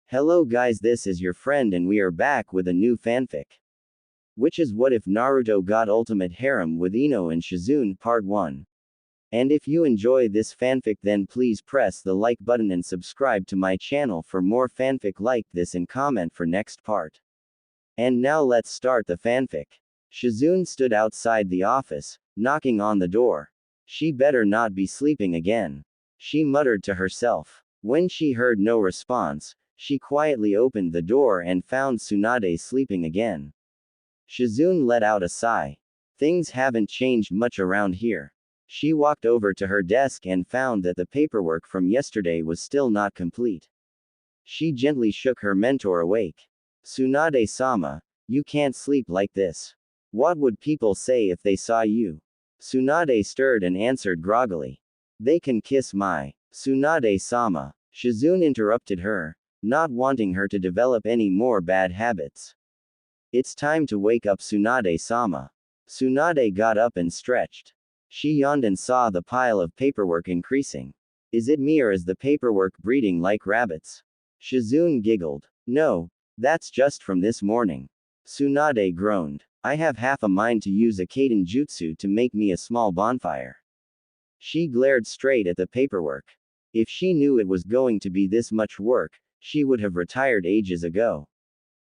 Hello guys, this is your friend and we are back with a new fanfic. Which is What If Naruto Got Ultimate Harem with Ino and Shizune Part 1. And if you enjoy this fanfic then please press the like button and subscribe to my channel for more fanfic like this and comment for next part. And now let's start the fanfic. Shizune stood outside the office, knocking on the door. She better not be sleeping again. She muttered to herself. When she heard no response, she quietly opened the door and found Tsunade sleeping again. Shizune let out a sigh. Things haven't changed much around here. She walked over to her desk and found that the paperwork from yesterday was still not complete. She gently shook her mentor awake. Tsunade-sama, you can't sleep like this. What would people say if they saw you? Tsunade stirred and answered groggily. They can kiss my. Tsunade-sama. Shizune interrupted her, not wanting her to develop any more bad habits. It's time to wake up Tsunade-sama. Tsunade got up and stretched. She yawned and saw the pile of paperwork increasing. Is it me or is the paperwork breeding like rabbits? Shizune giggled. No, that's just from this morning. Tsunade groaned. I have half a mind to use a Kaden jutsu to make me a small bonfire. She glared straight at the paperwork. If she knew it was going to be this much work, she would have retired ages ago.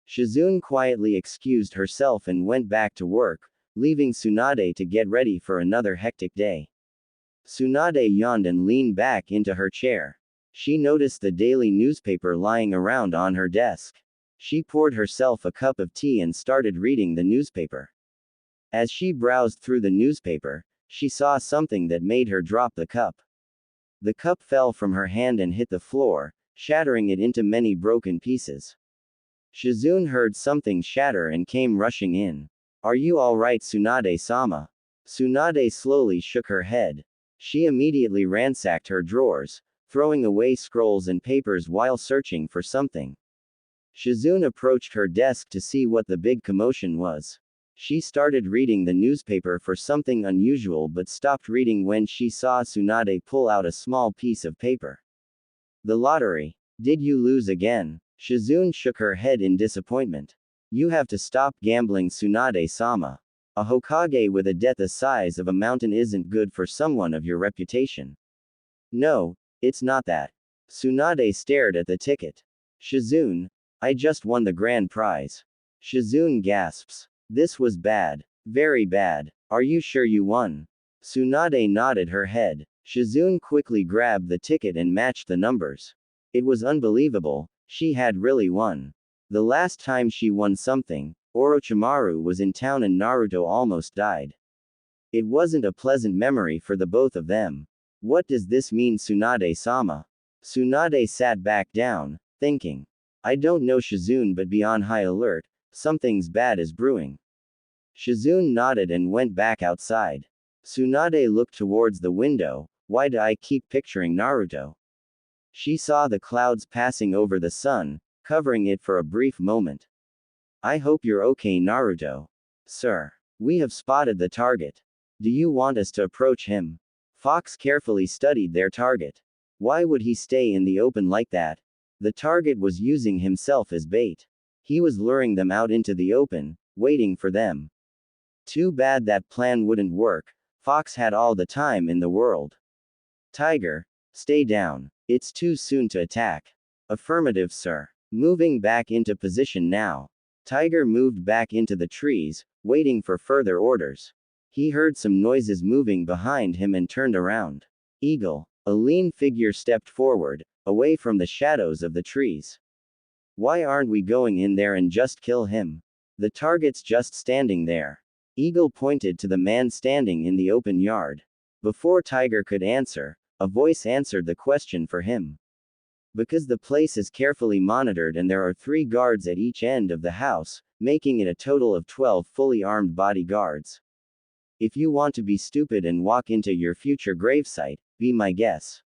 Shizune quietly excused herself and went back to work, leaving Tsunade to get ready for another hectic day. Tsunade yawned and leaned back into her chair. She noticed the daily newspaper lying around on her desk. She poured herself a cup of tea and started reading the newspaper. As she browsed through the newspaper, she saw something that made her drop the cup. The cup fell from her hand and hit the floor, shattering it into many broken pieces. Shizune heard something shatter and came rushing in. Are you alright, Tsunade-sama? Tsunade slowly shook her head. She immediately ransacked her drawers, throwing away scrolls and papers while searching for something. Shizune approached her desk to see what the big commotion was. She started reading the newspaper for something unusual but stopped reading when she saw Tsunade pull out a small piece of paper. The lottery. Did you lose again? Shizune shook her head in disappointment. You have to stop gambling, Tsunade-sama. A Hokage with a debt the size of a mountain isn't good for someone of your reputation. No, it's not that. Tsunade stared at the ticket. Shizune, I just won the grand prize. Shizune gasps. This was bad. Very bad. Are you sure you won? Tsunade nodded her head. Shizune quickly grabbed the ticket and matched the numbers. It was unbelievable, she had really won. The last time she won something, Orochimaru was in town and Naruto almost died. It wasn't a pleasant memory for the both of them. What does this mean, Tsunade-sama? Tsunade sat back down, thinking. I don't know, Shizune, but be on high alert, something's bad is brewing. Shizune nodded and went back outside. Tsunade looked towards the window. Why do I keep picturing Naruto? She saw the clouds passing over the sun, covering it for a brief moment. I hope you're okay, Naruto. Sir. We have spotted the target. Do you want us to approach him? Fox carefully studied their target. Why would he stay in the open like that? The target was using himself as bait. He was luring them out into the open, waiting for them. Too bad that plan wouldn't work. Fox had all the time in the world. Tiger, stay down. It's too soon to attack. Affirmative, sir. Moving back into position now. Tiger moved back into the trees, waiting for further orders. He heard some noises moving behind him and turned around. Eagle. A lean figure stepped forward, away from the shadows of the trees. Why aren't we going in there and just kill him? The target's just standing there. Eagle pointed to the man standing in the open yard. Before Tiger could answer, a voice answered the question for him. Because the place is carefully monitored and there are 3 guards at each end of the house, making it a total of 12 fully armed bodyguards. If you want to be stupid and walk into your future gravesite, be my guest.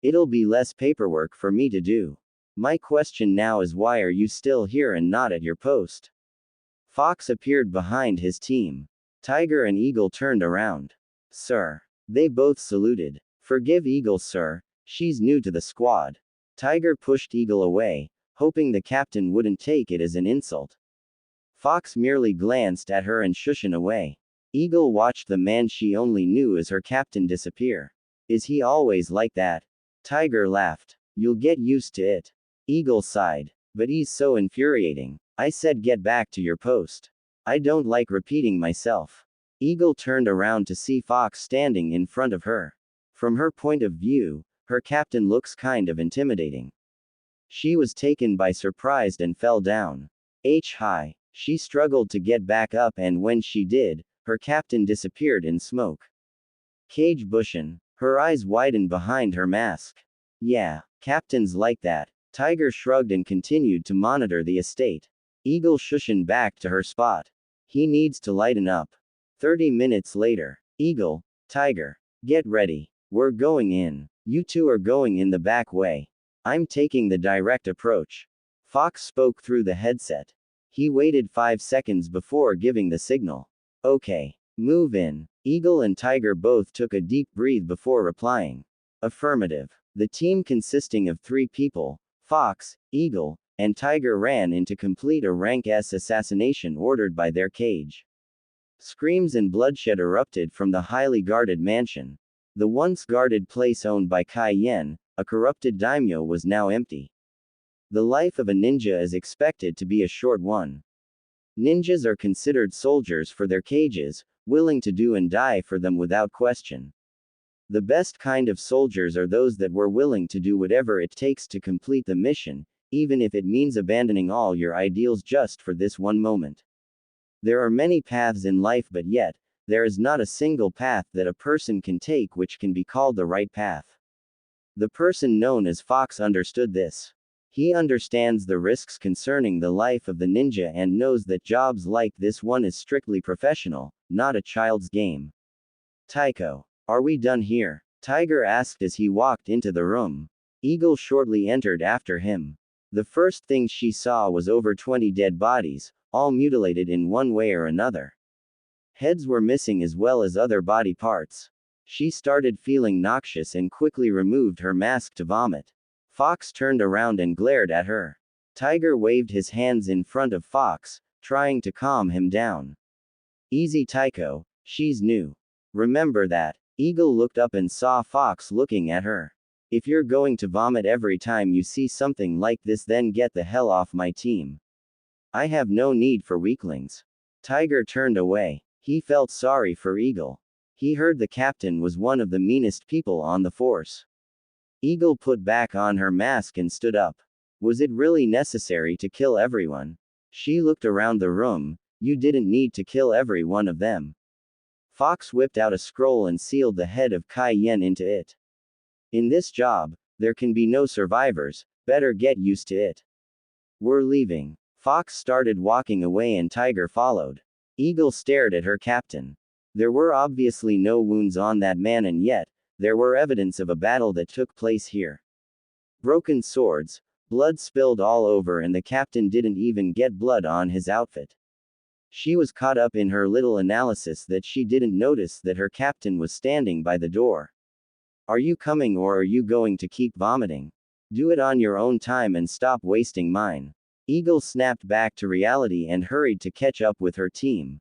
It'll be less paperwork for me to do. My question now is, why are you still here and not at your post? Fox appeared behind his team. Tiger and Eagle turned around. Sir. They both saluted. Forgive Eagle, sir. She's new to the squad. Tiger pushed Eagle away, hoping the captain wouldn't take it as an insult. Fox merely glanced at her and shushed away. Eagle watched the man she only knew as her captain disappear. Is he always like that? Tiger laughed. You'll get used to it. Eagle sighed. But he's so infuriating. I said get back to your post. I don't like repeating myself. Eagle turned around to see Fox standing in front of her. From her point of view, her captain looks kind of intimidating. She was taken by surprise and fell down. High. She struggled to get back up, and when she did, her captain disappeared in smoke. Cage Bushin. Her eyes widened behind her mask. Yeah, captains like that. Tiger shrugged and continued to monitor the estate. Eagle shushed back to her spot. He needs to lighten up. 30 minutes later. Eagle, Tiger, get ready. We're going in. You two are going in the back way. I'm taking the direct approach. Fox spoke through the headset. He waited 5 seconds before giving the signal. Okay. Move in. Eagle and Tiger both took a deep breath before replying. Affirmative. The team consisting of 3 people, Fox, Eagle, and Tiger, ran in to complete a Rank S assassination ordered by their cage. Screams and bloodshed erupted from the highly guarded mansion. The once guarded place owned by Kai Yen, a corrupted daimyo, was now empty. The life of a ninja is expected to be a short one. Ninjas are considered soldiers for their cages, willing to do and die for them without question. The best kind of soldiers are those that were willing to do whatever it takes to complete the mission, even if it means abandoning all your ideals just for this one moment. There are many paths in life, but yet, there is not a single path that a person can take which can be called the right path. The person known as Fox understood this. He understands the risks concerning the life of the ninja and knows that jobs like this one is strictly professional, not a child's game. Taiko, are we done here? Tiger asked as he walked into the room. Eagle shortly entered after him. The first thing she saw was over 20 dead bodies, all mutilated in one way or another. Heads were missing as well as other body parts. She started feeling noxious and quickly removed her mask to vomit. Fox turned around and glared at her. Tiger waved his hands in front of Fox, trying to calm him down. Easy, Taiko, she's new. Remember that. Eagle looked up and saw Fox looking at her. If you're going to vomit every time you see something like this, then get the hell off my team. I have no need for weaklings. Tiger turned away. He felt sorry for Eagle. He heard the captain was one of the meanest people on the force. Eagle put back on her mask and stood up. Was it really necessary to kill everyone? She looked around the room. You didn't need to kill every one of them. Fox whipped out a scroll and sealed the head of Kai Yen into it. In this job, there can be no survivors, better get used to it. We're leaving. Fox started walking away and Tiger followed. Eagle stared at her captain. There were obviously no wounds on that man, and yet, there were evidence of a battle that took place here. Broken swords, blood spilled all over, and the captain didn't even get blood on his outfit. She was caught up in her little analysis that she didn't notice that her captain was standing by the door. Are you coming, or are you going to keep vomiting? Do it on your own time and stop wasting mine. Eagle snapped back to reality and hurried to catch up with her team.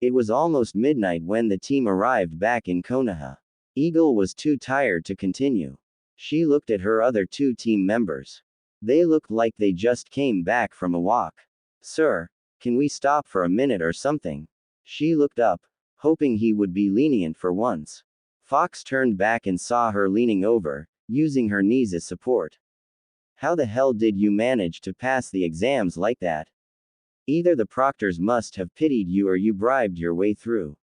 It was almost midnight when the team arrived back in Konoha. Eagle was too tired to continue. She looked at her other 2 team members. They looked like they just came back from a walk. Sir, can we stop for a minute or something? She looked up, hoping he would be lenient for once. Fox turned back and saw her leaning over, using her knees as support. How the hell did you manage to pass the exams like that? Either the proctors must have pitied you or you bribed your way through.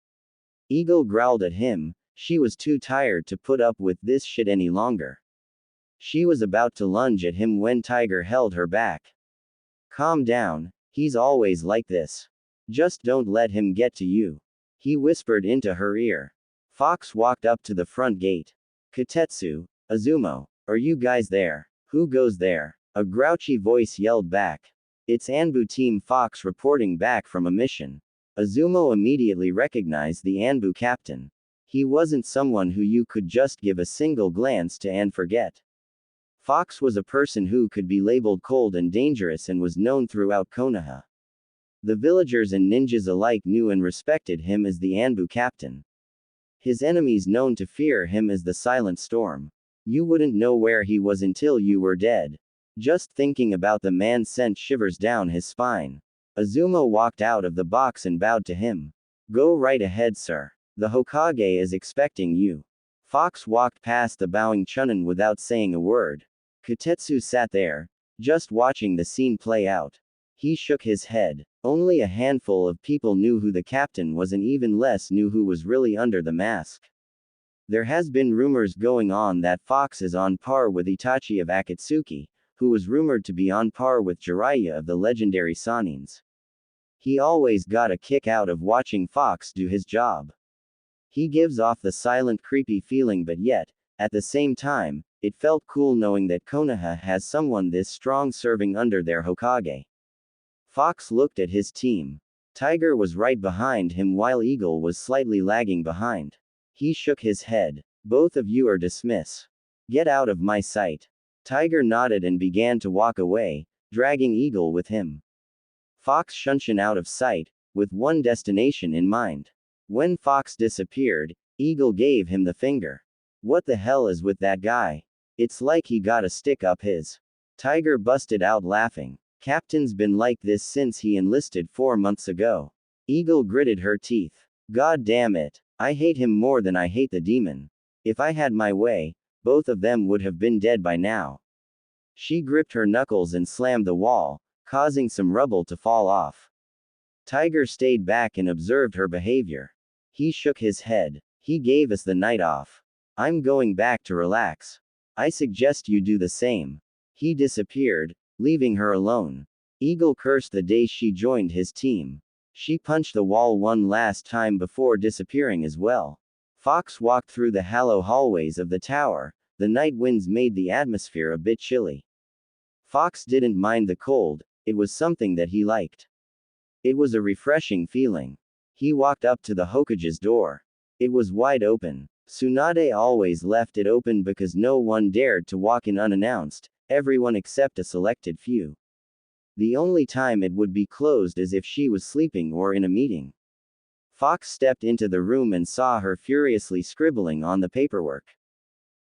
Eagle growled at him. She was too tired to put up with this shit any longer. She was about to lunge at him when Tiger held her back. Calm down, he's always like this. Just don't let him get to you. He whispered into her ear. Fox walked up to the front gate. Katetsu, Azumo, are you guys there? Who goes there? A grouchy voice yelled back. It's Anbu Team Fox reporting back from a mission. Azumo immediately recognized the Anbu captain. He wasn't someone who you could just give a single glance to and forget. Fox was a person who could be labeled cold and dangerous and was known throughout Konoha. The villagers and ninjas alike knew and respected him as the Anbu captain. His enemies known to fear him as the Silent Storm. You wouldn't know where he was until you were dead. Just thinking about the man sent shivers down his spine. Azuma walked out of the box and bowed to him. Go right ahead, sir. The Hokage is expecting you. Fox walked past the bowing Chunin without saying a word. Kotetsu sat there, just watching the scene play out. He shook his head. Only a handful of people knew who the captain was and even less knew who was really under the mask. There has been rumors going on that Fox is on par with Itachi of Akatsuki, who was rumored to be on par with Jiraiya of the legendary Sanins. He always got a kick out of watching Fox do his job. He gives off the silent creepy feeling, but yet, at the same time, it felt cool knowing that Konoha has someone this strong serving under their Hokage. Fox looked at his team. Tiger was right behind him while Eagle was slightly lagging behind. He shook his head. Both of you are dismissed. Get out of my sight. Tiger nodded and began to walk away, dragging Eagle with him. Fox shunshin out of sight, with one destination in mind. When Fox disappeared, Eagle gave him the finger. What the hell is with that guy? It's like he got a stick up his. Tiger busted out laughing. Captain's been like this since he enlisted 4 months ago. Eagle gritted her teeth. God damn it. I hate him more than I hate the demon. If I had my way, both of them would have been dead by now. She gripped her knuckles and slammed the wall, causing some rubble to fall off. Tiger stayed back and observed her behavior. He shook his head. He gave us the night off. I'm going back to relax. I suggest you do the same. He disappeared, leaving her alone. Eagle cursed the day she joined his team. She punched the wall one last time before disappearing as well. Fox walked through the hollow hallways of the tower. The night winds made the atmosphere a bit chilly. Fox didn't mind the cold, it was something that he liked. It was a refreshing feeling. He walked up to the Hokage's door. It was wide open. Tsunade always left it open because no one dared to walk in unannounced, everyone except a selected few. The only time it would be closed is if she was sleeping or in a meeting. Fox stepped into the room and saw her furiously scribbling on the paperwork.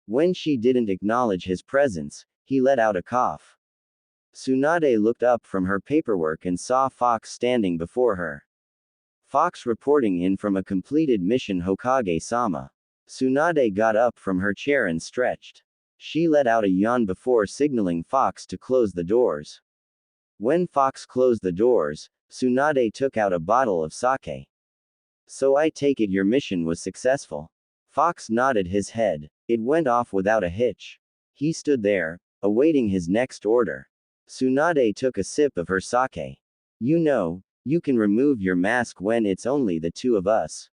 When she didn't acknowledge his presence, he let out a cough. Tsunade looked up from her paperwork and saw Fox standing before her. Fox reporting in from a completed mission, Hokage-sama. Tsunade got up from her chair and stretched. She let out a yawn before signaling Fox to close the doors. When Fox closed the doors, Tsunade took out a bottle of sake. So I take it your mission was successful. Fox nodded his head. It went off without a hitch. He stood there, awaiting his next order. Tsunade took a sip of her sake. You know, you can remove your mask when it's only the two of us.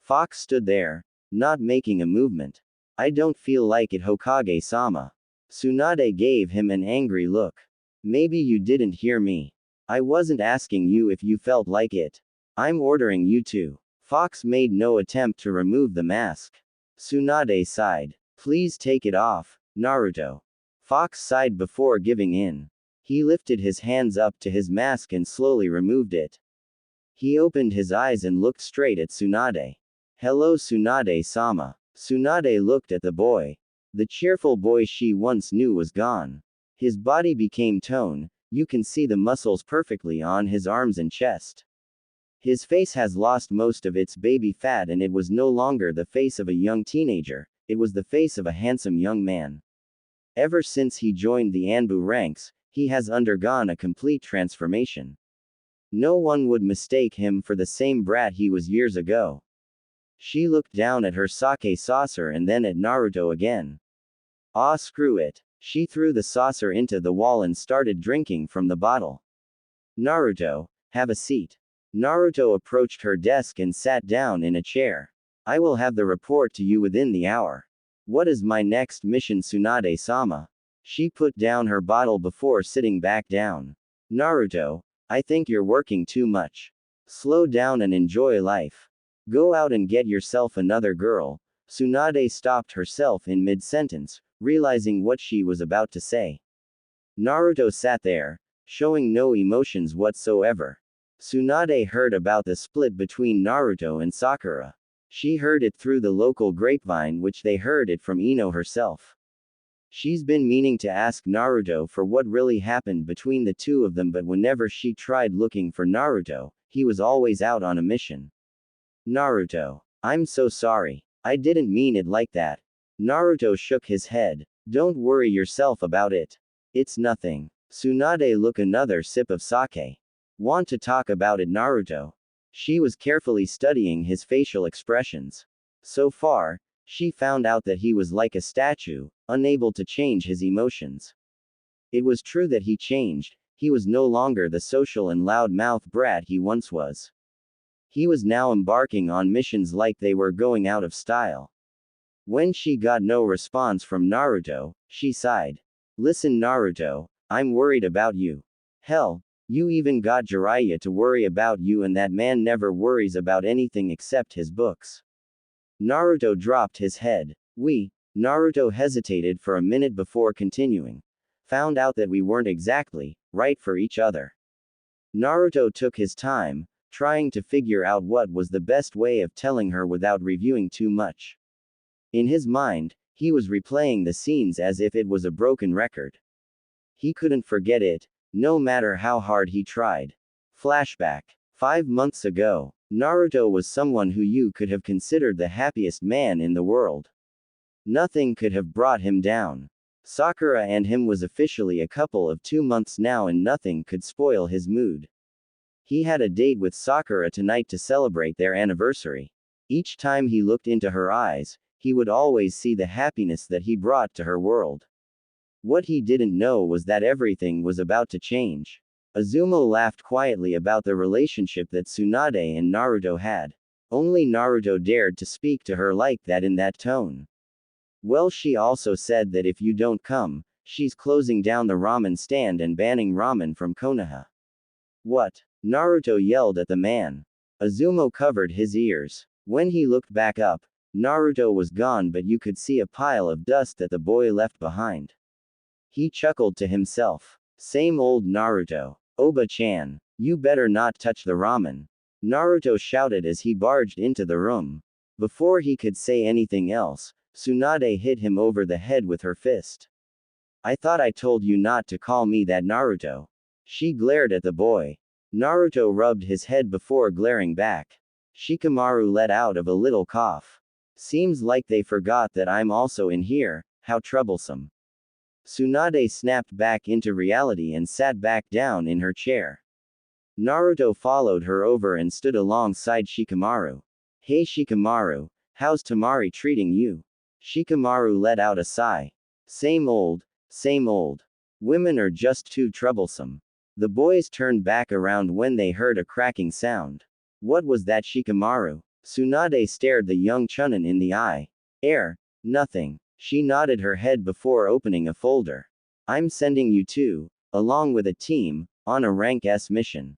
Fox stood there, not making a movement. I don't feel like it, Hokage-sama. Tsunade gave him an angry look. Maybe you didn't hear me. I wasn't asking you if you felt like it. I'm ordering you to. Fox made no attempt to remove the mask. Tsunade sighed. Please take it off, Naruto. Fox sighed before giving in. He lifted his hands up to his mask and slowly removed it. He opened his eyes and looked straight at Tsunade. Hello, Tsunade-sama. Tsunade looked at the boy. The cheerful boy she once knew was gone. His body became tone, you can see the muscles perfectly on his arms and chest. His face has lost most of its baby fat and it was no longer the face of a young teenager, it was the face of a handsome young man. Ever since he joined the Anbu ranks, he has undergone a complete transformation. No one would mistake him for the same brat he was years ago. She looked down at her sake saucer and then at Naruto again. Ah, screw it. She threw the saucer into the wall and started drinking from the bottle. Naruto, have a seat. Naruto approached her desk and sat down in a chair. I will have the report to you within the hour. What is my next mission, Tsunade-sama? She put down her bottle before sitting back down. Naruto, I think you're working too much. Slow down and enjoy life. Go out and get yourself another girl. Tsunade stopped herself in mid-sentence, realizing what she was about to say. Naruto sat there, showing no emotions whatsoever. Tsunade heard about the split between Naruto and Sakura. She heard it through the local grapevine, which they heard it from Ino herself. She's been meaning to ask Naruto for what really happened between the two of them, but whenever she tried looking for Naruto, he was always out on a mission. Naruto. I'm so sorry. I didn't mean it like that. Naruto shook his head. Don't worry yourself about it. It's nothing. Tsunade took another sip of sake. Want to talk about it, Naruto? She was carefully studying his facial expressions. So far, she found out that he was like a statue, unable to change his emotions. It was true that he changed. He was no longer the social and loud-mouthed brat he once was. He was now embarking on missions like they were going out of style. When she got no response from Naruto, she sighed. Listen, Naruto, I'm worried about you. Hell, you even got Jiraiya to worry about you, and that man never worries about anything except his books. Naruto dropped his head. Naruto hesitated for a minute before continuing. Found out that we weren't exactly right for each other. Naruto took his time, trying to figure out what was the best way of telling her without reviewing too much. In his mind, he was replaying the scenes as if it was a broken record. He couldn't forget it, no matter how hard he tried. Flashback. 5 months ago, Naruto was someone who you could have considered the happiest man in the world. Nothing could have brought him down. Sakura and him was officially a couple of 2 months now, and nothing could spoil his mood. He had a date with Sakura tonight to celebrate their anniversary. Each time he looked into her eyes, he would always see the happiness that he brought to her world. What he didn't know was that everything was about to change. Azumo laughed quietly about the relationship that Tsunade and Naruto had. Only Naruto dared to speak to her like that in that tone. Well, she also said that if you don't come, she's closing down the ramen stand and banning ramen from Konoha. What? Naruto yelled at the man. Azumo covered his ears. When he looked back up, Naruto was gone, but you could see a pile of dust that the boy left behind. He chuckled to himself. Same old Naruto. Oba-chan, you better not touch the ramen. Naruto shouted as he barged into the room. Before he could say anything else, Tsunade hit him over the head with her fist. I thought I told you not to call me that, Naruto. She glared at the boy. Naruto rubbed his head before glaring back. Shikamaru let out of a little cough. Seems like they forgot that I'm also in here, how troublesome. Tsunade snapped back into reality and sat back down in her chair. Naruto followed her over and stood alongside Shikamaru. Hey Shikamaru, how's Tamari treating you? Shikamaru let out a sigh. Same old, same old. Women are just too troublesome. The boys turned back around when they heard a cracking sound. What was that, Shikamaru? Tsunade stared the young Chunin in the eye. Nothing. She nodded her head before opening a folder. I'm sending you two, along with a team, on a rank S mission.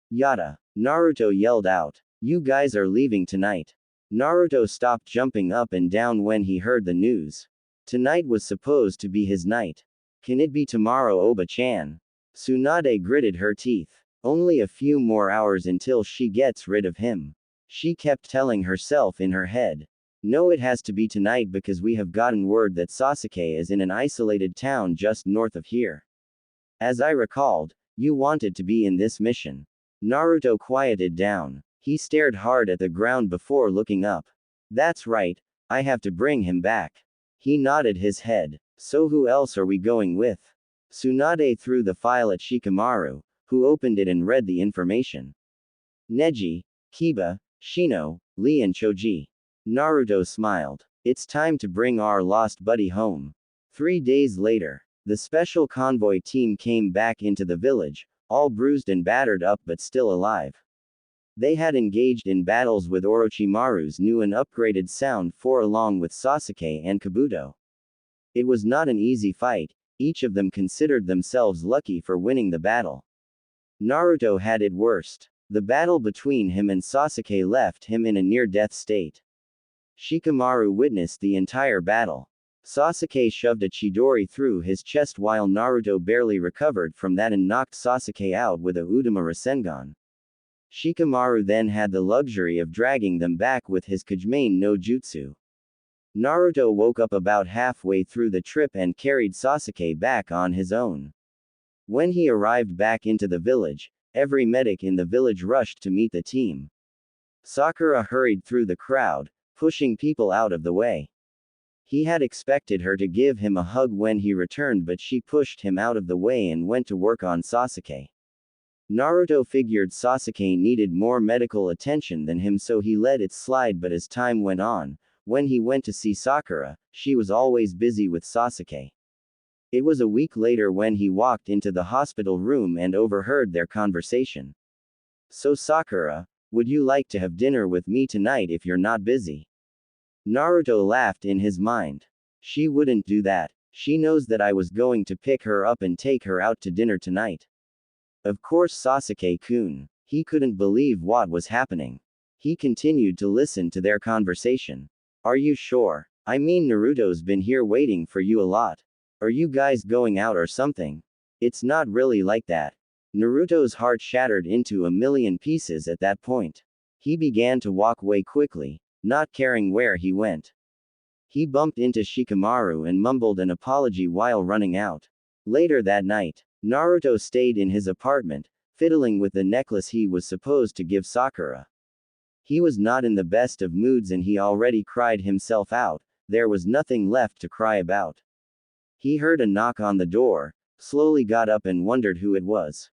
Yada. Naruto yelled out. You guys are leaving tonight. Naruto stopped jumping up and down when he heard the news. Tonight was supposed to be his night. Can it be tomorrow, Oba-chan? Tsunade gritted her teeth. Only a few more hours until she gets rid of him. She kept telling herself in her head. No, it has to be tonight because we have gotten word that Sasuke is in an isolated town just north of here. As I recalled, you wanted to be in this mission. Naruto quieted down. He stared hard at the ground before looking up. That's right, I have to bring him back. He nodded his head. So who else are we going with? Tsunade threw the file at Shikamaru, who opened it and read the information. Neji, Kiba, Shino, Lee and Choji. Naruto smiled. It's time to bring our lost buddy home. 3 days later, the special convoy team came back into the village, all bruised and battered up but still alive. They had engaged in battles with Orochimaru's new and upgraded Sound 4 along with Sasuke and Kabuto. It was not an easy fight, each of them considered themselves lucky for winning the battle. Naruto had it worst. The battle between him and Sasuke left him in a near-death state. Shikamaru witnessed the entire battle. Sasuke shoved a Chidori through his chest while Naruto barely recovered from that and knocked Sasuke out with a Udama Rasengan. Shikamaru then had the luxury of dragging them back with his Kajimane no Jutsu. Naruto woke up about halfway through the trip and carried Sasuke back on his own. When he arrived back into the village, every medic in the village rushed to meet the team. Sakura hurried through the crowd, pushing people out of the way. He had expected her to give him a hug when he returned, but she pushed him out of the way and went to work on Sasuke. Naruto figured Sasuke needed more medical attention than him, so he let it slide, but as time went on, when he went to see Sakura, she was always busy with Sasuke. It was a week later when he walked into the hospital room and overheard their conversation. "So Sakura, would you like to have dinner with me tonight if you're not busy?" Naruto laughed in his mind. She wouldn't do that. She knows that I was going to pick her up and take her out to dinner tonight. Of course, Sasuke-kun. He couldn't believe what was happening. He continued to listen to their conversation. "Are you sure? I mean, Naruto's been here waiting for you a lot. Are you guys going out or something?" "It's not really like that." Naruto's heart shattered into a million pieces at that point. He began to walk away quickly, not caring where he went. He bumped into Shikamaru and mumbled an apology while running out. Later that night, Naruto stayed in his apartment, fiddling with the necklace he was supposed to give Sakura. He was not in the best of moods and he already cried himself out. There was nothing left to cry about. He heard a knock on the door, slowly got up and wondered who it was.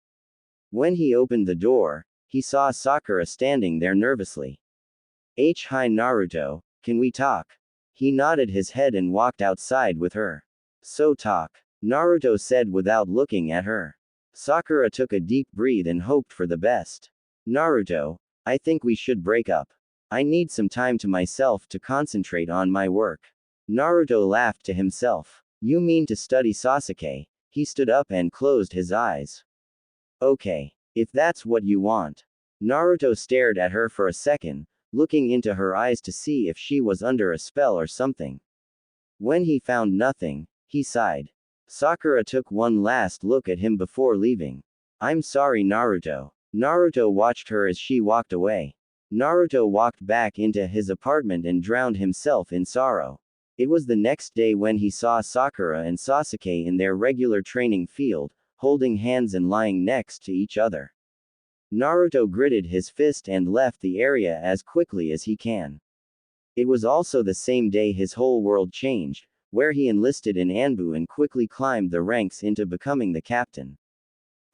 When he opened the door, he saw Sakura standing there nervously. "Hi Naruto, can we talk?" He nodded his head and walked outside with her. "So talk," Naruto said without looking at her. Sakura took a deep breath and hoped for the best. "Naruto, I think we should break up. I need some time to myself to concentrate on my work." Naruto laughed to himself. "You mean to study Sasuke?" He stood up and closed his eyes. "Okay, if that's what you want." Naruto stared at her for a second, looking into her eyes to see if she was under a spell or something. When he found nothing, he sighed. Sakura took one last look at him before leaving. "I'm sorry, Naruto." Naruto watched her as she walked away. Naruto walked back into his apartment and drowned himself in sorrow. It was the next day when he saw Sakura and Sasuke in their regular training field, holding hands and lying next to each other. Naruto gritted his fist and left the area as quickly as he can. It was also the same day his whole world changed, where he enlisted in Anbu and quickly climbed the ranks into becoming the captain.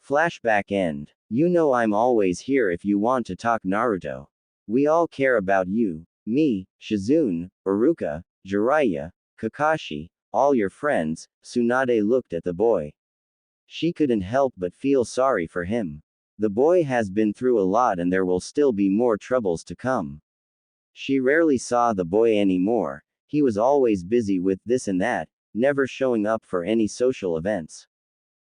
Flashback end. "You know I'm always here if you want to talk, Naruto. We all care about you. Me, Shizune, Iruka, Jiraiya, Kakashi, all your friends." Tsunade looked at the boy. She couldn't help but feel sorry for him. The boy has been through a lot and there will still be more troubles to come. She rarely saw the boy anymore. He was always busy with this and that, never showing up for any social events.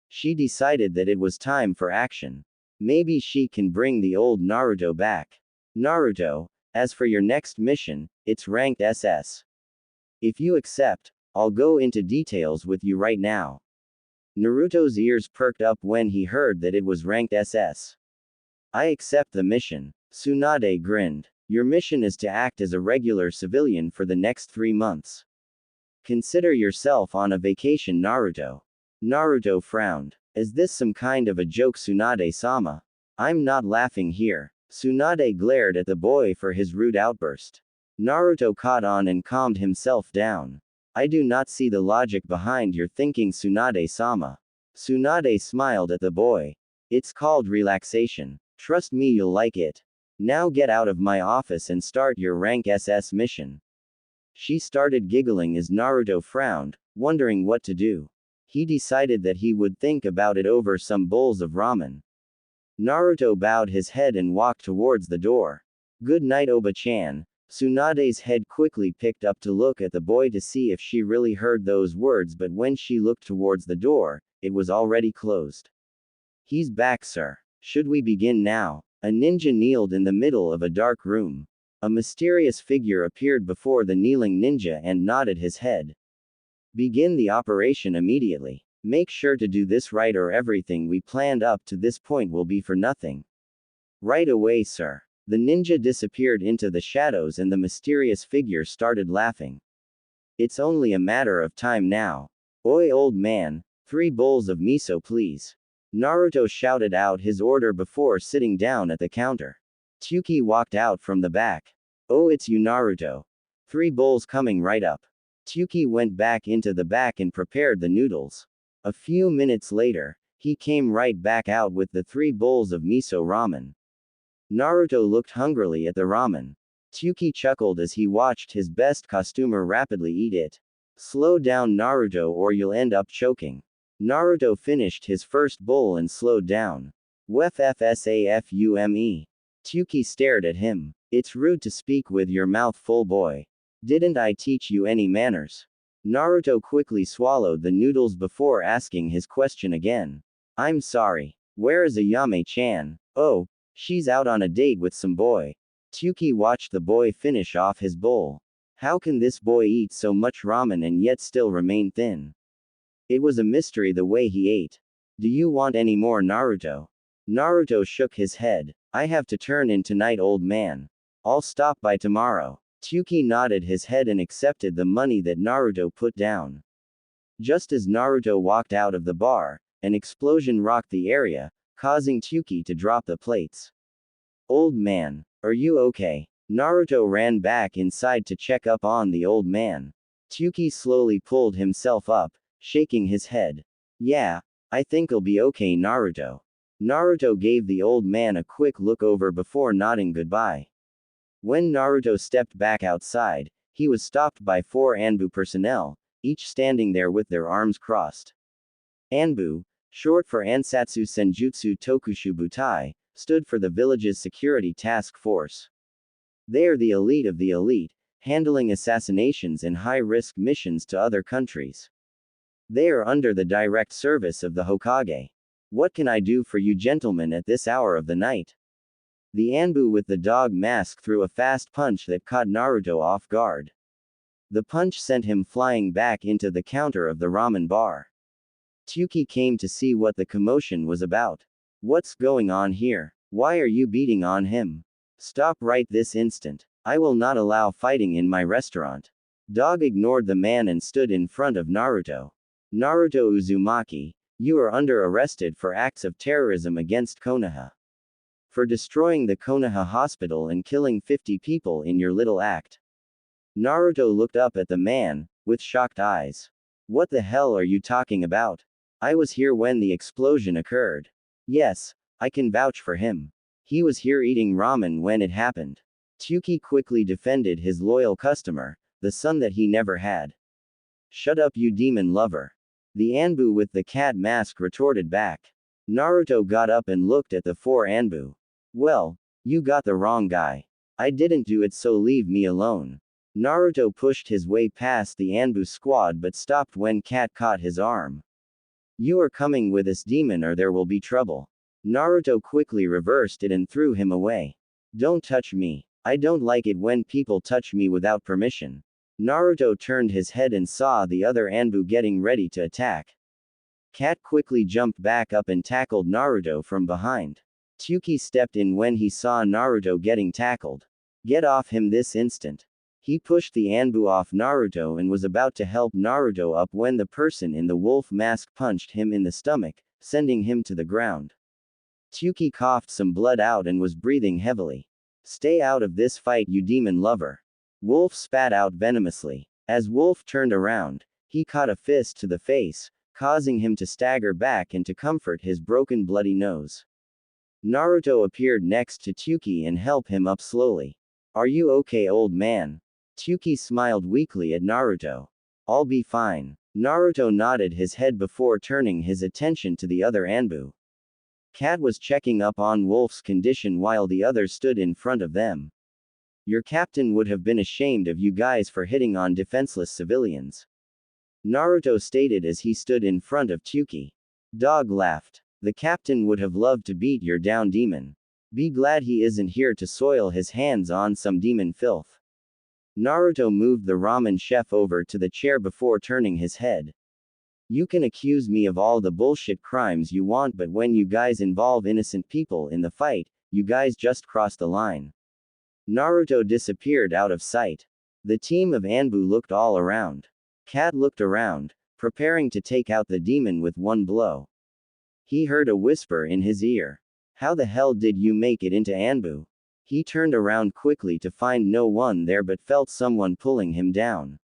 She decided that it was time for action. Maybe she can bring the old Naruto back. "Naruto, as for your next mission, it's ranked SS. If you accept, I'll go into details with you right now." Naruto's ears perked up when he heard that it was ranked SS. "I accept the mission." Tsunade grinned. "Your mission is to act as a regular civilian for the next 3 months. Consider yourself on a vacation, Naruto." Naruto frowned. "Is this some kind of a joke, Tsunade-sama? I'm not laughing here." Tsunade glared at the boy for his rude outburst. Naruto caught on and calmed himself down. "I do not see the logic behind your thinking, Tsunade-sama." Tsunade smiled at the boy. "It's called relaxation. Trust me, you'll like it. Now get out of my office and start your rank SS mission." She started giggling as Naruto frowned, wondering what to do. He decided that he would think about it over some bowls of ramen. Naruto bowed his head and walked towards the door. "Good night, Oba-chan." Tsunade's head quickly picked up to look at the boy to see if she really heard those words, but when she looked towards the door, it was already closed. "He's back, sir. Should we begin now?" A ninja kneeled in the middle of a dark room. A mysterious figure appeared before the kneeling ninja and nodded his head. Begin the operation immediately. Make sure to do this right or everything we planned up to this point will be for nothing. Right away, sir. The ninja disappeared into the shadows and the mysterious figure started laughing. It's only a matter of time now. Oi, old man, 3 bowls of miso please. Naruto shouted out his order before sitting down at the counter. Tsuki walked out from the back. Oh, it's you, Naruto. 3 bowls coming right up. Tsuki went back into the back and prepared the noodles. A few minutes later, he came right back out with the 3 bowls of miso ramen. Naruto looked hungrily at the ramen. Tsuki chuckled as he watched his best customer rapidly eat it. Slow down, Naruto, or you'll end up choking. Naruto finished his first bowl and slowed down. WFFSAFUME. Tsuki stared at him. It's rude to speak with your mouth full, boy. Didn't I teach you any manners? Naruto quickly swallowed the noodles before asking his question again. I'm sorry. Where is Ayame-chan? Oh, she's out on a date with some boy. Tsuki watched the boy finish off his bowl. How can this boy eat so much ramen and yet still remain thin? It was a mystery the way he ate. Do you want any more, Naruto? Naruto shook his head. I have to turn in tonight, old man. I'll stop by tomorrow. Tsuki nodded his head and accepted the money that Naruto put down. Just as Naruto walked out of the bar, an explosion rocked the area, causing Tsuki to drop the plates. Old man, are you okay? Naruto ran back inside to check up on the old man. Tsuki slowly pulled himself up, shaking his head. Yeah, I think I'll be okay, Naruto. Naruto gave the old man a quick look over before nodding goodbye. When Naruto stepped back outside, he was stopped by 4 Anbu personnel, each standing there with their arms crossed. Anbu, short for Ansatsu Senjutsu Tokushu Butai, stood for the village's security task force. They are the elite of the elite, handling assassinations and high-risk missions to other countries. They are under the direct service of the Hokage. What can I do for you gentlemen at this hour of the night? The Anbu with the dog mask threw a fast punch that caught Naruto off guard. The punch sent him flying back into the counter of the ramen bar. Tsuki came to see what the commotion was about. What's going on here? Why are you beating on him? Stop right this instant. I will not allow fighting in my restaurant. Dog ignored the man and stood in front of Naruto. Naruto Uzumaki, you are under arrested for acts of terrorism against Konoha. For destroying the Konoha hospital and killing 50 people in your little act. Naruto looked up at the man, with shocked eyes. What the hell are you talking about? I was here when the explosion occurred. Yes, I can vouch for him. He was here eating ramen when it happened. Tsuki quickly defended his loyal customer, the son that he never had. Shut up, you demon lover. The Anbu with the cat mask retorted back. Naruto got up and looked at the 4 Anbu. Well, you got the wrong guy. I didn't do it, so leave me alone. Naruto pushed his way past the Anbu squad but stopped when Cat caught his arm. You are coming with us, demon, or there will be trouble. Naruto quickly reversed it and threw him away. Don't touch me. I don't like it when people touch me without permission. Naruto turned his head and saw the other Anbu getting ready to attack. Cat quickly jumped back up and tackled Naruto from behind. Tsuki stepped in when he saw Naruto getting tackled. Get off him this instant. He pushed the Anbu off Naruto and was about to help Naruto up when the person in the wolf mask punched him in the stomach, sending him to the ground. Tsuki coughed some blood out and was breathing heavily. Stay out of this fight, you demon lover. Wolf spat out venomously. As Wolf turned around, he caught a fist to the face, causing him to stagger back and to comfort his broken bloody nose. Naruto appeared next to Tsuki and helped him up slowly. Are you okay, old man? Tsuki smiled weakly at Naruto. I'll be fine. Naruto nodded his head before turning his attention to the other Anbu. Cat was checking up on Wolf's condition while the others stood in front of them. Your captain would have been ashamed of you guys for hitting on defenseless civilians. Naruto stated as he stood in front of Tsuki. Dog laughed. The captain would have loved to beat your down demon. Be glad he isn't here to soil his hands on some demon filth. Naruto moved the ramen chef over to the chair before turning his head. You can accuse me of all the bullshit crimes you want, but when you guys involve innocent people in the fight, you guys just cross the line. Naruto disappeared out of sight. The team of Anbu looked all around. Cat looked around, preparing to take out the demon with one blow. He heard a whisper in his ear. How the hell did you make it into Anbu? He turned around quickly to find no one there but felt someone pulling him down.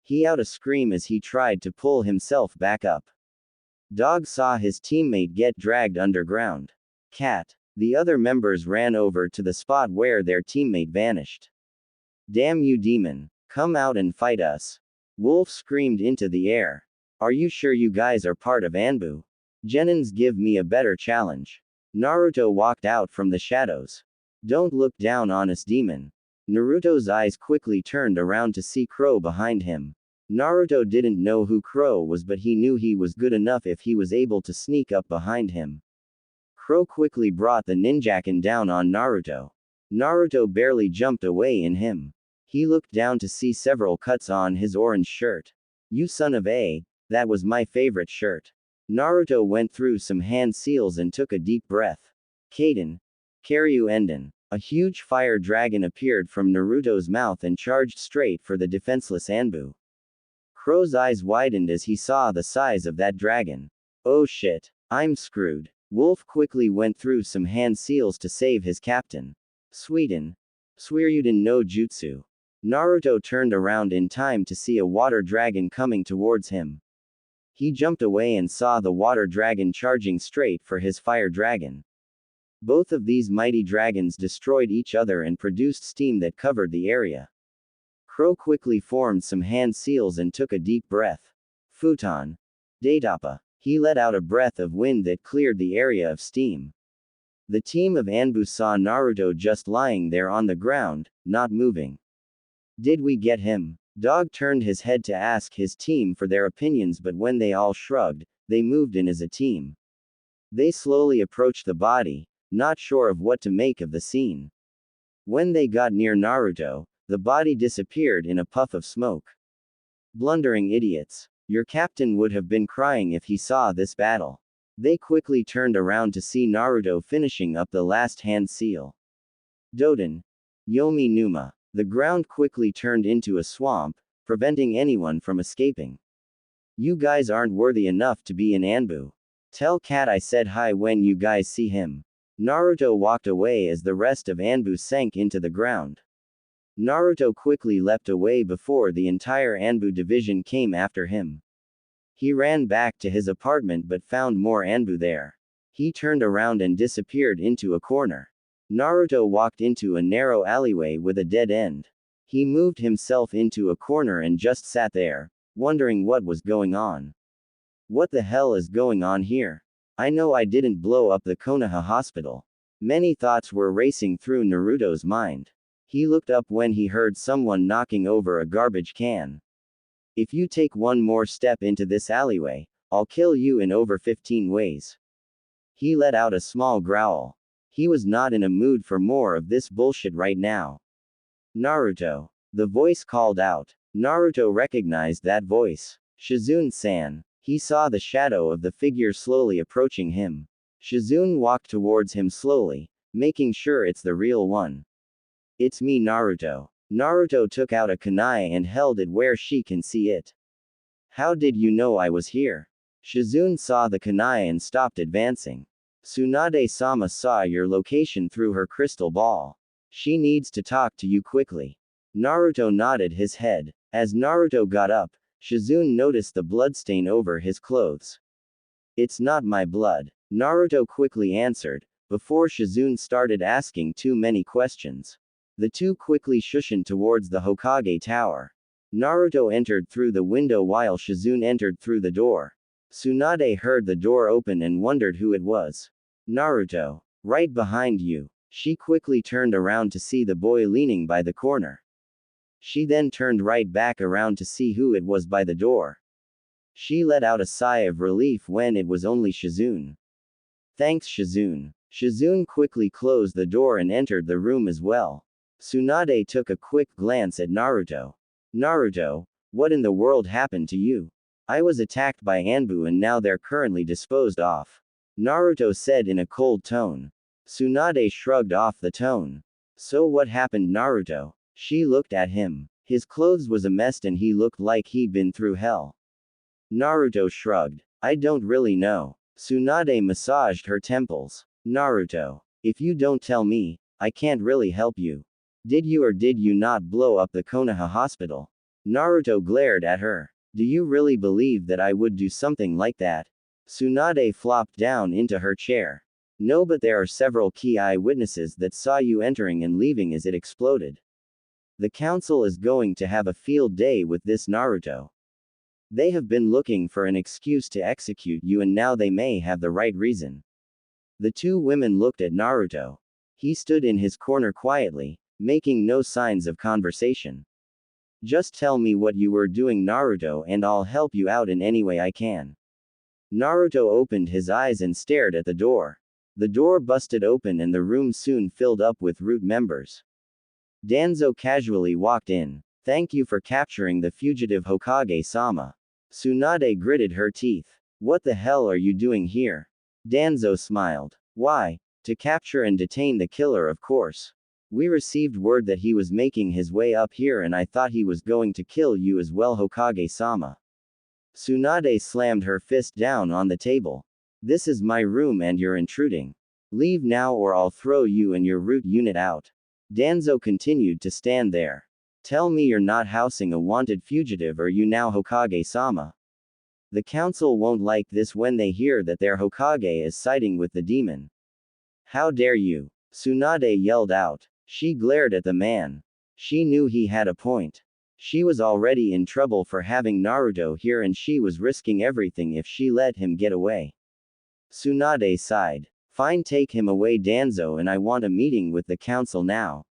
He out a scream as he tried to pull himself back up. Dog saw his teammate get dragged underground. Cat. The other members ran over to the spot where their teammate vanished. Damn you demon. Come out and fight us. Wolf screamed into the air. Are you sure you guys are part of Anbu? Genins, give me a better challenge. Naruto walked out from the shadows. Don't look down on us, demon. Naruto's eyes quickly turned around to see Crow behind him. Naruto didn't know who Crow was, but he knew he was good enough if he was able to sneak up behind him. Crow quickly brought the ninjakin down on Naruto. Naruto barely jumped away in him. He looked down to see several cuts on his orange shirt. You son of a, that was my favorite shirt. Naruto went through some hand seals and took a deep breath. Kaden. Karyu Enden. A huge fire dragon appeared from Naruto's mouth and charged straight for the defenseless Anbu. Crow's eyes widened as he saw the size of that dragon. Oh shit. I'm screwed. Wolf quickly went through some hand seals to save his captain. Sweden. Suiryuden no Jutsu. Naruto turned around in time to see a water dragon coming towards him. He jumped away and saw the water dragon charging straight for his fire dragon. Both of these mighty dragons destroyed each other and produced steam that covered the area. Crow quickly formed some hand seals and took a deep breath. Futon. Datapa. He let out a breath of wind that cleared the area of steam. The team of Anbu saw Naruto just lying there on the ground, not moving. Did we get him? Dog turned his head to ask his team for their opinions, but when they all shrugged, they moved in as a team. They slowly approached the body, not sure of what to make of the scene. When they got near Naruto, the body disappeared in a puff of smoke. Blundering idiots. Your captain would have been crying if he saw this battle. They quickly turned around to see Naruto finishing up the last hand seal. Doden. Yomi Numa. The ground quickly turned into a swamp, preventing anyone from escaping. You guys aren't worthy enough to be in Anbu. Tell Cat I said hi when you guys see him. Naruto walked away as the rest of Anbu sank into the ground. Naruto quickly leapt away before the entire Anbu division came after him. He ran back to his apartment but found more Anbu there. He turned around and disappeared into a corner. Naruto walked into a narrow alleyway with a dead end. He moved himself into a corner and just sat there, wondering what was going on. What the hell is going on here? I know I didn't blow up the Konoha hospital. Many thoughts were racing through Naruto's mind. He looked up when he heard someone knocking over a garbage can. If you take one more step into this alleyway, I'll kill you in over 15 ways. He let out a small growl. He was not in a mood for more of this bullshit right now. Naruto. The voice called out. Naruto recognized that voice. Shizune-san. He saw the shadow of the figure slowly approaching him. Shizune walked towards him slowly, making sure it's the real one. It's me, Naruto. Naruto took out a kunai and held it where she can see it. How did you know I was here? Shizune saw the kunai and stopped advancing. Tsunade-sama saw your location through her crystal ball. She needs to talk to you quickly. Naruto nodded his head. As Naruto got up, Shizune noticed the bloodstain over his clothes. It's not my blood, Naruto quickly answered, before Shizune started asking too many questions. The two quickly shushed towards the Hokage tower. Naruto entered through the window while Shizune entered through the door. Tsunade heard the door open and wondered who it was. Naruto. Right behind you. She quickly turned around to see the boy leaning by the corner. She then turned right back around to see who it was by the door. She let out a sigh of relief when it was only Shizune. Thanks, Shizune. Shizune quickly closed the door and entered the room as well. Tsunade took a quick glance at Naruto. Naruto, what in the world happened to you? I was attacked by Anbu and now they're currently disposed of. Naruto said in a cold tone. Tsunade shrugged off the tone. So what happened, Naruto? She looked at him. His clothes was a mess and he looked like he'd been through hell. Naruto shrugged. I don't really know. Tsunade massaged her temples. Naruto, if you don't tell me, I can't really help you. Did you or did you not blow up the Konoha hospital? Naruto glared at her. Do you really believe that I would do something like that? Tsunade flopped down into her chair. No, but there are several key eyewitnesses that saw you entering and leaving as it exploded. The council is going to have a field day with this, Naruto. They have been looking for an excuse to execute you and now they may have the right reason. The two women looked at Naruto. He stood in his corner quietly, making no signs of conversation. Just tell me what you were doing, Naruto, and I'll help you out in any way I can. Naruto opened his eyes and stared at the door. The door busted open and the room soon filled up with root members. Danzo casually walked in. Thank you for capturing the fugitive Hokage-sama. Tsunade gritted her teeth. What the hell are you doing here? Danzo smiled. Why? To capture and detain the killer, of course. We received word that he was making his way up here and I thought he was going to kill you as well, Hokage-sama. Tsunade slammed her fist down on the table. This is my room and you're intruding. Leave now or I'll throw you and your root unit out. Danzo continued to stand there. Tell me you're not housing a wanted fugitive, or you now Hokage-sama. The council won't like this when they hear that their Hokage is siding with the demon. How dare you? Tsunade yelled out. She glared at the man. She knew he had a point. She was already in trouble for having Naruto here and she was risking everything if she let him get away. Tsunade sighed. Fine, take him away, Danzo, and I want a meeting with the council now.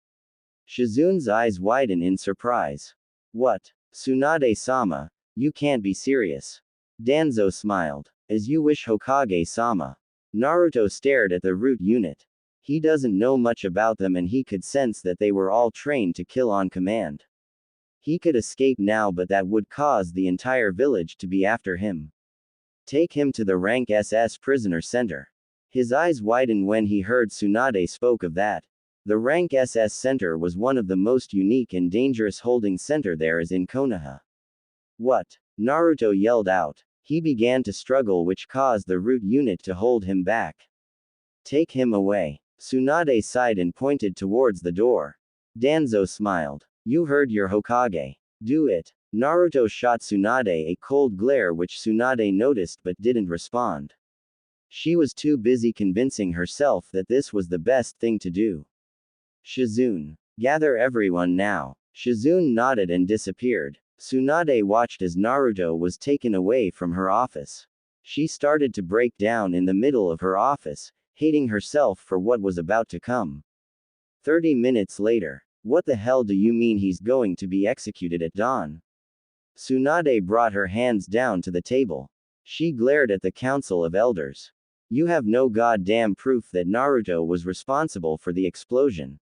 Shizune's eyes widen in surprise. What? Tsunade-sama, you can't be serious. Danzo smiled. As you wish, Hokage-sama. Naruto stared at the root unit. He doesn't know much about them and he could sense that they were all trained to kill on command. He could escape now, but that would cause the entire village to be after him. Take him to the rank SS prisoner center. His eyes widened when he heard Tsunade spoke of that. The rank SS center was one of the most unique and dangerous holding center there is in Konoha. What? Naruto yelled out. He began to struggle, which caused the root unit to hold him back. Take him away. Tsunade sighed and pointed towards the door. Danzo smiled. You heard your Hokage. Do it. Naruto shot Tsunade a cold glare which Tsunade noticed but didn't respond. She was too busy convincing herself that this was the best thing to do. Shizune. Gather everyone now. Shizune nodded and disappeared. Tsunade watched as Naruto was taken away from her office. She started to break down in the middle of her office, hating herself for what was about to come. 30 minutes later. What the hell do you mean he's going to be executed at dawn? Tsunade brought her hands down to the table. She glared at the council of elders. You have no goddamn proof that Naruto was responsible for the explosion.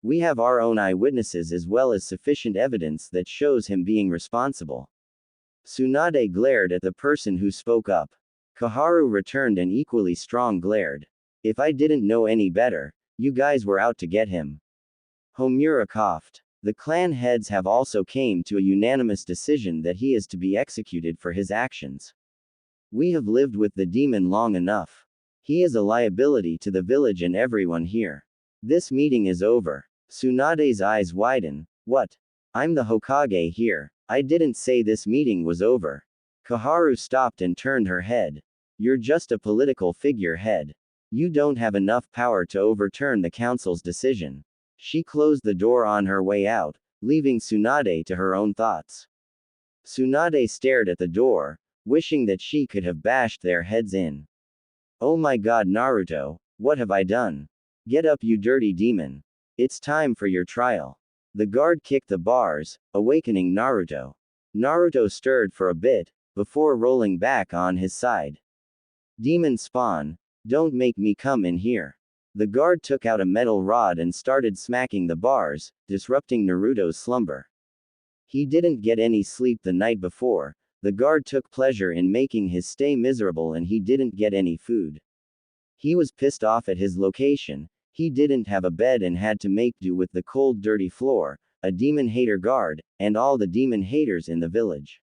We have our own eyewitnesses as well as sufficient evidence that shows him being responsible. Tsunade glared at the person who spoke up. Koharu returned an equally strong glared. If I didn't know any better, you guys were out to get him. Homura coughed. The clan heads have also came to a unanimous decision that he is to be executed for his actions. We have lived with the demon long enough. He is a liability to the village and everyone here. This meeting is over. Tsunade's eyes widen. What? I'm the Hokage here. I didn't say this meeting was over. Koharu stopped and turned her head. You're just a political figurehead. You don't have enough power to overturn the council's decision. She closed the door on her way out, leaving Tsunade to her own thoughts. Tsunade stared at the door, wishing that she could have bashed their heads in. Oh my god, Naruto, what have I done? Get up, you dirty demon. It's time for your trial. The guard kicked the bars, awakening Naruto. Naruto stirred for a bit, before rolling back on his side. Demon spawn, don't make me come in here. The guard took out a metal rod and started smacking the bars, disrupting Naruto's slumber. He didn't get any sleep the night before. The guard took pleasure in making his stay miserable and he didn't get any food. He was pissed off at his location. He didn't have a bed and had to make do with the cold dirty floor, a demon hater guard, and all the demon haters in the village.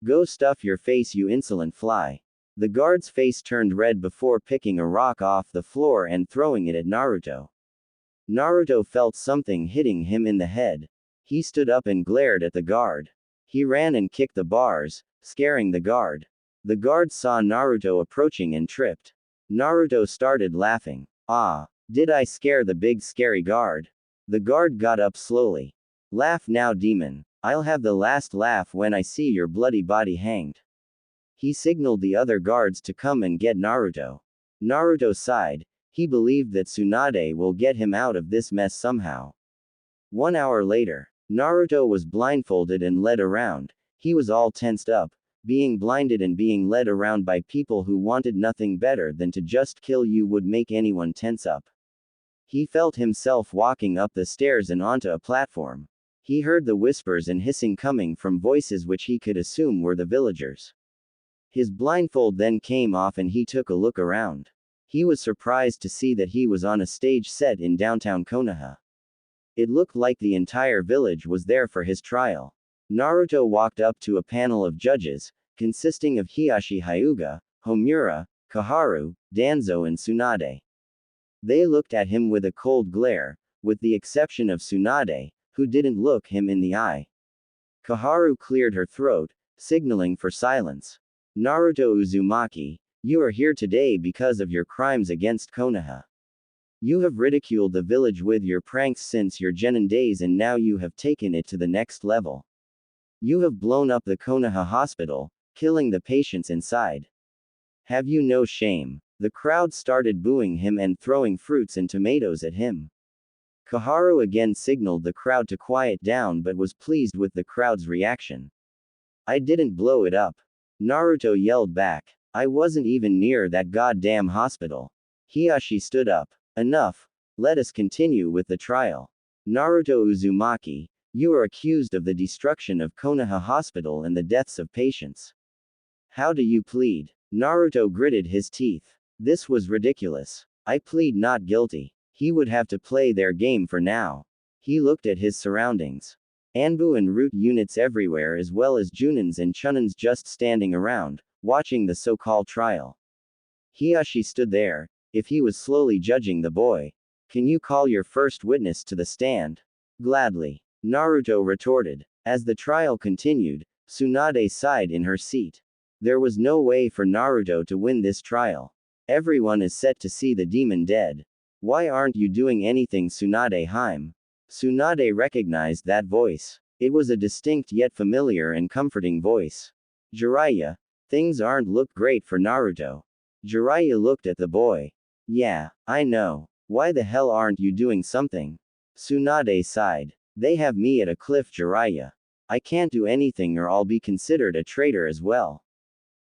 Go stuff your face, you insolent fly. The guard's face turned red before picking a rock off the floor and throwing it at Naruto. Naruto felt something hitting him in the head. He stood up and glared at the guard. He ran and kicked the bars, scaring the guard. The guard saw Naruto approaching and tripped. Naruto started laughing. Ah, did I scare the big scary guard? The guard got up slowly. Laugh now, demon. I'll have the last laugh when I see your bloody body hanged. He signaled the other guards to come and get Naruto. Naruto sighed. He believed that Tsunade will get him out of this mess somehow. 1 hour later, Naruto was blindfolded and led around. He was all tensed up, being blinded and being led around by people who wanted nothing better than to just kill you would make anyone tense up. He felt himself walking up the stairs and onto a platform. He heard the whispers and hissing coming from voices which he could assume were the villagers. His blindfold then came off and he took a look around. He was surprised to see that he was on a stage set in downtown Konoha. It looked like the entire village was there for his trial. Naruto walked up to a panel of judges, consisting of Hiashi Hyuga, Homura, Koharu, Danzo and Tsunade. They looked at him with a cold glare, with the exception of Tsunade, who didn't look him in the eye. Koharu cleared her throat, signaling for silence. Naruto Uzumaki, you are here today because of your crimes against Konoha. You have ridiculed the village with your pranks since your genin days and now you have taken it to the next level. You have blown up the Konoha hospital, killing the patients inside. Have you no shame? The crowd started booing him and throwing fruits and tomatoes at him. Koharu again signaled the crowd to quiet down but was pleased with the crowd's reaction. I didn't blow it up. Naruto yelled back. I wasn't even near that goddamn hospital. Hiashi stood up. Enough. Let us continue with the trial. Naruto Uzumaki, you are accused of the destruction of Konoha Hospital and the deaths of patients. How do you plead? Naruto gritted his teeth. This was ridiculous. I plead not guilty. He would have to play their game for now. He looked at his surroundings. Anbu and root units everywhere as well as Junins and Chunins just standing around, watching the so-called trial. Hiashi stood there. If he was slowly judging the boy. Can you call your first witness to the stand? Gladly. Naruto retorted. As the trial continued, Tsunade sighed in her seat. There was no way for Naruto to win this trial. Everyone is set to see the demon dead. Why aren't you doing anything, Tsunade-hime? Tsunade recognized that voice. It was a distinct yet familiar and comforting voice. Jiraiya, things aren't look great for Naruto. Jiraiya looked at the boy. Yeah, I know. Why the hell aren't you doing something? Tsunade sighed. They have me at a cliff, Jiraiya. I can't do anything or I'll be considered a traitor as well.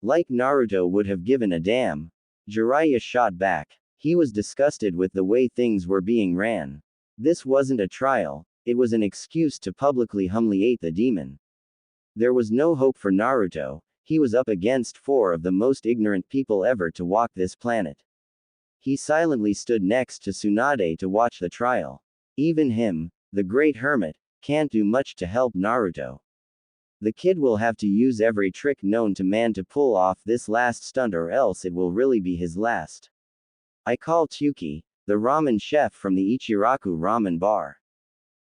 Like Naruto would have given a damn. Jiraiya shot back. He was disgusted with the way things were being ran. This wasn't a trial, it was an excuse to publicly humiliate the demon. There was no hope for Naruto. He was up against 4 of the most ignorant people ever to walk this planet. He silently stood next to Tsunade to watch the trial. Even him, the great hermit, can't do much to help Naruto. The kid will have to use every trick known to man to pull off this last stunt or else it will really be his last. I call Tsuki, the ramen chef from the Ichiraku ramen bar.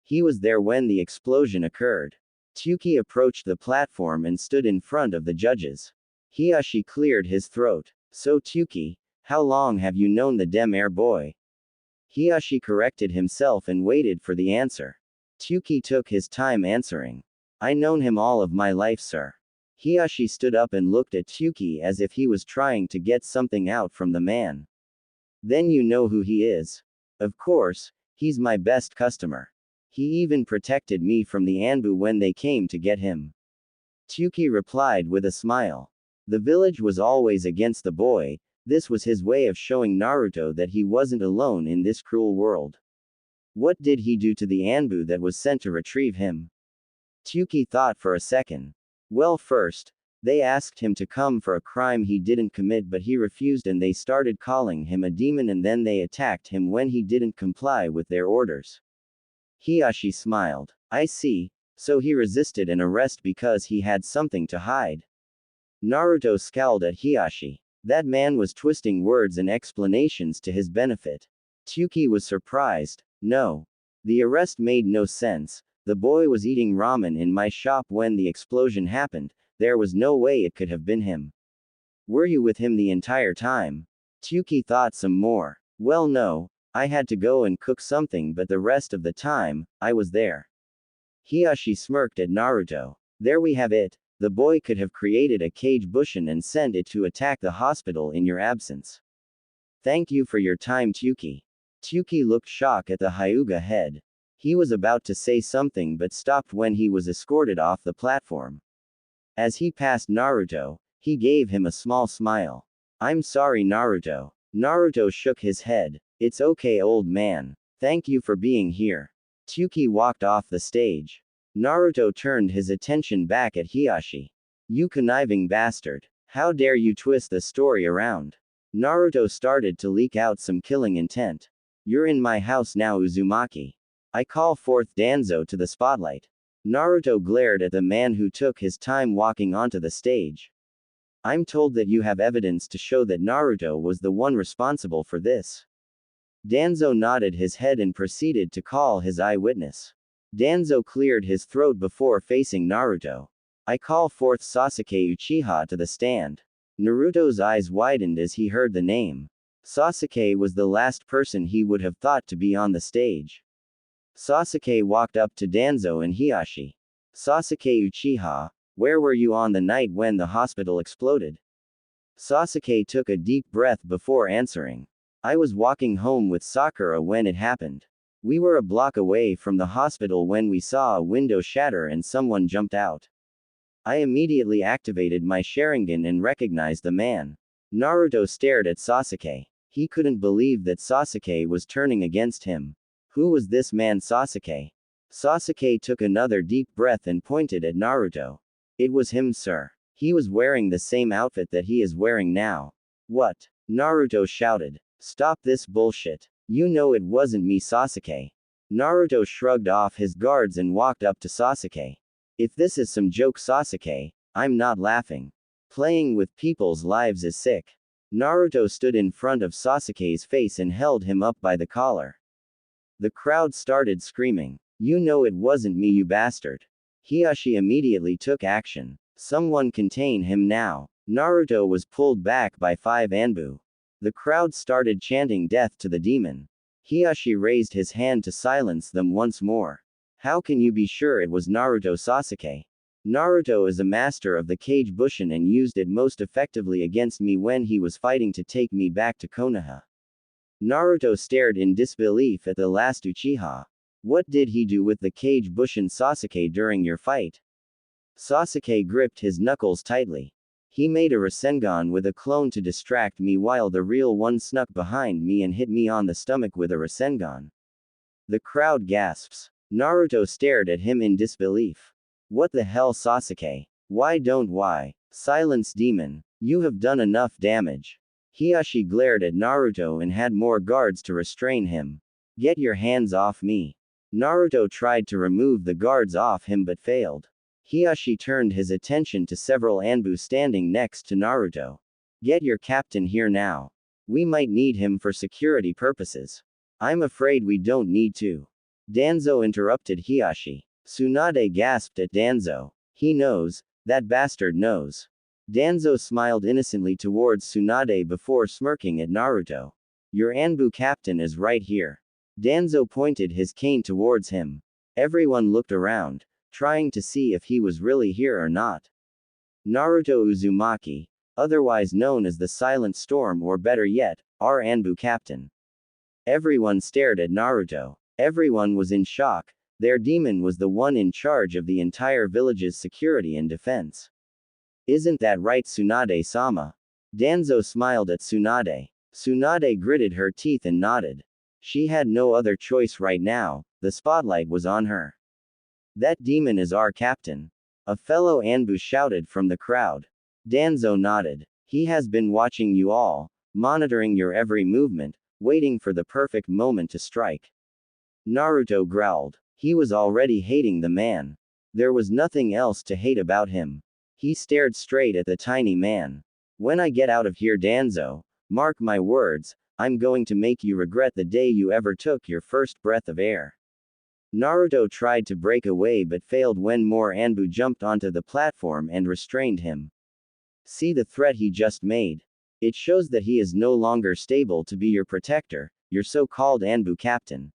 He was there when the explosion occurred. Tsuki approached the platform and stood in front of the judges. Hiashi cleared his throat. So Tsuki, how long have you known the Dem-Air boy? Hiashi corrected himself and waited for the answer. Tsuki took his time answering. I known him all of my life, sir. Hiashi stood up and looked at Tsuki as if he was trying to get something out from the man. Then you know who he is. Of course, he's my best customer. He even protected me from the Anbu when they came to get him. Tsuki replied with a smile. The village was always against the boy. This was his way of showing Naruto that he wasn't alone in this cruel world. What did he do to the Anbu that was sent to retrieve him? Tyuki thought for a second. Well, first, they asked him to come for a crime he didn't commit, but he refused, and they started calling him a demon, and then they attacked him when he didn't comply with their orders. Hiashi smiled. I see, so he resisted an arrest because he had something to hide. Naruto scowled at Hiashi. That man was twisting words and explanations to his benefit. Tyuki was surprised. No. The arrest made no sense. The boy was eating ramen in my shop when the explosion happened. There was no way it could have been him. Were you with him the entire time? Tyuki thought some more. Well, no. I had to go and cook something, but the rest of the time, I was there. Hiashi smirked at Naruto. There we have it. The boy could have created a cage bushin and sent it to attack the hospital in your absence. Thank you for your time, Tyuki. Tyuki looked shocked at the Hyuga head. He was about to say something but stopped when he was escorted off the platform. As he passed Naruto, he gave him a small smile. I'm sorry, Naruto. Naruto shook his head. It's okay, old man. Thank you for being here. Tyuki walked off the stage. Naruto turned his attention back at Hiashi. You conniving bastard. How dare you twist the story around? Naruto started to leak out some killing intent. You're in my house now, Uzumaki. I call forth Danzo to the spotlight. Naruto glared at the man who took his time walking onto the stage. I'm told that you have evidence to show that Naruto was the one responsible for this. Danzo nodded his head and proceeded to call his eyewitness. Danzo cleared his throat before facing Naruto. I call forth Sasuke Uchiha to the stand. Naruto's eyes widened as he heard the name. Sasuke was the last person he would have thought to be on the stage. Sasuke walked up to Danzo and Hiashi. Sasuke Uchiha, where were you on the night when the hospital exploded? Sasuke took a deep breath before answering. I was walking home with Sakura when it happened. We were a block away from the hospital when we saw a window shatter and someone jumped out. I immediately activated my Sharingan and recognized the man. Naruto stared at Sasuke. He couldn't believe that Sasuke was turning against him. Who was this man, Sasuke? Sasuke took another deep breath and pointed at Naruto. It was him, sir. He was wearing the same outfit that he is wearing now. What? Naruto shouted. Stop this bullshit. You know it wasn't me, Sasuke. Naruto shrugged off his guards and walked up to Sasuke. If this is some joke, Sasuke, I'm not laughing. Playing with people's lives is sick. Naruto stood in front of Sasuke's face and held him up by the collar. The crowd started screaming. You know it wasn't me, you bastard. Hiashi immediately took action. Someone contain him now. Naruto was pulled back by 5 Anbu. The crowd started chanting death to the demon. Hiashi raised his hand to silence them once more. How can you be sure it was Naruto, Sasuke? Naruto is a master of the Kage Bushin and used it most effectively against me when he was fighting to take me back to Konoha. Naruto stared in disbelief at the last Uchiha. What did he do with the Kage Bushin, Sasuke, during your fight? Sasuke gripped his knuckles tightly. He made a Rasengan with a clone to distract me while the real one snuck behind me and hit me on the stomach with a Rasengan. The crowd gasps. Naruto stared at him in disbelief. What the hell, Sasuke? Why? Silence, demon. You have done enough damage. Hiashi glared at Naruto and had more guards to restrain him. Get your hands off me. Naruto tried to remove the guards off him but failed. Hiashi turned his attention to several Anbu standing next to Naruto. Get your captain here now. We might need him for security purposes. I'm afraid we don't need to. Danzo interrupted Hiashi. Tsunade gasped at Danzo. He knows. That bastard knows. Danzo smiled innocently towards Tsunade before smirking at Naruto. Your Anbu captain is right here. Danzo pointed his cane towards him. Everyone looked around, trying to see if he was really here or not. Naruto Uzumaki, otherwise known as the Silent Storm, or better yet, our Anbu captain. Everyone stared at Naruto. Everyone was in shock. Their demon was the one in charge of the entire village's security and defense. Isn't that right, Tsunade-sama? Danzo smiled at Tsunade. Tsunade gritted her teeth and nodded. She had no other choice right now, the spotlight was on her. That demon is our captain. A fellow Anbu shouted from the crowd. Danzo nodded. He has been watching you all, monitoring your every movement, waiting for the perfect moment to strike. Naruto growled. He was already hating the man. There was nothing else to hate about him. He stared straight at the tiny man. When I get out of here, Danzo, mark my words, I'm going to make you regret the day you ever took your first breath of air. Naruto tried to break away but failed when more Anbu jumped onto the platform and restrained him. See the threat he just made. It shows that he is no longer stable to be your protector, your so-called Anbu captain.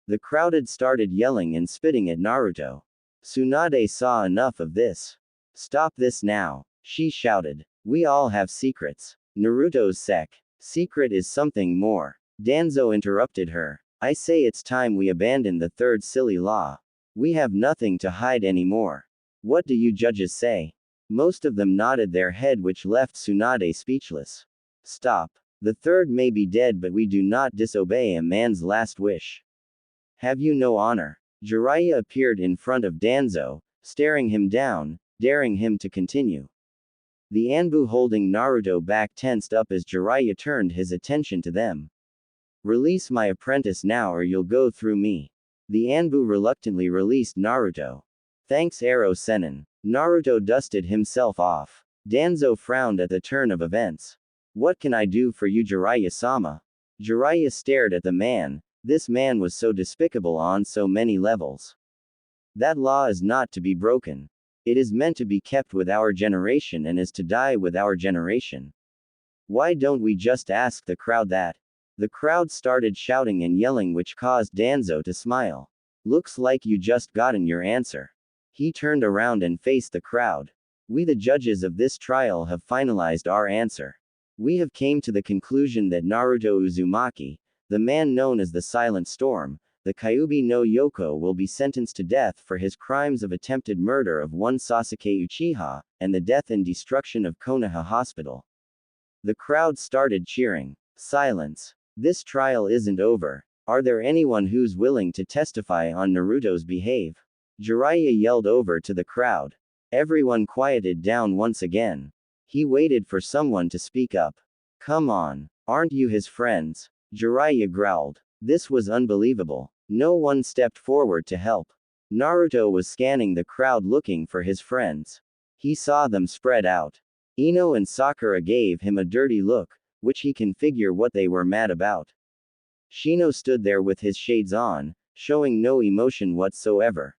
The crowd started yelling and spitting at Naruto. Tsunade saw enough of this. Stop this now, she shouted. We all have secrets. Naruto's secret is something more. Danzo interrupted her. I say it's time we abandon the third silly law. We have nothing to hide anymore. What do you judges say? Most of them nodded their head, which left Tsunade speechless. Stop. The third may be dead, but we do not disobey a man's last wish. Have you no honor? Jiraiya appeared in front of Danzo, staring him down, daring him to continue. The Anbu holding Naruto back tensed up as Jiraiya turned his attention to them. Release my apprentice now or you'll go through me. The Anbu reluctantly released Naruto. Thanks, Arrow Sennin. Naruto dusted himself off. Danzo frowned at the turn of events. What can I do for you, Jiraiya-sama? Jiraiya stared at the man. This man was so despicable on so many levels. That law is not to be broken. It is meant to be kept with our generation and is to die with our generation. Why don't we just ask the crowd that? The crowd started shouting and yelling, which caused Danzo to smile. Looks like you just gotten your answer. He turned around and faced the crowd. We, the judges of this trial, have finalized our answer. We have came to the conclusion that Naruto Uzumaki, the man known as the Silent Storm, the Kyuubi no Yoko, will be sentenced to death for his crimes of attempted murder of one Sasuke Uchiha, and the death and destruction of Konoha Hospital. The crowd started cheering. Silence. This trial isn't over. Are there anyone who's willing to testify on Naruto's behalf? Jiraiya yelled over to the crowd. Everyone quieted down once again. He waited for someone to speak up. Come on. Aren't you his friends? Jiraiya growled. This was unbelievable. No one stepped forward to help. Naruto was scanning the crowd looking for his friends. He saw them spread out. Ino and Sakura gave him a dirty look, which he can figure what they were mad about. Shino stood there with his shades on, showing no emotion whatsoever.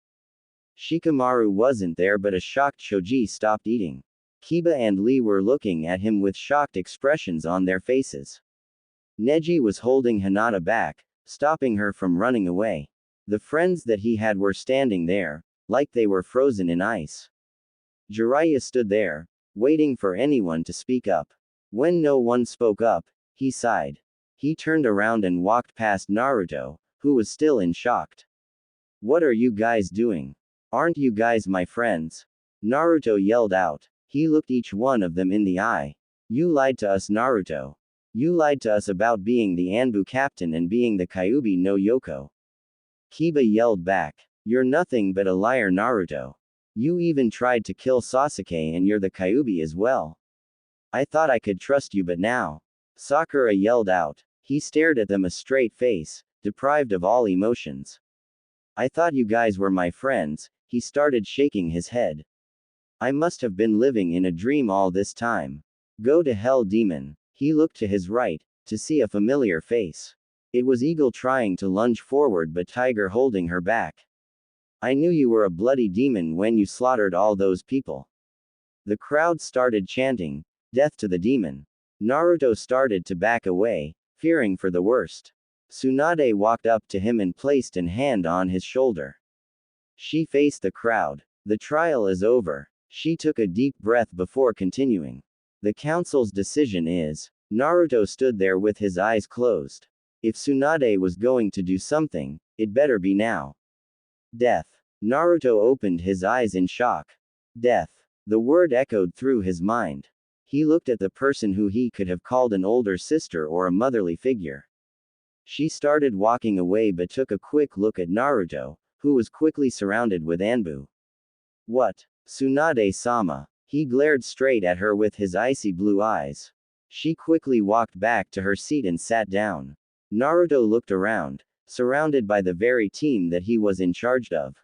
Shikamaru wasn't there, but a shocked Shoji stopped eating. Kiba and Lee were looking at him with shocked expressions on their faces. Neji was holding Hinata back, stopping her from running away. The friends that he had were standing there, like they were frozen in ice. Jiraiya stood there, waiting for anyone to speak up. When no one spoke up, he sighed. He turned around and walked past Naruto, who was still in shock. What are you guys doing? Aren't you guys my friends? Naruto yelled out. He looked each one of them in the eye. You lied to us, Naruto. You lied to us about being the Anbu captain and being the Kyuubi no Yoko. Kiba yelled back. You're nothing but a liar, Naruto. You even tried to kill Sasuke and you're the Kyuubi as well. I thought I could trust you, but now. Sakura yelled out. He stared at them a straight face, deprived of all emotions. I thought you guys were my friends. He started shaking his head. I must have been living in a dream all this time. Go to hell, demon. He looked to his right, to see a familiar face. It was Eagle trying to lunge forward but Tiger holding her back. I knew you were a bloody demon when you slaughtered all those people. The crowd started chanting, death to the demon. Naruto started to back away, fearing for the worst. Tsunade walked up to him and placed an hand on his shoulder. She faced the crowd. The trial is over. She took a deep breath before continuing. The council's decision is. Naruto stood there with his eyes closed. If Tsunade was going to do something, it better be now. Death. Naruto opened his eyes in shock. Death. The word echoed through his mind. He looked at the person who he could have called an older sister or a motherly figure. She started walking away but took a quick look at Naruto, who was quickly surrounded with Anbu. What? Tsunade-sama. He glared straight at her with his icy blue eyes. She quickly walked back to her seat and sat down. Naruto looked around, surrounded by the very team that he was in charge of.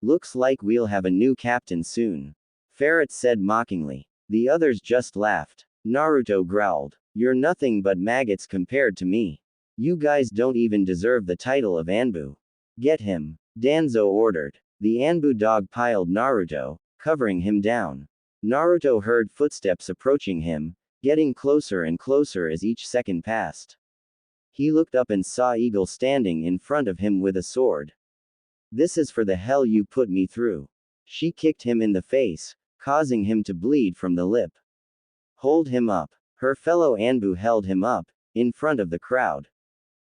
Looks like we'll have a new captain soon. Ferret said mockingly. The others just laughed. Naruto growled. You're nothing but maggots compared to me. You guys don't even deserve the title of Anbu. Get him. Danzo ordered. The Anbu dog piled Naruto, covering him down. Naruto heard footsteps approaching him, getting closer and closer as each second passed. He looked up and saw Eagle standing in front of him with a sword. This is for the hell you put me through. She kicked him in the face, causing him to bleed from the lip. Hold him up. Her fellow Anbu held him up, in front of the crowd.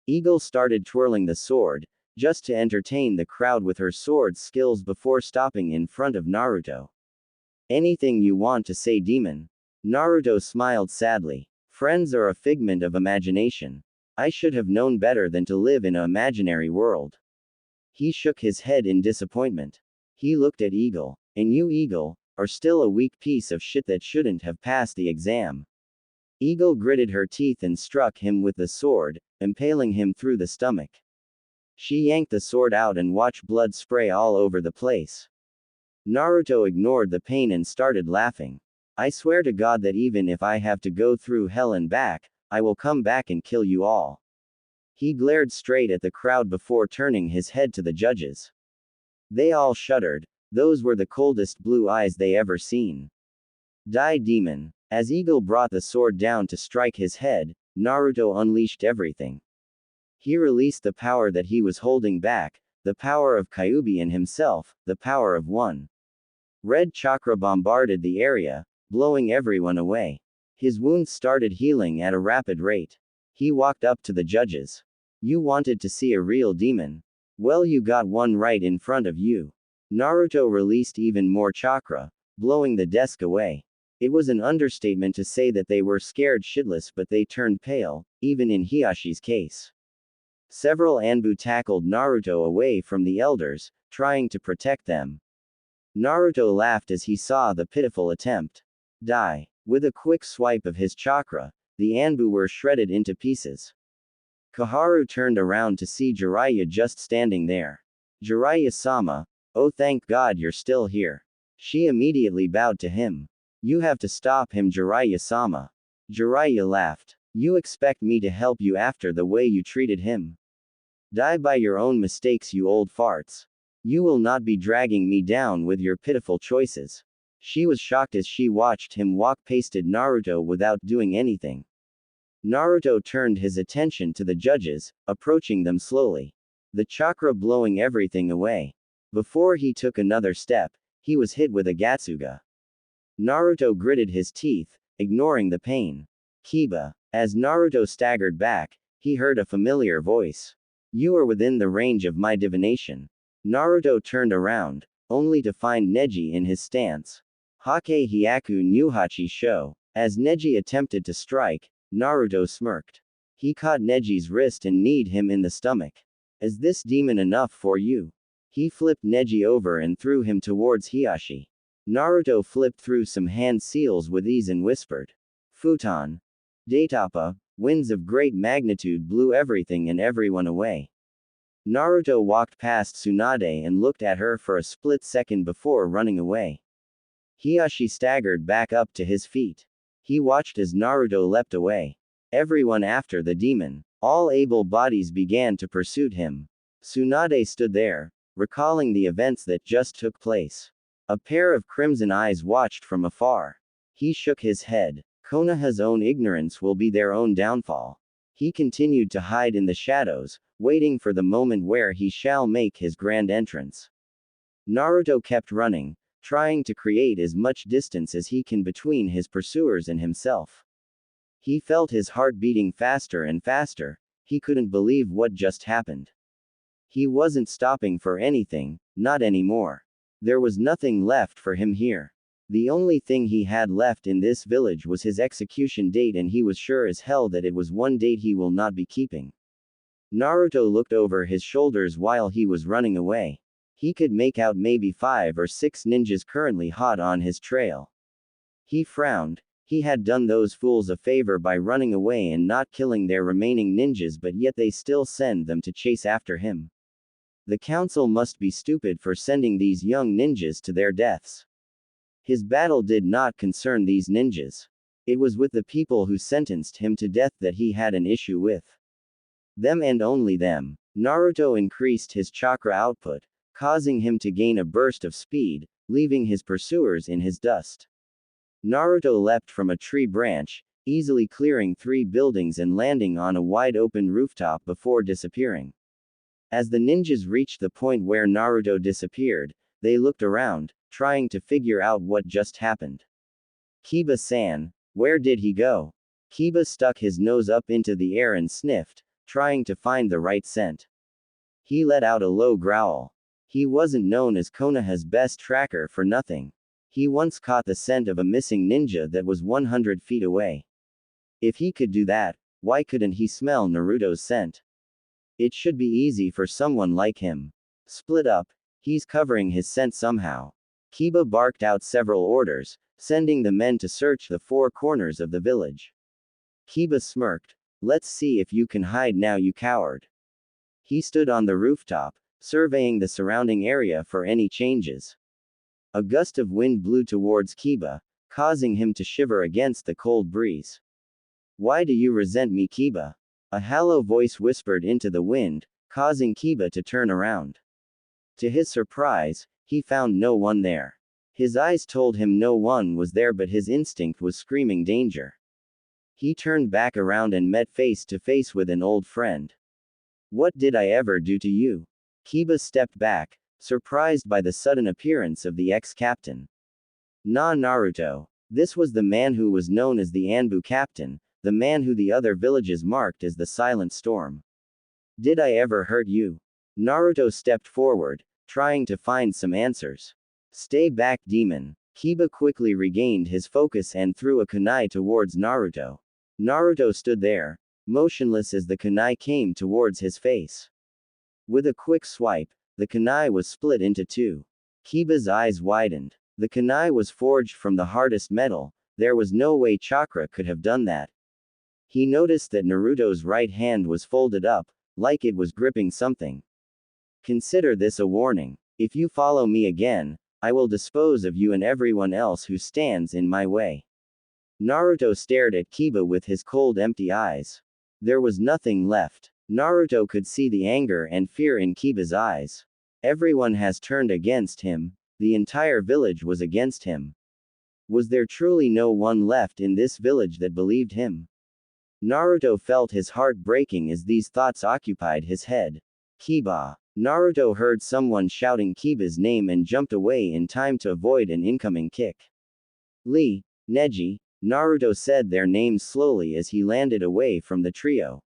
Eagle started twirling the sword, just to entertain the crowd with her sword skills before stopping in front of Naruto. Anything you want to say, demon? Naruto smiled sadly. Friends are a figment of imagination. I should have known better than to live in an imaginary world. He shook his head in disappointment. He looked at Eagle. And you, Eagle, are still a weak piece of shit that shouldn't have passed the exam. Eagle gritted her teeth and struck him with the sword, impaling him through the stomach. She yanked the sword out and watched blood spray all over the place. Naruto ignored the pain and started laughing. I swear to God that even if I have to go through hell and back, I will come back and kill you all. He glared straight at the crowd before turning his head to the judges. They all shuddered. Those were the coldest blue eyes they ever seen. Die, demon. As Eagle brought the sword down to strike his head, Naruto unleashed everything. He released the power that he was holding back, the power of Kyuubi in himself, the power of one. Red chakra bombarded the area, blowing everyone away. His wounds started healing at a rapid rate. He walked up to the judges. You wanted to see a real demon. Well, you got one right in front of you. Naruto released even more chakra, blowing the desk away. It was an understatement to say that they were scared shitless, but they turned pale, even in Hiyashi's case. Several Anbu tackled Naruto away from the elders, trying to protect them. Naruto laughed as he saw the pitiful attempt. Die. With a quick swipe of his chakra, the Anbu were shredded into pieces. Koharu turned around to see Jiraiya just standing there. Jiraiya-sama, oh thank God you're still here. She immediately bowed to him. You have to stop him, Jiraiya-sama. Jiraiya laughed. You expect me to help you after the way you treated him? Die by your own mistakes, you old farts. You will not be dragging me down with your pitiful choices. She was shocked as she watched him walk past Naruto without doing anything. Naruto turned his attention to the judges, approaching them slowly. The chakra blowing everything away. Before he took another step, he was hit with a Gatsuga. Naruto gritted his teeth, ignoring the pain. Kiba. As Naruto staggered back, he heard a familiar voice. You are within the range of my divination. Naruto turned around, only to find Neji in his stance. Hake Hyaku Nuhachi Sho. As Neji attempted to strike, Naruto smirked. He caught Neji's wrist and kneed him in the stomach. Is this demon enough for you? He flipped Neji over and threw him towards Hiyashi. Naruto flipped through some hand seals with ease and whispered. Futon. Daitapa, winds of great magnitude blew everything and everyone away. Naruto walked past Tsunade and looked at her for a split second before running away. Hiyashi staggered back up to his feet. He watched as Naruto leapt away. Everyone after the demon. All able bodies began to pursue him. Tsunade stood there, recalling the events that just took place. A pair of crimson eyes watched from afar. He shook his head. Konoha's own ignorance will be their own downfall. He continued to hide in the shadows, waiting for the moment where he shall make his grand entrance. Naruto kept running, trying to create as much distance as he can between his pursuers and himself. He felt his heart beating faster and faster. He couldn't believe what just happened. He wasn't stopping for anything, not anymore. There was nothing left for him here. The only thing he had left in this village was his execution date, and he was sure as hell that it was one date he will not be keeping. Naruto looked over his shoulders while he was running away. He could make out maybe 5 or 6 ninjas currently hot on his trail. He frowned. He had done those fools a favor by running away and not killing their remaining ninjas, but yet they still send them to chase after him. The council must be stupid for sending these young ninjas to their deaths. His battle did not concern these ninjas. It was with the people who sentenced him to death that he had an issue with. Them and only them. Naruto increased his chakra output, causing him to gain a burst of speed, leaving his pursuers in his dust. Naruto leapt from a tree branch, easily clearing 3 buildings and landing on a wide open rooftop before disappearing. As the ninjas reached the point where Naruto disappeared, they looked around, trying to figure out what just happened. Kiba-san, where did he go? Kiba stuck his nose up into the air and sniffed, trying to find the right scent. He let out a low growl. He wasn't known as Konoha's best tracker for nothing. He once caught the scent of a missing ninja that was 100 feet away. If he could do that, why couldn't he smell Naruto's scent? It should be easy for someone like him. Split up. He's covering his scent somehow. Kiba barked out several orders, sending the men to search the 4 corners of the village. Kiba smirked. Let's see if you can hide now, you coward. He stood on the rooftop, surveying the surrounding area for any changes. A gust of wind blew towards Kiba, causing him to shiver against the cold breeze. Why do you resent me, Kiba? A hollow voice whispered into the wind, causing Kiba to turn around. To his surprise, he found no one there. His eyes told him no one was there, but his instinct was screaming danger. He turned back around and met face to face with an old friend. What did I ever do to you? Kiba stepped back, surprised by the sudden appearance of the ex-captain. Nah, Naruto. This was the man who was known as the Anbu captain, the man who the other villages marked as the Silent Storm. Did I ever hurt you? Naruto stepped forward, trying to find some answers. Stay back, demon. Kiba quickly regained his focus and threw a kunai towards Naruto. Naruto stood there, motionless as the kunai came towards his face. With a quick swipe, the kunai was split into 2. Kiba's eyes widened. The kunai was forged from the hardest metal. There was no way chakra could have done that. He noticed that Naruto's right hand was folded up, like it was gripping something. Consider this a warning. If you follow me again, I will dispose of you and everyone else who stands in my way. Naruto stared at Kiba with his cold, empty eyes. There was nothing left. Naruto could see the anger and fear in Kiba's eyes. Everyone has turned against him. The entire village was against him. Was there truly no one left in this village that believed him? Naruto felt his heart breaking as these thoughts occupied his head. Kiba. Naruto heard someone shouting Kiba's name and jumped away in time to avoid an incoming kick. Lee, Neji, Naruto said their names slowly as he landed away from the trio.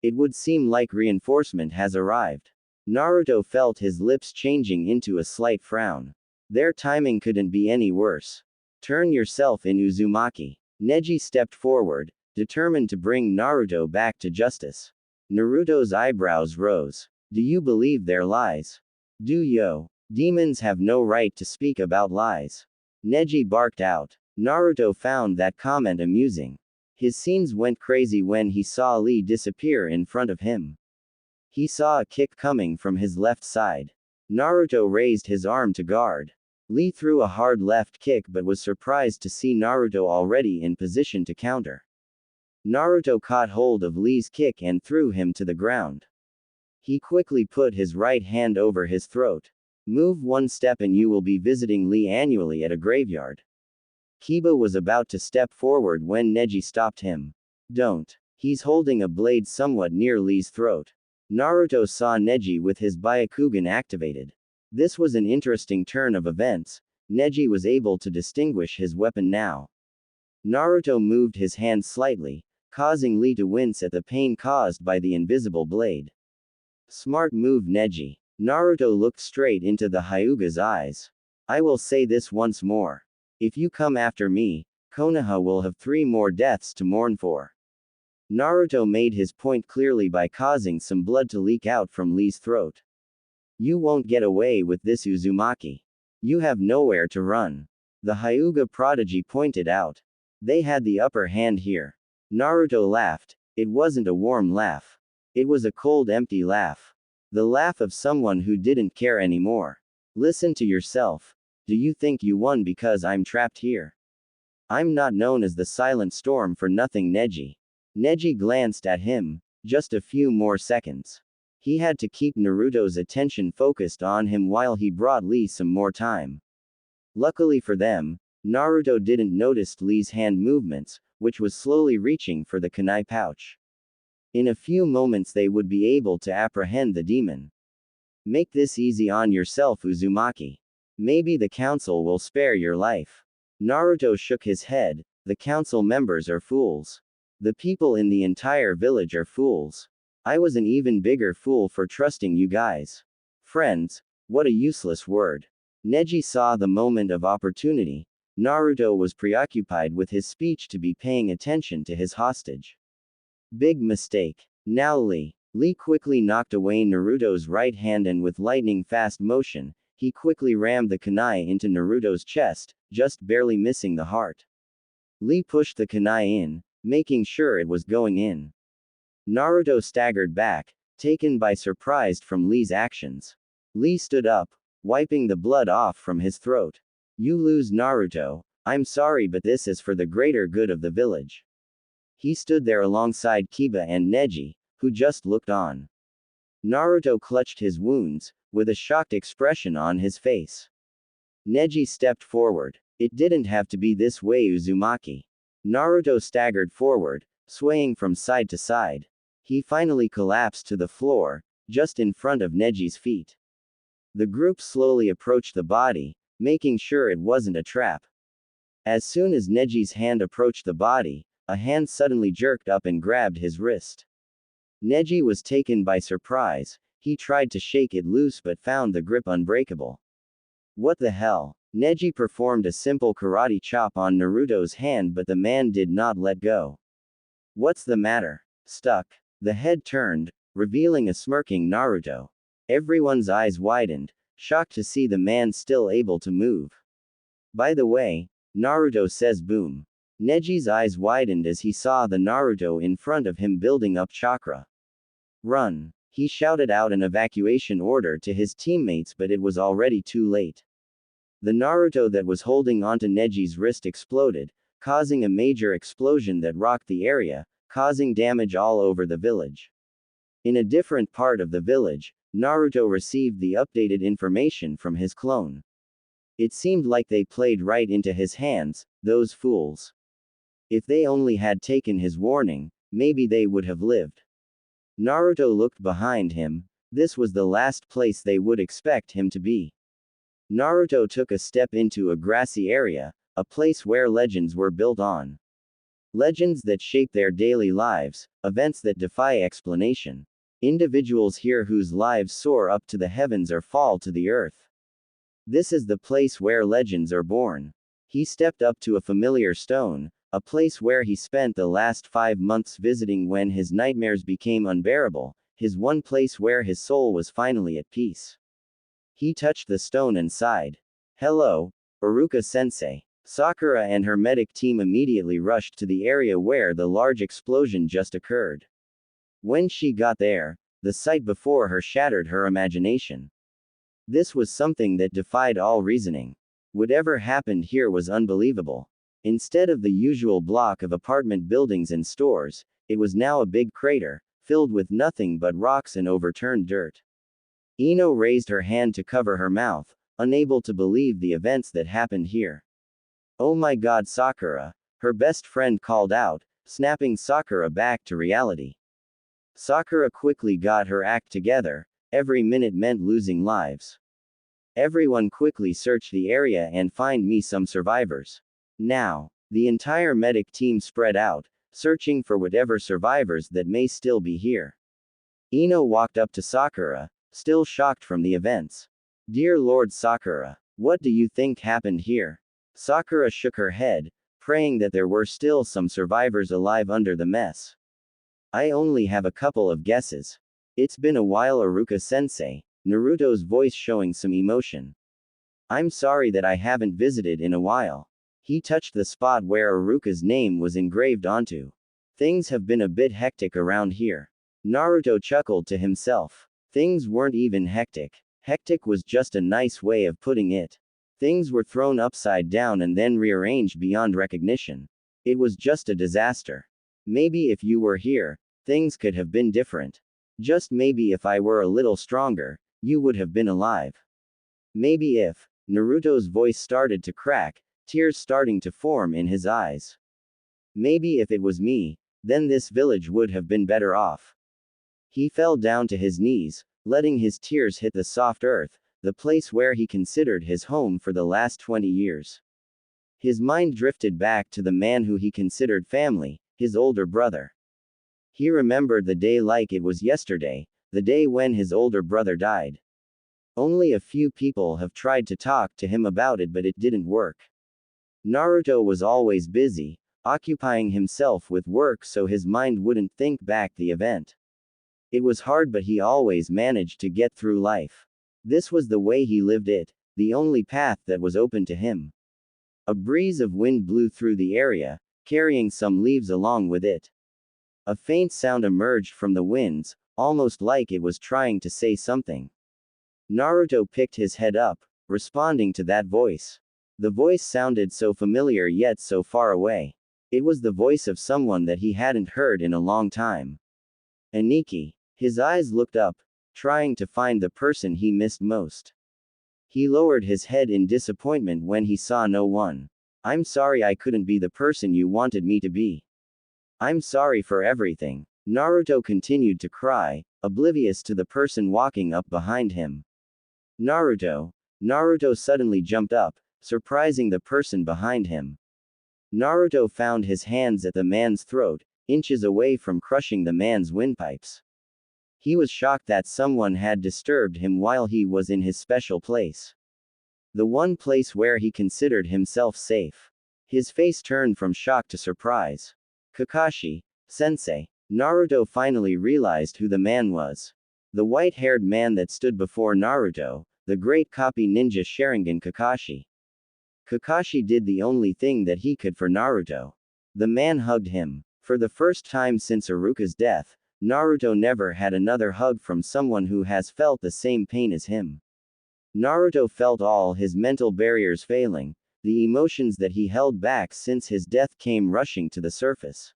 It would seem like reinforcement has arrived. Naruto felt his lips changing into a slight frown. Their timing couldn't be any worse. Turn yourself in, Uzumaki. Neji stepped forward, determined to bring Naruto back to justice. Naruto's eyebrows rose. Do you believe their lies? Do yo? Demons have no right to speak about lies. Neji barked out. Naruto found that comment amusing. His scenes went crazy when he saw Lee disappear in front of him. He saw a kick coming from his left side. Naruto raised his arm to guard. Lee threw a hard left kick but was surprised to see Naruto already in position to counter. Naruto caught hold of Lee's kick and threw him to the ground. He quickly put his right hand over his throat. Move one step and you will be visiting Lee annually at a graveyard. Kiba was about to step forward when Neji stopped him. Don't. He's holding a blade somewhat near Lee's throat. Naruto saw Neji with his Byakugan activated. This was an interesting turn of events. Neji was able to distinguish his weapon now. Naruto moved his hand slightly, causing Lee to wince at the pain caused by the invisible blade. Smart move, Neji. Naruto looked straight into the Hyuga's eyes. I will say this once more. If you come after me, Konoha will have 3 more deaths to mourn for. Naruto made his point clearly by causing some blood to leak out from Lee's throat. You won't get away with this, Uzumaki. You have nowhere to run. The Hyuga prodigy pointed out. They had the upper hand here. Naruto laughed. It wasn't a warm laugh. It was a cold, empty laugh. The laugh of someone who didn't care anymore. Listen to yourself. Do you think you won because I'm trapped here? I'm not known as the Silent Storm for nothing, Neji. Neji glanced at him. Just a few more seconds. He had to keep Naruto's attention focused on him while he brought Lee some more time. Luckily for them, Naruto didn't notice Lee's hand movements, which was slowly reaching for the kunai pouch. In a few moments they would be able to apprehend the demon. Make this easy on yourself, Uzumaki. Maybe the council will spare your life. Naruto shook his head. The council members are fools. The people in the entire village are fools. I was an even bigger fool for trusting you guys. Friends, what a useless word. Neji saw the moment of opportunity. Naruto was preoccupied with his speech to be paying attention to his hostage. Big mistake. Now Lee. Lee quickly knocked away Naruto's right hand and with lightning-fast motion, he quickly rammed the kunai into Naruto's chest, just barely missing the heart. Lee pushed the kunai in, making sure it was going in. Naruto staggered back, taken by surprise from Lee's actions. Lee stood up, wiping the blood off from his throat. You lose, Naruto. I'm sorry, but this is for the greater good of the village. He stood there alongside Kiba and Neji, who just looked on. Naruto clutched his wounds, with a shocked expression on his face. Neji stepped forward. It didn't have to be this way, Uzumaki. Naruto staggered forward, swaying from side to side. He finally collapsed to the floor, just in front of Neji's feet. The group slowly approached the body, making sure it wasn't a trap. As soon as Neji's hand approached the body, a hand suddenly jerked up and grabbed his wrist. Neji was taken by surprise. He tried to shake it loose but found the grip unbreakable. What the hell? Neji performed a simple karate chop on Naruto's hand, but the man did not let go. What's the matter? Stuck. The head turned, revealing a smirking Naruto. Everyone's eyes widened, shocked to see the man still able to move. By the way, Naruto says, boom. Neji's eyes widened as he saw the Naruto in front of him building up chakra. Run! He shouted out an evacuation order to his teammates, but it was already too late. The Naruto that was holding onto Neji's wrist exploded, causing a major explosion that rocked the area, causing damage all over the village. In a different part of the village, Naruto received the updated information from his clone. It seemed like they played right into his hands, those fools. If they only had taken his warning, maybe they would have lived. Naruto looked behind him. This was the last place they would expect him to be. Naruto took a step into a grassy area, a place where legends were built on. Legends that shape their daily lives, events that defy explanation. Individuals here whose lives soar up to the heavens or fall to the earth. This is the place where legends are born. He stepped up to a familiar stone, a place where he spent the last 5 months visiting when his nightmares became unbearable, his one place where his soul was finally at peace. He touched the stone and sighed. Hello, Iruka-sensei. Sakura and her medic team immediately rushed to the area where the large explosion just occurred. When she got there, the sight before her shattered her imagination. This was something that defied all reasoning. Whatever happened here was unbelievable. Instead of the usual block of apartment buildings and stores, it was now a big crater, filled with nothing but rocks and overturned dirt. Ino raised her hand to cover her mouth, unable to believe the events that happened here. Oh my god, Sakura, her best friend called out, snapping Sakura back to reality. Sakura quickly got her act together. Every minute meant losing lives. Everyone quickly search the area and find me some survivors. Now, the entire medic team spread out, searching for whatever survivors that may still be here. Ino walked up to Sakura, still shocked from the events. Dear Lord Sakura, what do you think happened here? Sakura shook her head, praying that there were still some survivors alive under the mess. I only have a couple of guesses. It's been a while, Aruka-sensei, Naruto's voice showing some emotion. I'm sorry that I haven't visited in a while. He touched the spot where Aruka's name was engraved onto. Things have been a bit hectic around here. Naruto chuckled to himself. Things weren't even hectic. Hectic was just a nice way of putting it. Things were thrown upside down and then rearranged beyond recognition. It was just a disaster. Maybe if you were here, things could have been different. Just maybe if I were a little stronger, you would have been alive. Maybe if. Naruto's voice started to crack, tears starting to form in his eyes. Maybe if it was me, then this village would have been better off. He fell down to his knees, letting his tears hit the soft earth, the place where he considered his home for the last 20 years. His mind drifted back to the man who he considered family, his older brother. He remembered the day like it was yesterday, the day when his older brother died. Only a few people have tried to talk to him about it, but it didn't work. Naruto was always busy, occupying himself with work so his mind wouldn't think back the event. It was hard, but he always managed to get through life. This was the way he lived it, the only path that was open to him. A breeze of wind blew through the area, carrying some leaves along with it. A faint sound emerged from the winds, almost like it was trying to say something. Naruto picked his head up, responding to that voice. The voice sounded so familiar yet so far away. It was the voice of someone that he hadn't heard in a long time. Aniki. His eyes looked up, trying to find the person he missed most. He lowered his head in disappointment when he saw no one. I'm sorry I couldn't be the person you wanted me to be. I'm sorry for everything. Naruto continued to cry, oblivious to the person walking up behind him. Naruto. Naruto suddenly jumped up, surprising the person behind him. Naruto found his hands at the man's throat, inches away from crushing the man's windpipes. He was shocked that someone had disturbed him while he was in his special place. The one place where he considered himself safe. His face turned from shock to surprise. Kakashi, sensei. Naruto finally realized who the man was. The white-haired man that stood before Naruto, the great copy ninja Sharingan Kakashi. Kakashi did the only thing that he could for Naruto. The man hugged him. For the first time since Iruka's death, Naruto never had another hug from someone who has felt the same pain as him. Naruto felt all his mental barriers failing, the emotions that he held back since his death came rushing to the surface.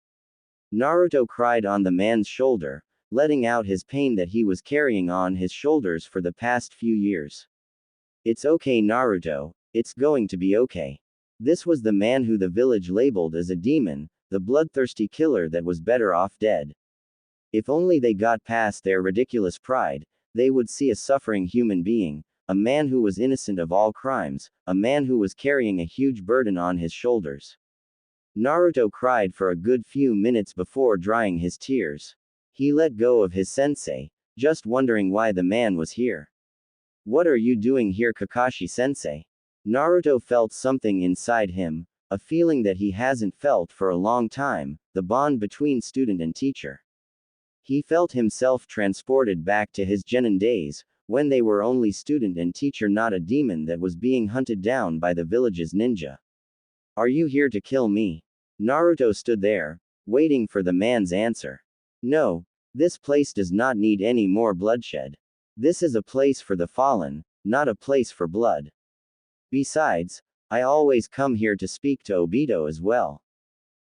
Naruto cried on the man's shoulder, letting out his pain that he was carrying on his shoulders for the past few years. It's okay, Naruto, it's going to be okay. This was the man who the village labeled as a demon, the bloodthirsty killer that was better off dead. If only they got past their ridiculous pride, they would see a suffering human being, a man who was innocent of all crimes, a man who was carrying a huge burden on his shoulders. Naruto cried for a good few minutes before drying his tears. He let go of his sensei, just wondering why the man was here. What are you doing here, Kakashi-sensei? Naruto felt something inside him, a feeling that he hasn't felt for a long time, the bond between student and teacher. He felt himself transported back to his genin days, when they were only student and teacher, not a demon that was being hunted down by the village's ninja. Are you here to kill me? Naruto stood there, waiting for the man's answer. No, this place does not need any more bloodshed. This is a place for the fallen, not a place for blood. Besides, I always come here to speak to Obito as well.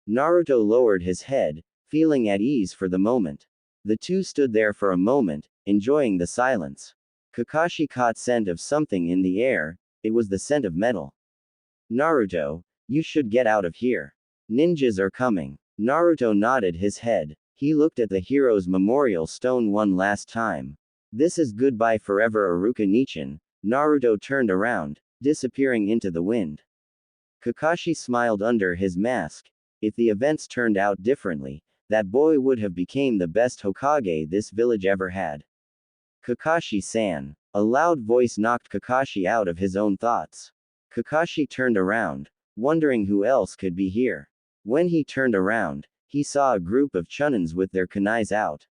Naruto lowered his head, feeling at ease for the moment. The two stood there for a moment, enjoying the silence. Kakashi caught scent of something in the air. It was the scent of metal. Naruto, you should get out of here. Ninjas are coming. Naruto nodded his head. He looked at the hero's memorial stone one last time. This is goodbye forever, Iruka Nichin. Naruto turned around, disappearing into the wind. Kakashi smiled under his mask. If the events turned out differently, that boy would have become the best Hokage this village ever had. Kakashi-san. A loud voice knocked Kakashi out of his own thoughts. Kakashi turned around, wondering who else could be here. When he turned around, he saw a group of chunins with their kunais out.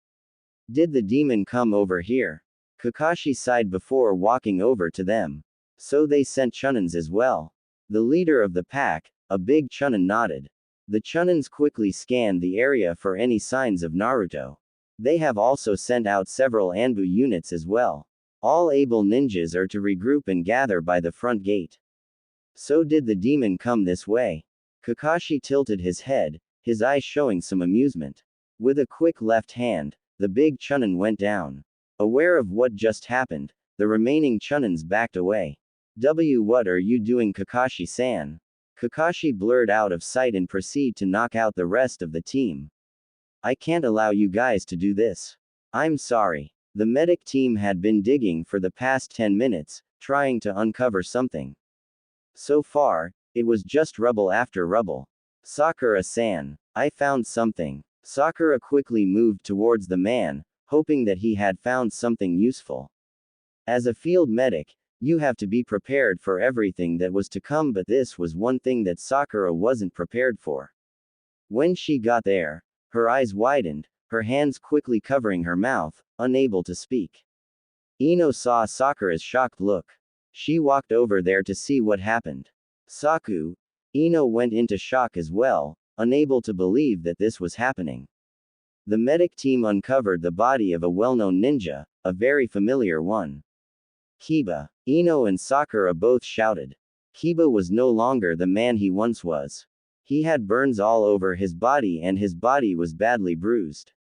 Did the demon come over here? Kakashi sighed before walking over to them. So they sent chunins as well. The leader of the pack, a big chunin, nodded. The chunins quickly scanned the area for any signs of Naruto. They have also sent out several Anbu units as well. All able ninjas are to regroup and gather by the front gate. So did the demon come this way? Kakashi tilted his head, his eyes showing some amusement. With a quick left hand, the big chunin went down. Aware of what just happened, the remaining chunins backed away. What are you doing, Kakashi-san? Kakashi blurred out of sight and proceeded to knock out the rest of the team. I can't allow you guys to do this. I'm sorry. The medic team had been digging for the past 10 minutes, trying to uncover something. So far, it was just rubble after rubble. Sakura-san, I found something. Sakura quickly moved towards the man, hoping that he had found something useful. As a field medic, you have to be prepared for everything that was to come, but this was one thing that Sakura wasn't prepared for. When she got there, her eyes widened, her hands quickly covering her mouth, unable to speak. Ino saw Sakura's shocked look. She walked over there to see what happened. Saku, Ino went into shock as well, unable to believe that this was happening. The medic team uncovered the body of a well-known ninja, a very familiar one. Kiba. Ino and Sakura both shouted. Kiba was no longer the man he once was. He had burns all over his body and his body was badly bruised.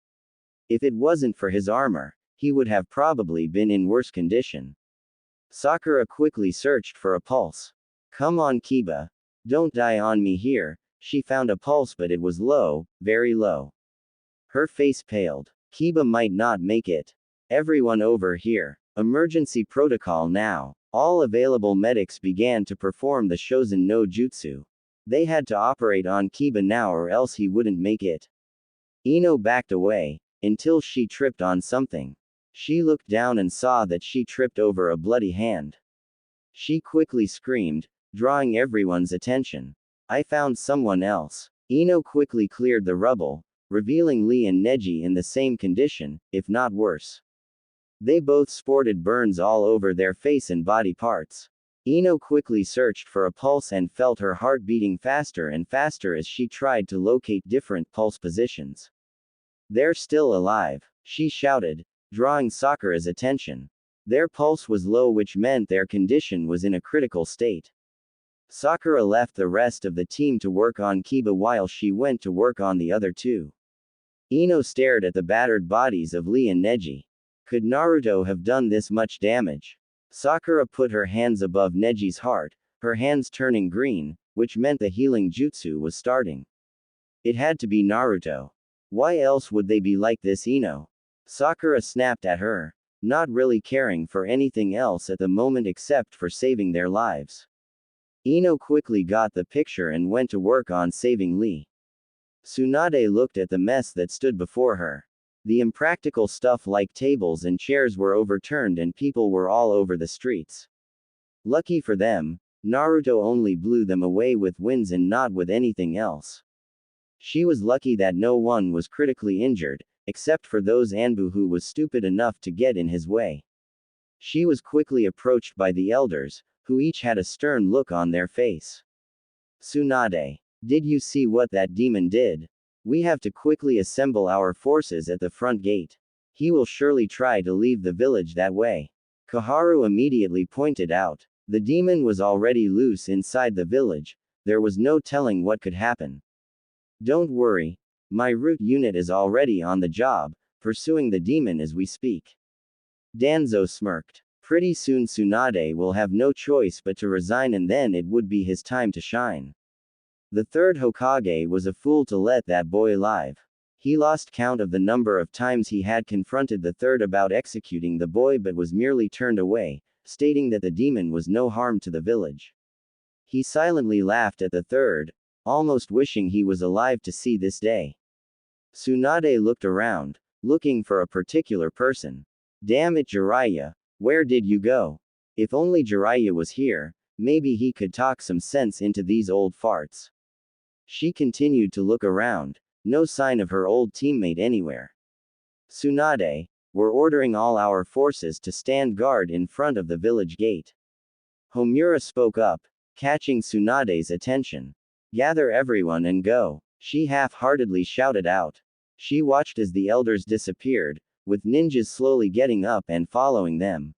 If it wasn't for his armor, he would have probably been in worse condition. Sakura quickly searched for a pulse. Come on, Kiba. Don't die on me here. She found a pulse, but it was low, very low. Her face paled. Kiba might not make it. Everyone over here. Emergency protocol now. All available medics began to perform the Shozen no Jutsu. They had to operate on Kiba now or else he wouldn't make it. Ino backed away, until she tripped on something. She looked down and saw that she tripped over a bloody hand. She quickly screamed, drawing everyone's attention. I found someone else. Ino quickly cleared the rubble, revealing Lee and Neji in the same condition, if not worse. They both sported burns all over their face and body parts. Ino quickly searched for a pulse and felt her heart beating faster and faster as she tried to locate different pulse positions. They're still alive, she shouted, drawing Sakura's attention. Their pulse was low, which meant their condition was in a critical state. Sakura left the rest of the team to work on Kiba while she went to work on the other two. Ino stared at the battered bodies of Lee and Neji. Could Naruto have done this much damage? Sakura put her hands above Neji's heart, her hands turning green, which meant the healing jutsu was starting. It had to be Naruto. Why else would they be like this, Ino? Sakura snapped at her, not really caring for anything else at the moment except for saving their lives. Ino quickly got the picture and went to work on saving Lee. Tsunade looked at the mess that stood before her. The impractical stuff like tables and chairs were overturned and people were all over the streets. Lucky for them, Naruto only blew them away with winds and not with anything else. She was lucky that no one was critically injured, except for those Anbu who was stupid enough to get in his way. She was quickly approached by the elders, who each had a stern look on their face. Tsunade, did you see what that demon did? We have to quickly assemble our forces at the front gate. He will surely try to leave the village that way. Koharu immediately pointed out. The demon was already loose inside the village, there was no telling what could happen. Don't worry. My root unit is already on the job, pursuing the demon as we speak. Danzo smirked. Pretty soon Tsunade will have no choice but to resign and then it would be his time to shine. The third Hokage was a fool to let that boy live. He lost count of the number of times he had confronted the third about executing the boy but was merely turned away, stating that the demon was no harm to the village. He silently laughed at the third, almost wishing he was alive to see this day. Tsunade looked around, looking for a particular person. Damn it, Jiraiya, where did you go? If only Jiraiya was here, Maybe he could talk some sense into these old farts. She continued to look around, no sign of her old teammate anywhere. Tsunade, we're ordering all our forces to stand guard in front of the village gate. Homura spoke up, catching Tsunade's attention. Gather everyone and go, she half-heartedly shouted out. She watched as the elders disappeared, with ninjas slowly getting up and following them.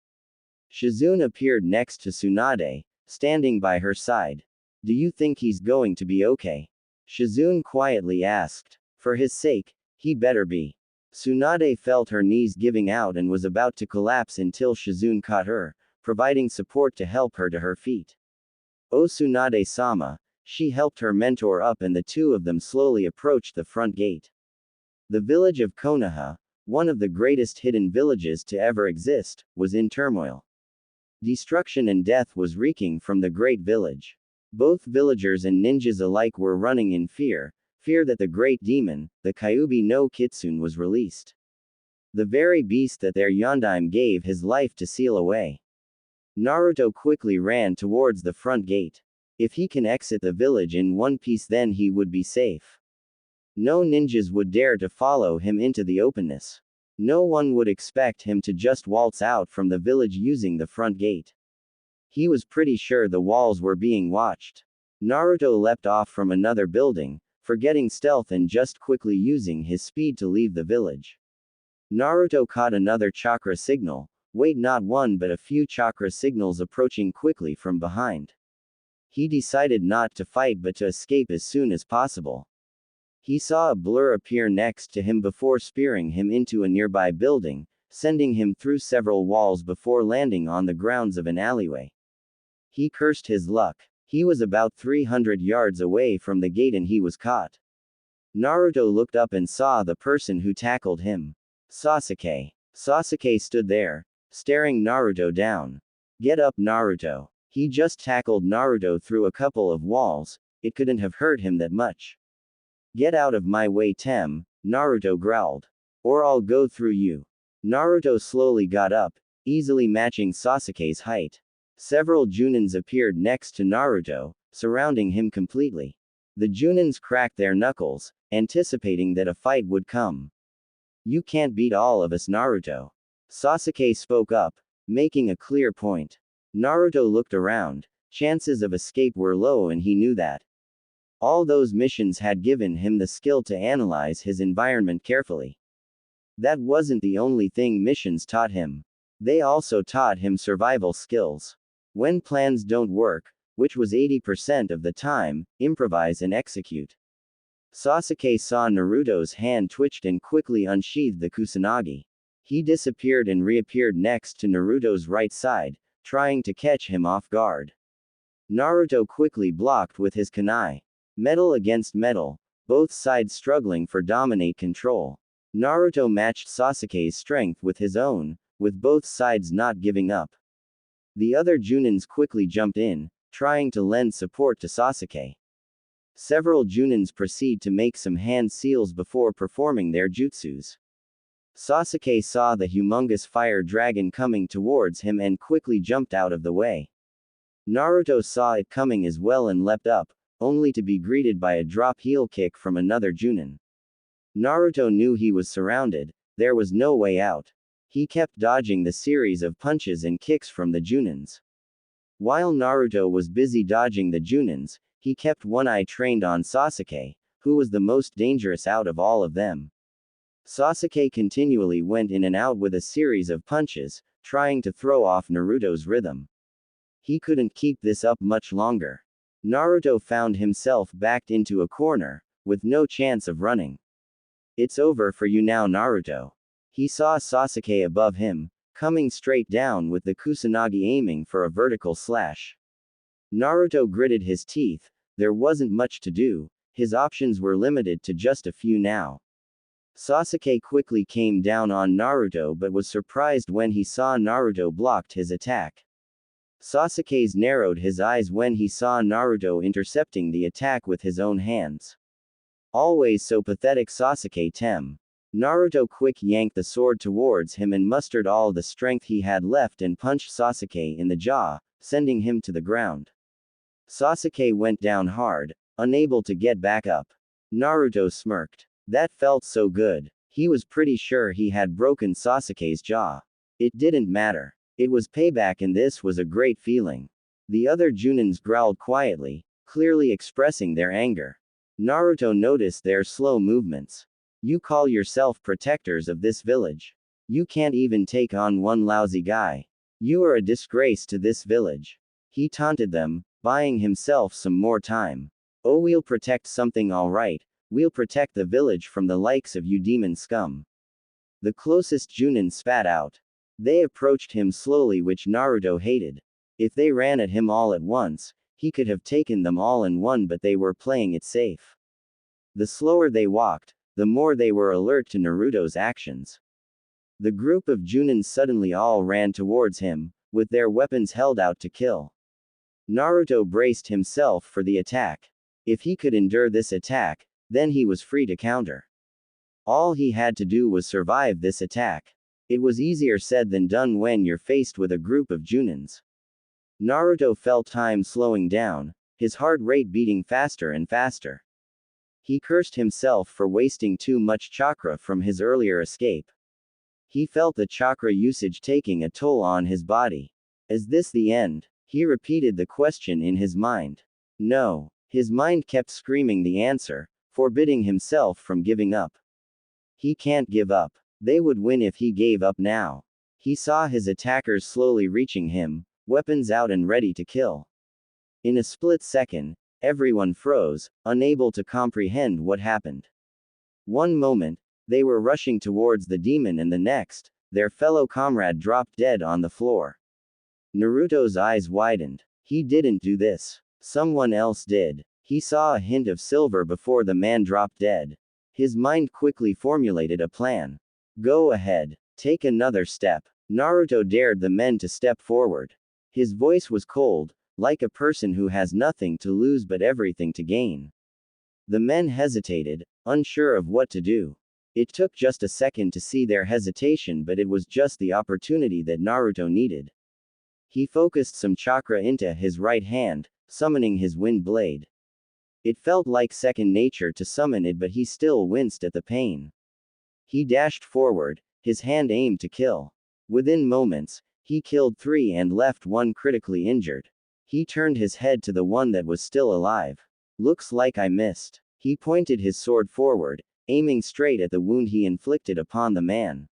Shizune appeared next to Tsunade, standing by her side. Do you think he's going to be okay? Shizune quietly asked. For his sake, he better be. Tsunade felt her knees giving out and was about to collapse until Shizune caught her, providing support to help her to her feet. Oh Tsunade-sama, she helped her mentor up and the two of them slowly approached the front gate. The village of Konoha, one of the greatest hidden villages to ever exist, was in turmoil. Destruction and death was reeking from the great village. Both villagers and ninjas alike were running in fear that the great demon, the Kyuubi no Kitsune, was released. The very beast that their Yondaime gave his life to seal away. Naruto quickly ran towards the front gate. If he can exit the village in one piece, then he would be safe. No ninjas would dare to follow him into the openness. No one would expect him to just waltz out from the village using the front gate. He was pretty sure the walls were being watched. Naruto leapt off from another building, forgetting stealth and just quickly using his speed to leave the village. Naruto caught another chakra signal, wait, not one but a few chakra signals approaching quickly from behind. He decided not to fight but to escape as soon as possible. He saw a blur appear next to him before spearing him into a nearby building, sending him through several walls before landing on the grounds of an alleyway. He cursed his luck. He was about 300 yards away from the gate and he was caught. Naruto looked up and saw the person who tackled him. Sasuke. Sasuke stood there, staring Naruto down. Get up, Naruto. He just tackled Naruto through a couple of walls, it couldn't have hurt him that much. Get out of my way, Tem, Naruto growled. Or I'll go through you. Naruto slowly got up, easily matching Sasuke's height. Several Junins appeared next to Naruto, surrounding him completely. The Junins cracked their knuckles, anticipating that a fight would come. You can't beat all of us, Naruto. Sasuke spoke up, making a clear point. Naruto looked around. Chances of escape were low and he knew that. All those missions had given him the skill to analyze his environment carefully. That wasn't the only thing missions taught him. They also taught him survival skills. When plans don't work, which was 80% of the time, improvise and execute. Sasuke saw Naruto's hand twitched and quickly unsheathed the Kusanagi. He disappeared and reappeared next to Naruto's right side, trying to catch him off guard. Naruto quickly blocked with his kunai. Metal against metal, both sides struggling for dominate control. Naruto matched Sasuke's strength with his own, with both sides not giving up. The other Junins quickly jumped in, trying to lend support to Sasuke. Several Junins proceed to make some hand seals before performing their jutsus. Sasuke saw the humongous fire dragon coming towards him and quickly jumped out of the way. Naruto saw it coming as well and leapt up, only to be greeted by a drop heel kick from another Junin. Naruto knew he was surrounded, there was no way out. He kept dodging the series of punches and kicks from the Junins. While Naruto was busy dodging the Junins, he kept one eye trained on Sasuke, who was the most dangerous out of all of them. Sasuke continually went in and out with a series of punches, trying to throw off Naruto's rhythm. He couldn't keep this up much longer. Naruto found himself backed into a corner, with no chance of running. It's over for you now, Naruto. He saw Sasuke above him, coming straight down with the Kusanagi aiming for a vertical slash. Naruto gritted his teeth, there wasn't much to do, his options were limited to just a few now. Sasuke quickly came down on Naruto but was surprised when he saw Naruto blocked his attack. Sasuke's narrowed his eyes when he saw Naruto intercepting the attack with his own hands. Always so pathetic, Sasuke Tem. Naruto quick yanked the sword towards him and mustered all the strength he had left and punched Sasuke in the jaw, sending him to the ground. Sasuke went down hard, unable to get back up. Naruto smirked. That felt so good. He was pretty sure he had broken Sasuke's jaw. It didn't matter. It was payback and this was a great feeling. The other Junins growled quietly, clearly expressing their anger. Naruto noticed their slow movements. You call yourself protectors of this village. You can't even take on one lousy guy. You are a disgrace to this village. He taunted them, buying himself some more time. Oh, we'll protect something alright. We'll protect the village from the likes of you demon scum. The closest Junin spat out. They approached him slowly, which Naruto hated. If they ran at him all at once, he could have taken them all in one, but they were playing it safe. The slower they walked, the more they were alert to Naruto's actions. The group of Junins suddenly all ran towards him, with their weapons held out to kill. Naruto braced himself for the attack. If he could endure this attack, then he was free to counter. All he had to do was survive this attack. It was easier said than done when you're faced with a group of Junins. Naruto felt time slowing down, his heart rate beating faster and faster. He cursed himself for wasting too much chakra from his earlier escape. He felt the chakra usage taking a toll on his body. Is this the end? He repeated the question in his mind. No. His mind kept screaming the answer, forbidding himself from giving up. He can't give up. They would win if he gave up now. He saw his attackers slowly reaching him, weapons out and ready to kill. In a split second, everyone froze, unable to comprehend what happened. One moment, they were rushing towards the demon, and the next, their fellow comrade dropped dead on the floor. Naruto's eyes widened. He didn't do this. Someone else did. He saw a hint of silver before the man dropped dead. His mind quickly formulated a plan. Go ahead. Take another step. Naruto dared the men to step forward. His voice was cold, like a person who has nothing to lose but everything to gain. The men hesitated, unsure of what to do. It took just a second to see their hesitation, but it was just the opportunity that Naruto needed. He focused some chakra into his right hand, summoning his wind blade. It felt like second nature to summon it, but he still winced at the pain. He dashed forward, his hand aimed to kill. Within moments, he killed 3 and left 1 critically injured. He turned his head to the one that was still alive. Looks like I missed. He pointed his sword forward, aiming straight at the wound he inflicted upon the man.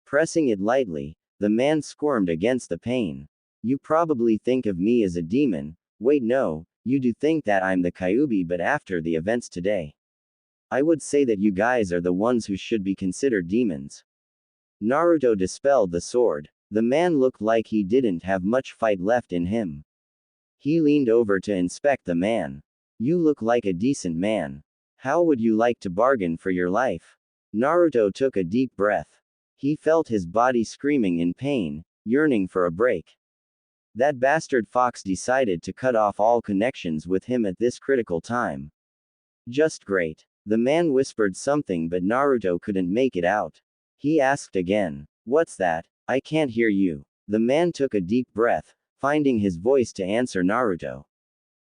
Pressing it lightly, the man squirmed against the pain. You probably think of me as a demon. Wait, no, you do think that I'm the Kyuubi, but after the events today, I would say that you guys are the ones who should be considered demons. Naruto dispelled the sword. The man looked like he didn't have much fight left in him. He leaned over to inspect the man. You look like a decent man. How would you like to bargain for your life? Naruto took a deep breath. He felt his body screaming in pain, yearning for a break. That bastard fox decided to cut off all connections with him at this critical time. Just great. The man whispered something, but Naruto couldn't make it out. He asked again. What's that? I can't hear you. The man took a deep breath, finding his voice to answer Naruto.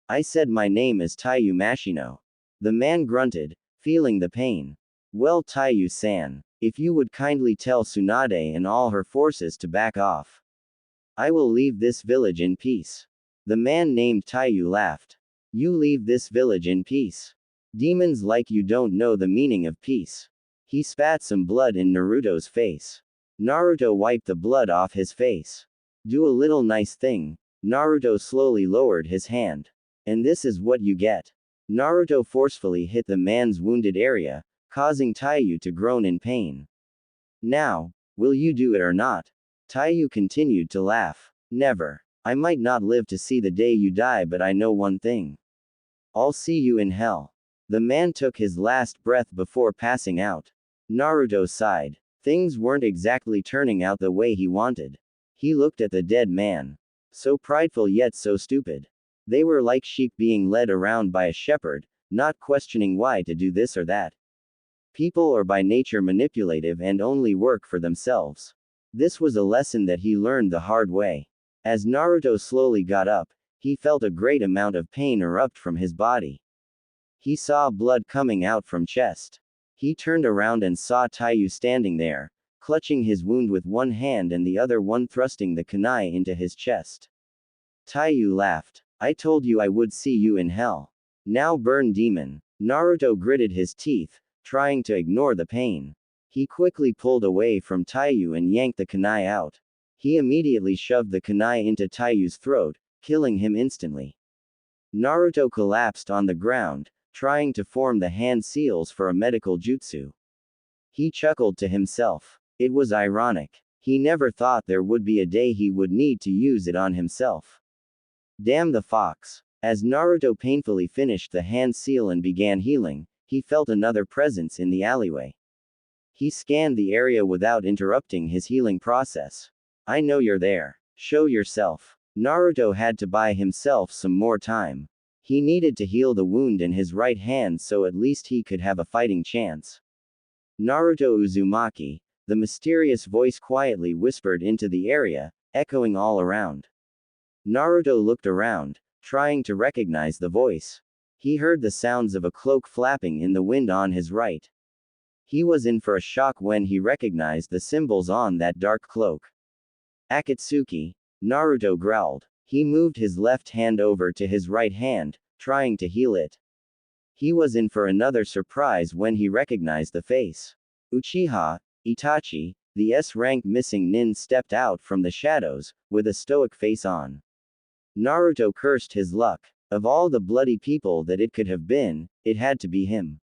I said my name is Taiyu Mashino. The man grunted, feeling the pain. Well, Taiyu-san, if you would kindly tell Tsunade and all her forces to back off, I will leave this village in peace. The man named Taiyu laughed. You leave this village in peace? Demons like you don't know the meaning of peace. He spat some blood in Naruto's face. Naruto wiped the blood off his face. Do a little nice thing. Naruto slowly lowered his hand. And this is what you get. Naruto forcefully hit the man's wounded area, causing Taiyu to groan in pain. Now, will you do it or not? Taiyu continued to laugh. Never. I might not live to see the day you die, but I know one thing. I'll see you in hell. The man took his last breath before passing out. Naruto sighed. Things weren't exactly turning out the way he wanted. He looked at the dead man. So prideful yet so stupid. They were like sheep being led around by a shepherd, not questioning why to do this or that. People are by nature manipulative and only work for themselves. This was a lesson that he learned the hard way. As Naruto slowly got up, he felt a great amount of pain erupt from his body. He saw blood coming out from chest. He turned around and saw Taiyu standing there, clutching his wound with one hand and the other one thrusting the kunai into his chest. Taiyu laughed. I told you I would see you in hell. Now burn, demon. Naruto gritted his teeth, trying to ignore the pain. He quickly pulled away from Taiyu and yanked the kunai out. He immediately shoved the kunai into Taiyu's throat, killing him instantly. Naruto collapsed on the ground, trying to form the hand seals for a medical jutsu. He chuckled to himself. It was ironic. He never thought there would be a day he would need to use it on himself. Damn the fox. As Naruto painfully finished the hand seal and began healing, he felt another presence in the alleyway. He scanned the area without interrupting his healing process. I know you're there. Show yourself. Naruto had to buy himself some more time. He needed to heal the wound in his right hand so at least he could have a fighting chance. Naruto Uzumaki, the mysterious voice quietly whispered into the area, echoing all around. Naruto looked around, trying to recognize the voice. He heard the sounds of a cloak flapping in the wind on his right. He was in for a shock when he recognized the symbols on that dark cloak. Akatsuki, Naruto growled. He moved his left hand over to his right hand, trying to heal it. He was in for another surprise when he recognized the face. Uchiha, Itachi, the S-rank missing nin stepped out from the shadows, with a stoic face on. Naruto cursed his luck. Of all the bloody people that it could have been, it had to be him.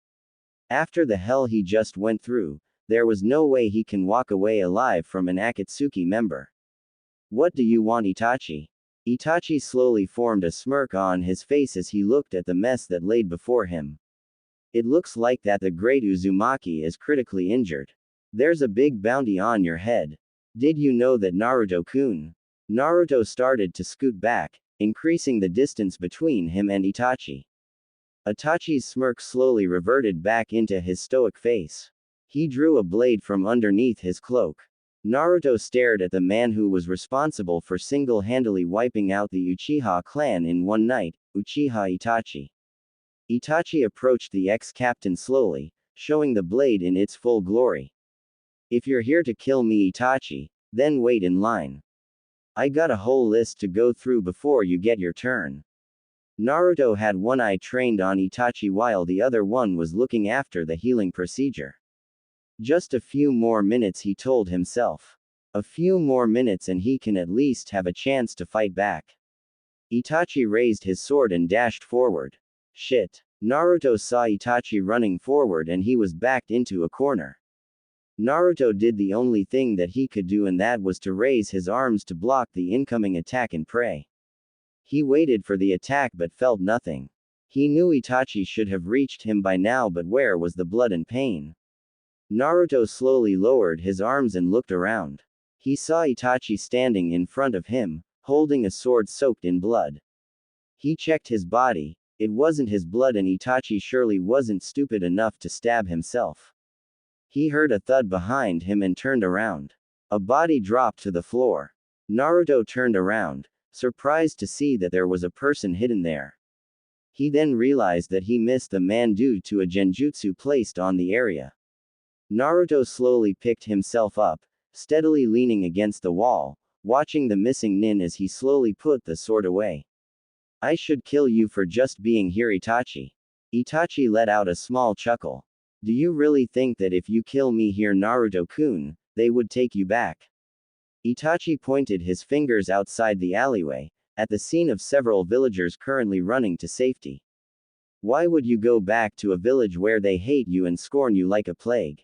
After the hell he just went through, there was no way he can walk away alive from an Akatsuki member. What do you want, Itachi? Itachi slowly formed a smirk on his face as he looked at the mess that laid before him. It looks like that the great Uzumaki is critically injured. There's a big bounty on your head. Did you know that, Naruto-kun? Naruto started to scoot back, increasing the distance between him and Itachi. Itachi's smirk slowly reverted back into his stoic face. He drew a blade from underneath his cloak. Naruto stared at the man who was responsible for single-handedly wiping out the Uchiha clan in one night, Uchiha Itachi. Itachi approached the ex-captain slowly, showing the blade in its full glory. If you're here to kill me, Itachi, then wait in line. I got a whole list to go through before you get your turn. Naruto had one eye trained on Itachi while the other one was looking after the healing procedure. Just a few more minutes, he told himself. A few more minutes and he can at least have a chance to fight back. Itachi raised his sword and dashed forward. Shit. Naruto saw Itachi running forward and he was backed into a corner. Naruto did the only thing that he could do, and that was to raise his arms to block the incoming attack and pray. He waited for the attack but felt nothing. He knew Itachi should have reached him by now, but where was the blood and pain? Naruto slowly lowered his arms and looked around. He saw Itachi standing in front of him, holding a sword soaked in blood. He checked his body. It wasn't his blood, and Itachi surely wasn't stupid enough to stab himself. He heard a thud behind him and turned around. A body dropped to the floor. Naruto turned around, surprised to see that there was a person hidden there. He then realized that he missed the man due to a genjutsu placed on the area. Naruto slowly picked himself up, steadily leaning against the wall, watching the missing nin as he slowly put the sword away. I should kill you for just being here, Itachi. Itachi let out a small chuckle. Do you really think that if you kill me here, Naruto-kun, they would take you back? Itachi pointed his fingers outside the alleyway, at the scene of several villagers currently running to safety. Why would you go back to a village where they hate you and scorn you like a plague?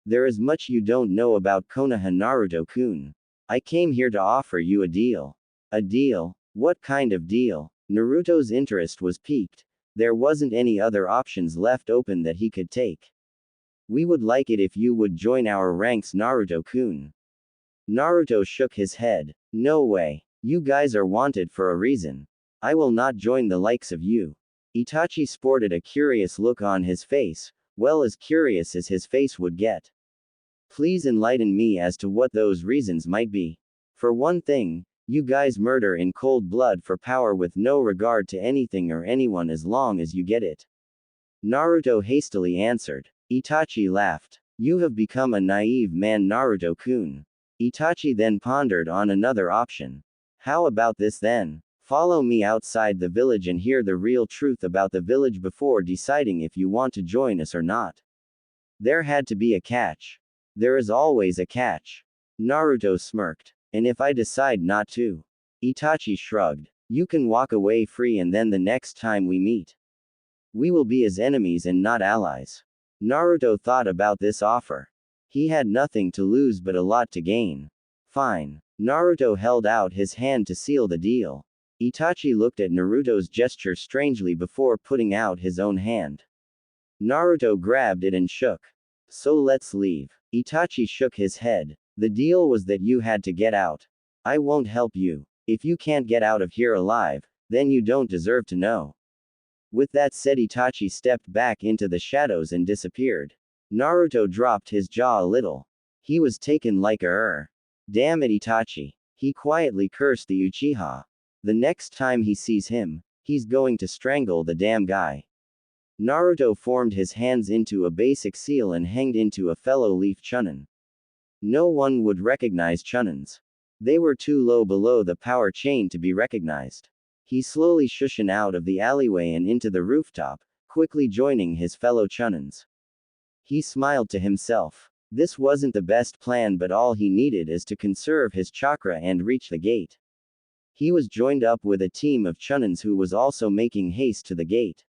There is much you don't know about Konoha, Naruto-kun. I came here to offer you a deal. A deal? What kind of deal? Naruto's interest was piqued. There wasn't any other options left open that he could take. We would like it if you would join our ranks, Naruto-kun. Naruto shook his head. No way. You guys are wanted for a reason. I will not join the likes of you. Itachi sported a curious look on his face, well, as curious as his face would get. Please enlighten me as to what those reasons might be. For one thing, You guys murder in cold blood for power with no regard to anything or anyone as long as you get it. Naruto hastily answered. Itachi laughed. You have become a naive man, Naruto-kun. Itachi then pondered on another option. How about this then? Follow me outside the village and hear the real truth about the village before deciding if you want to join us or not. There had to be a catch. There is always a catch. Naruto smirked. And if I decide not to? Itachi shrugged. You can walk away free and then the next time we meet, we will be as enemies and not allies. Naruto thought about this offer. He had nothing to lose but a lot to gain. Fine. Naruto held out his hand to seal the deal. Itachi looked at Naruto's gesture strangely before putting out his own hand. Naruto grabbed it and shook. So let's leave. Itachi shook his head. The deal was that you had to get out. I won't help you. If you can't get out of here alive, then you don't deserve to know. With that said, Itachi stepped back into the shadows and disappeared. Naruto dropped his jaw a little. He was taken like a Damn it, Itachi. He quietly cursed the Uchiha. The next time he sees him, he's going to strangle the damn guy. Naruto formed his hands into a basic seal and hanged into a fellow leaf Chunin. No one would recognize Chunins. They were too low below the power chain to be recognized. He slowly shushin out of the alleyway and into the rooftop, quickly joining his fellow Chunins. He smiled to himself. This wasn't the best plan, but all he needed is to conserve his chakra and reach the gate. He was joined up with a team of Chunins who was also making haste to the gate.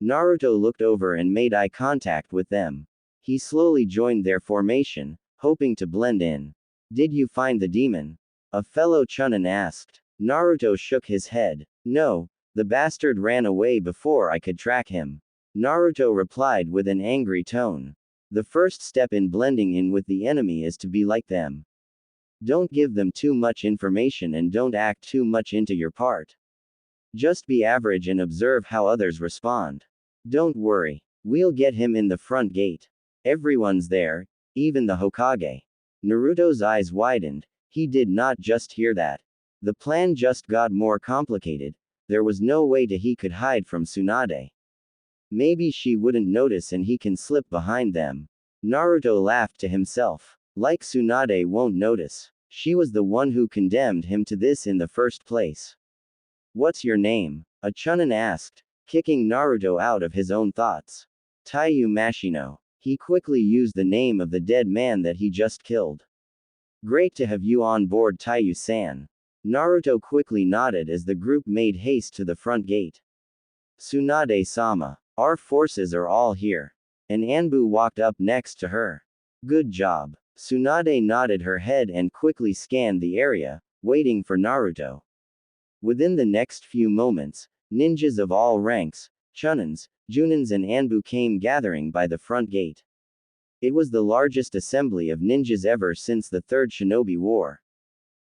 Naruto looked over and made eye contact with them. He slowly joined their formation, hoping to blend in. Did you find the demon? A fellow Chunin asked. Naruto shook his head. No, the bastard ran away before I could track him. Naruto replied with an angry tone. The first step in blending in with the enemy is to be like them. Don't give them too much information and don't act too much into your part. Just be average and observe how others respond. Don't worry. We'll get him in the front gate. Everyone's there, even the Hokage. Naruto's eyes widened. He did not just hear that. The plan just got more complicated. There was no way he could hide from Tsunade. Maybe she wouldn't notice and he can slip behind them. Naruto laughed to himself. Like Tsunade won't notice. She was the one who condemned him to this in the first place. What's your name? A Chunin asked, kicking Naruto out of his own thoughts. Taiyu Mashino. He quickly used the name of the dead man that he just killed. Great to have you on board, Taiyu-san. Naruto quickly nodded as the group made haste to the front gate. Tsunade-sama. Our forces are all here. And Anbu walked up next to her. Good job. Tsunade nodded her head and quickly scanned the area, waiting for Naruto. Within the next few moments, ninjas of all ranks, Chunins, Junins and Anbu came gathering by the front gate. It was the largest assembly of ninjas ever since the Third Shinobi War.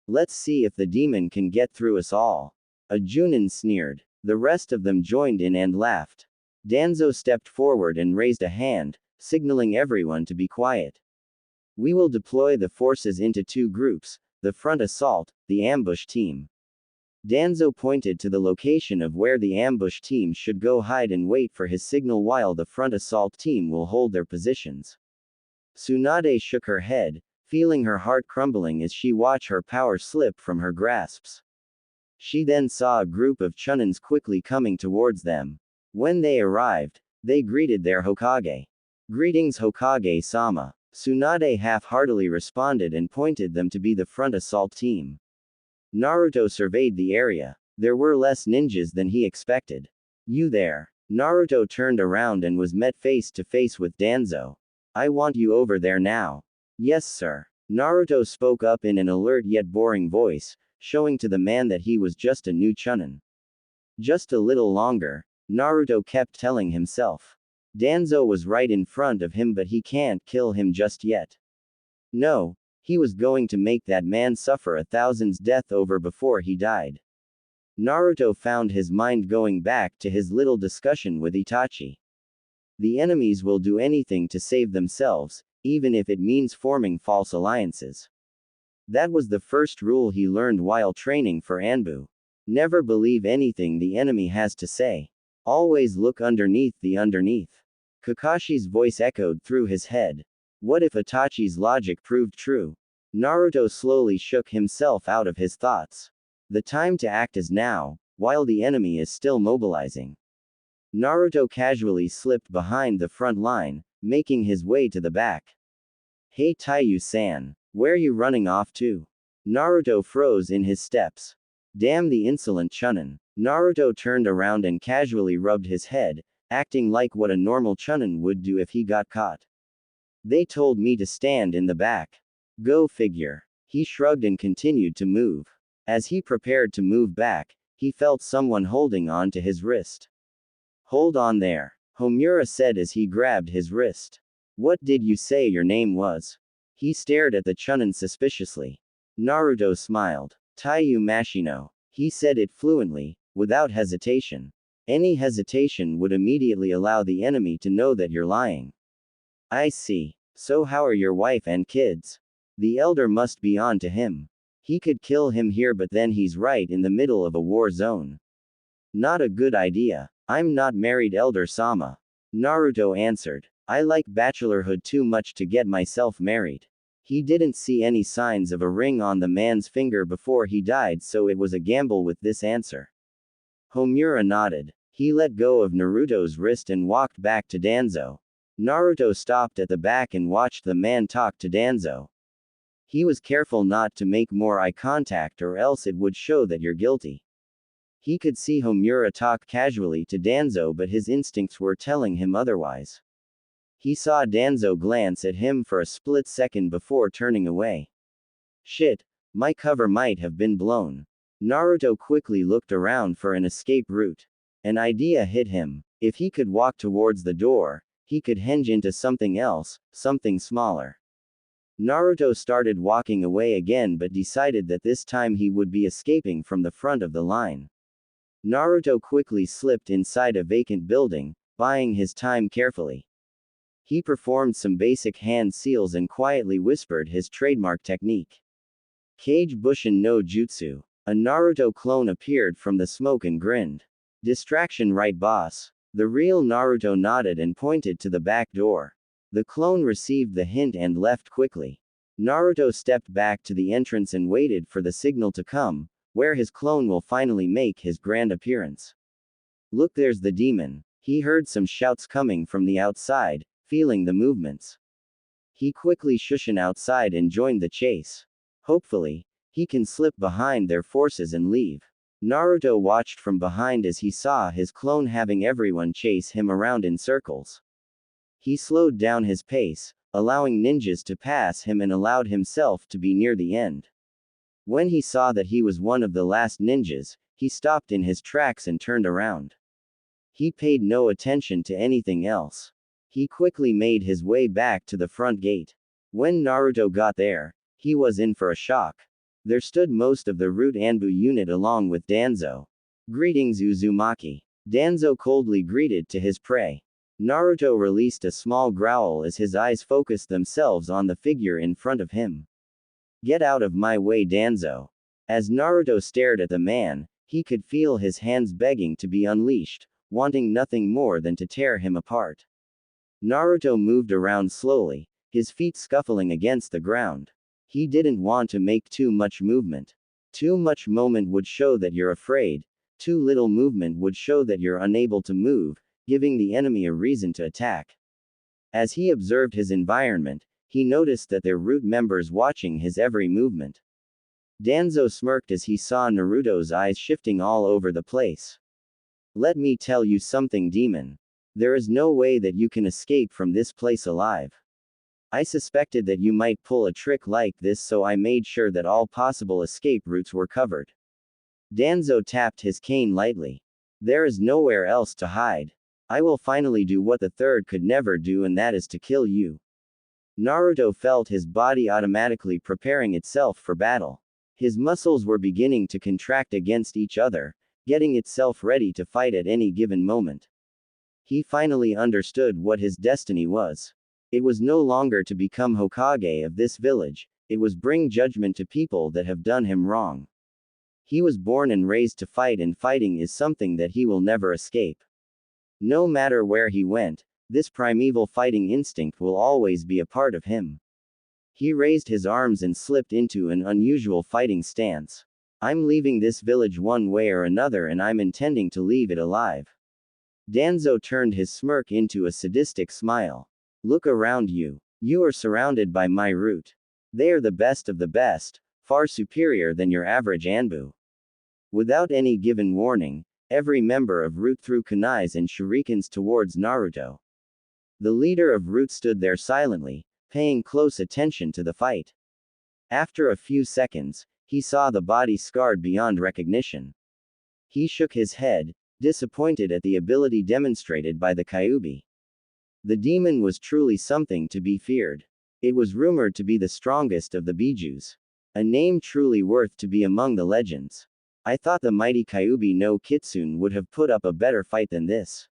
Let's see if the demon can get through us all. A Junin sneered. The rest of them joined in and laughed. Danzo stepped forward and raised a hand, signaling everyone to be quiet. We will deploy the forces into two groups, the front assault, the ambush team. Danzo pointed to the location of where the ambush team should go hide and wait for his signal while the front assault team will hold their positions. Tsunade shook her head, feeling her heart crumbling as she watched her power slip from her grasps. She then saw a group of Chunins quickly coming towards them. When they arrived, they greeted their Hokage. Greetings, Hokage-sama. Tsunade half-heartedly responded and pointed them to be the front assault team. Naruto surveyed the area. There were less ninjas than he expected. You there? Naruto turned around and was met face to face with Danzo. I want you over there now. Yes, sir. Naruto spoke up in an alert yet boring voice, showing to the man that he was just a new Chunin. Just a little longer, Naruto kept telling himself. Danzo was right in front of him, but he can't kill him just yet. No, he was going to make that man suffer a thousand's death over before he died. Naruto found his mind going back to his little discussion with Itachi. The enemies will do anything to save themselves, even if it means forming false alliances. That was the first rule he learned while training for Anbu. Never believe anything the enemy has to say. Always look underneath the underneath. Kakashi's voice echoed through his head. What if Itachi's logic proved true? Naruto slowly shook himself out of his thoughts. The time to act is now, while the enemy is still mobilizing. Naruto casually slipped behind the front line, making his way to the back. Hey Taiyu-san, where you running off to? Naruto froze in his steps. Damn the insolent Chunin. Naruto turned around and casually rubbed his head, acting like what a normal Chunin would do if he got caught. They told me to stand in the back. Go figure. He shrugged and continued to move. As he prepared to move back, he felt someone holding on to his wrist. Hold on there, Homura said as he grabbed his wrist. What did you say your name was? He stared at the Chunin suspiciously. Naruto smiled. Taiyu Mashino. He said it fluently, without hesitation. Any hesitation would immediately allow the enemy to know that you're lying. I see. So how are your wife and kids? The elder must be on to him. He could kill him here, but then he's right in the middle of a war zone. Not a good idea. I'm not married, Elder Sama. Naruto answered. I like bachelorhood too much to get myself married. He didn't see any signs of a ring on the man's finger before he died, so it was a gamble with this answer. Homura nodded. He let go of Naruto's wrist and walked back to Danzo. Naruto stopped at the back and watched the man talk to Danzo. He was careful not to make more eye contact, or else it would show that you're guilty. He could see Homura talk casually to Danzo, but his instincts were telling him otherwise. He saw Danzo glance at him for a split second before turning away. Shit, my cover might have been blown. Naruto quickly looked around for an escape route. An idea hit him. If he could walk towards the door, he could hinge into something else, something smaller. Naruto started walking away again, but decided that this time he would be escaping from the front of the line. Naruto quickly slipped inside a vacant building, buying his time carefully. He performed some basic hand seals and quietly whispered his trademark technique. Kage Bushin no Jutsu. A Naruto clone appeared from the smoke and grinned. Distraction, right boss? The real Naruto nodded and pointed to the back door. The clone received the hint and left quickly. Naruto stepped back to the entrance and waited for the signal to come, where his clone will finally make his grand appearance. Look, there's the demon. He heard some shouts coming from the outside, feeling the movements. He quickly shushed outside and joined the chase. Hopefully, he can slip behind their forces and leave. Naruto watched from behind as he saw his clone having everyone chase him around in circles. He slowed down his pace, allowing ninjas to pass him, and allowed himself to be near the end. When he saw that he was one of the last ninjas, he stopped in his tracks and turned around. He paid no attention to anything else. He quickly made his way back to the front gate. When Naruto got there, he was in for a shock. There stood most of the Root Anbu unit along with Danzo. Greetings, Uzumaki. Danzo coldly greeted to his prey. Naruto released a small growl as his eyes focused themselves on the figure in front of him. Get out of my way, Danzo. As Naruto stared at the man, he could feel his hands begging to be unleashed, wanting nothing more than to tear him apart. Naruto moved around slowly, his feet scuffling against the ground. He didn't want to make too much movement. Too much movement would show that you're afraid. Too little movement would show that you're unable to move, giving the enemy a reason to attack. As he observed his environment, he noticed that there were Root members watching his every movement. Danzo smirked as he saw Naruto's eyes shifting all over the place. Let me tell you something, demon. There is no way that you can escape from this place alive. I suspected that you might pull a trick like this, so I made sure that all possible escape routes were covered. Danzo tapped his cane lightly. There is nowhere else to hide. I will finally do what the third could never do, and that is to kill you. Naruto felt his body automatically preparing itself for battle. His muscles were beginning to contract against each other, getting itself ready to fight at any given moment. He finally understood what his destiny was. It was no longer to become Hokage of this village, it was bring judgment to people that have done him wrong. He was born and raised to fight, and fighting is something that he will never escape. No matter where he went, this primeval fighting instinct will always be a part of him. He raised his arms and slipped into an unusual fighting stance. I'm leaving this village one way or another, and I'm intending to leave it alive. Danzo turned his smirk into a sadistic smile. Look around you. You are surrounded by my root. They are the best of the best, far superior than your average Anbu. Without any given warning, every member of Root threw kunais and shurikens towards Naruto. The leader of Root stood there silently, paying close attention to the fight. After a few seconds, he saw the body scarred beyond recognition. He shook his head, disappointed at the ability demonstrated by the Kyuubi. The demon was truly something to be feared. It was rumored to be the strongest of the Bijus. A name truly worth to be among the legends. I thought the mighty Kyuubi no Kitsune would have put up a better fight than this.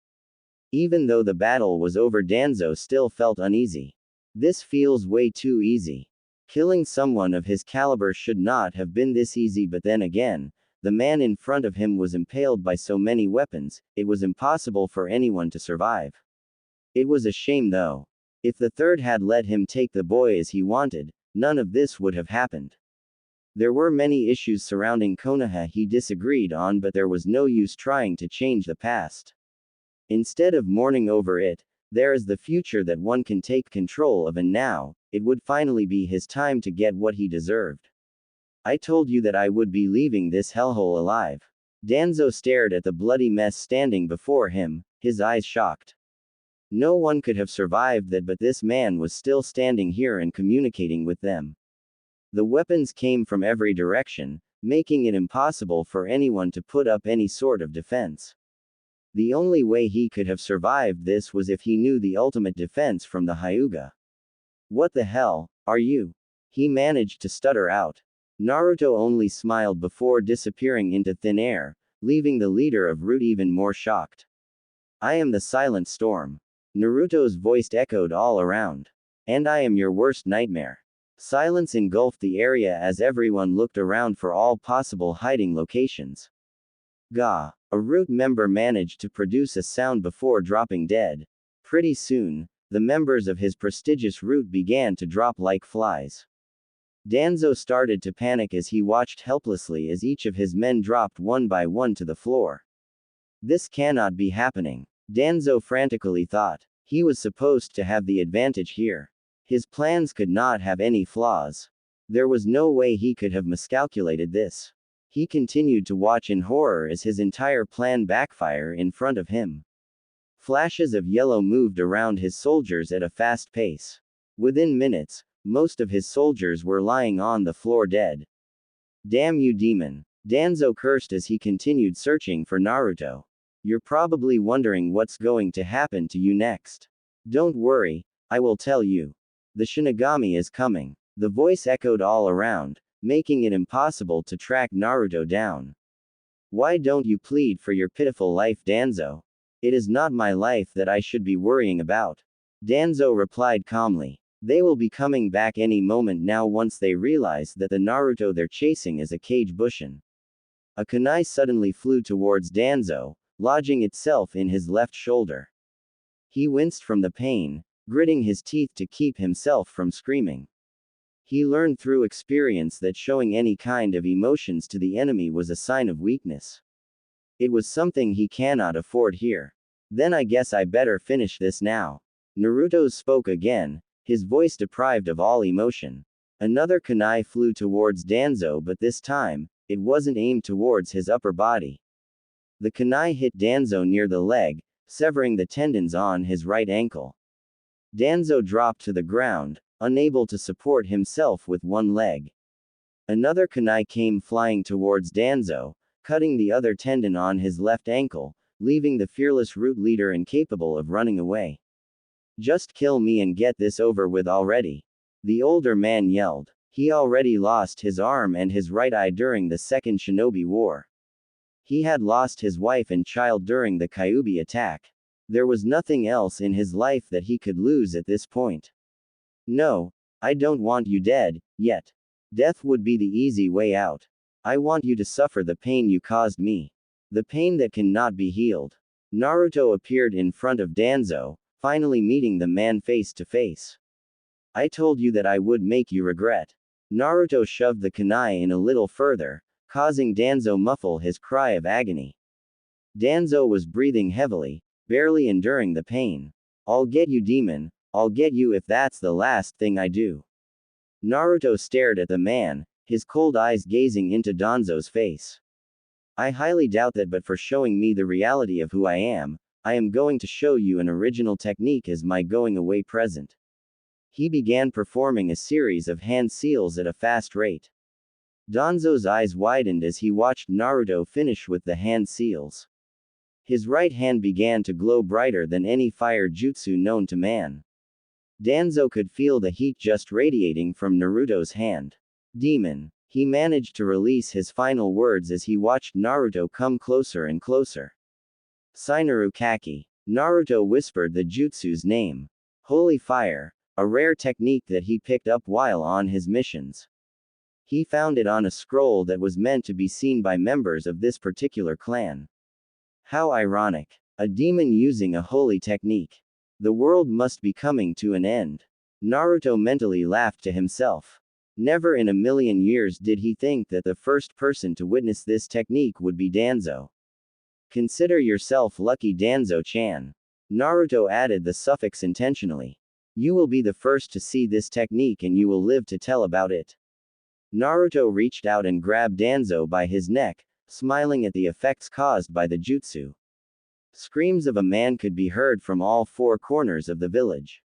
Even though the battle was over, Danzo still felt uneasy. This feels way too easy. Killing someone of his caliber should not have been this easy, but then again, the man in front of him was impaled by so many weapons, it was impossible for anyone to survive. It was a shame though. If the third had let him take the boy as he wanted, none of this would have happened. There were many issues surrounding Konoha he disagreed on, but there was no use trying to change the past. Instead of mourning over it, there is the future that one can take control of, and now, it would finally be his time to get what he deserved. I told you that I would be leaving this hellhole alive. Danzo stared at the bloody mess standing before him, his eyes shocked. No one could have survived that, but this man was still standing here and communicating with them. The weapons came from every direction, making it impossible for anyone to put up any sort of defense. The only way he could have survived this was if he knew the ultimate defense from the Hyuga. What the hell, are you? He managed to stutter out. Naruto only smiled before disappearing into thin air, leaving the leader of Root even more shocked. I am the Silent Storm. Naruto's voice echoed all around. And I am your worst nightmare. Silence engulfed the area as everyone looked around for all possible hiding locations. Gah! A Root member managed to produce a sound before dropping dead. Pretty soon, the members of his prestigious Root began to drop like flies. Danzo started to panic as he watched helplessly as each of his men dropped one by one to the floor. This cannot be happening. Danzo frantically thought. He was supposed to have the advantage here. His plans could not have any flaws. There was no way he could have miscalculated this. He continued to watch in horror as his entire plan backfire in front of him. Flashes of yellow moved around his soldiers at a fast pace. Within minutes, most of his soldiers were lying on the floor dead. Damn you, demon! Danzo cursed as he continued searching for Naruto. You're probably wondering what's going to happen to you next. Don't worry, I will tell you. The Shinigami is coming. The voice echoed all around, making it impossible to track Naruto down. Why don't you plead for your pitiful life, Danzo? It is not my life that I should be worrying about. Danzo replied calmly. They will be coming back any moment now once they realize that the Naruto they're chasing is a cage bushin. A kunai suddenly flew towards Danzo, lodging itself in his left shoulder. He winced from the pain, gritting his teeth to keep himself from screaming. He learned through experience that showing any kind of emotions to the enemy was a sign of weakness. It was something he cannot afford here. Then I guess I better finish this now. Naruto spoke again, his voice deprived of all emotion. Another kunai flew towards Danzo, but this time, it wasn't aimed towards his upper body. The kunai hit Danzo near the leg, severing the tendons on his right ankle. Danzo dropped to the ground, unable to support himself with one leg. Another kunai came flying towards Danzo, cutting the other tendon on his left ankle, leaving the fearless Root leader incapable of running away. Just kill me and get this over with already. The older man yelled. He already lost his arm and his right eye during the Second Shinobi War. He had lost his wife and child during the Kyuubi attack. There was nothing else in his life that he could lose at this point. No, I don't want you dead, yet. Death would be the easy way out. I want you to suffer the pain you caused me. The pain that cannot be healed. Naruto appeared in front of Danzo, finally meeting the man face to face. I told you that I would make you regret. Naruto shoved the kunai in a little further, causing Danzo muffle his cry of agony. Danzo was breathing heavily, barely enduring the pain. I'll get you, demon. I'll get you if that's the last thing I do. Naruto stared at the man, his cold eyes gazing into Danzo's face. I highly doubt that, but for showing me the reality of who I am going to show you an original technique as my going away present. He began performing a series of hand seals at a fast rate. Danzo's eyes widened as he watched Naruto finish with the hand seals. His right hand began to glow brighter than any fire jutsu known to man. Danzo could feel the heat just radiating from Naruto's hand. Demon. He managed to release his final words as he watched Naruto come closer and closer. Sainaru Kaki. Naruto whispered the jutsu's name. Holy Fire, a rare technique that he picked up while on his missions. He found it on a scroll that was meant to be seen by members of this particular clan. How ironic. A demon using a holy technique. The world must be coming to an end. Naruto mentally laughed to himself. Never in a million years did he think that the first person to witness this technique would be Danzo. Consider yourself lucky, Danzo-chan. Naruto added the suffix intentionally. You will be the first to see this technique and you will live to tell about it. Naruto reached out and grabbed Danzo by his neck, smiling at the effects caused by the jutsu. Screams of a man could be heard from all four corners of the village.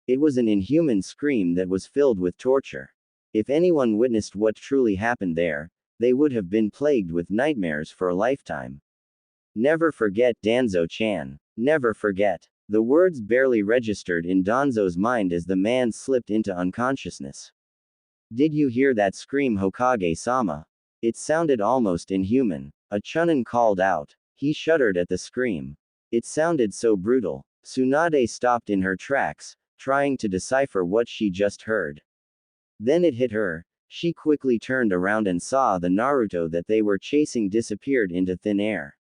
It was an inhuman scream that was filled with torture. If anyone witnessed what truly happened there, they would have been plagued with nightmares for a lifetime. Never forget, Danzo-chan. Never forget. The words barely registered in Danzo's mind as the man slipped into unconsciousness. Did you hear that scream, Hokage-sama? It sounded almost inhuman. A chunin called out. He shuddered at the scream. It sounded so brutal. Tsunade stopped in her tracks, trying to decipher what she just heard. Then it hit her. She quickly turned around and saw the Naruto that they were chasing disappeared into thin air.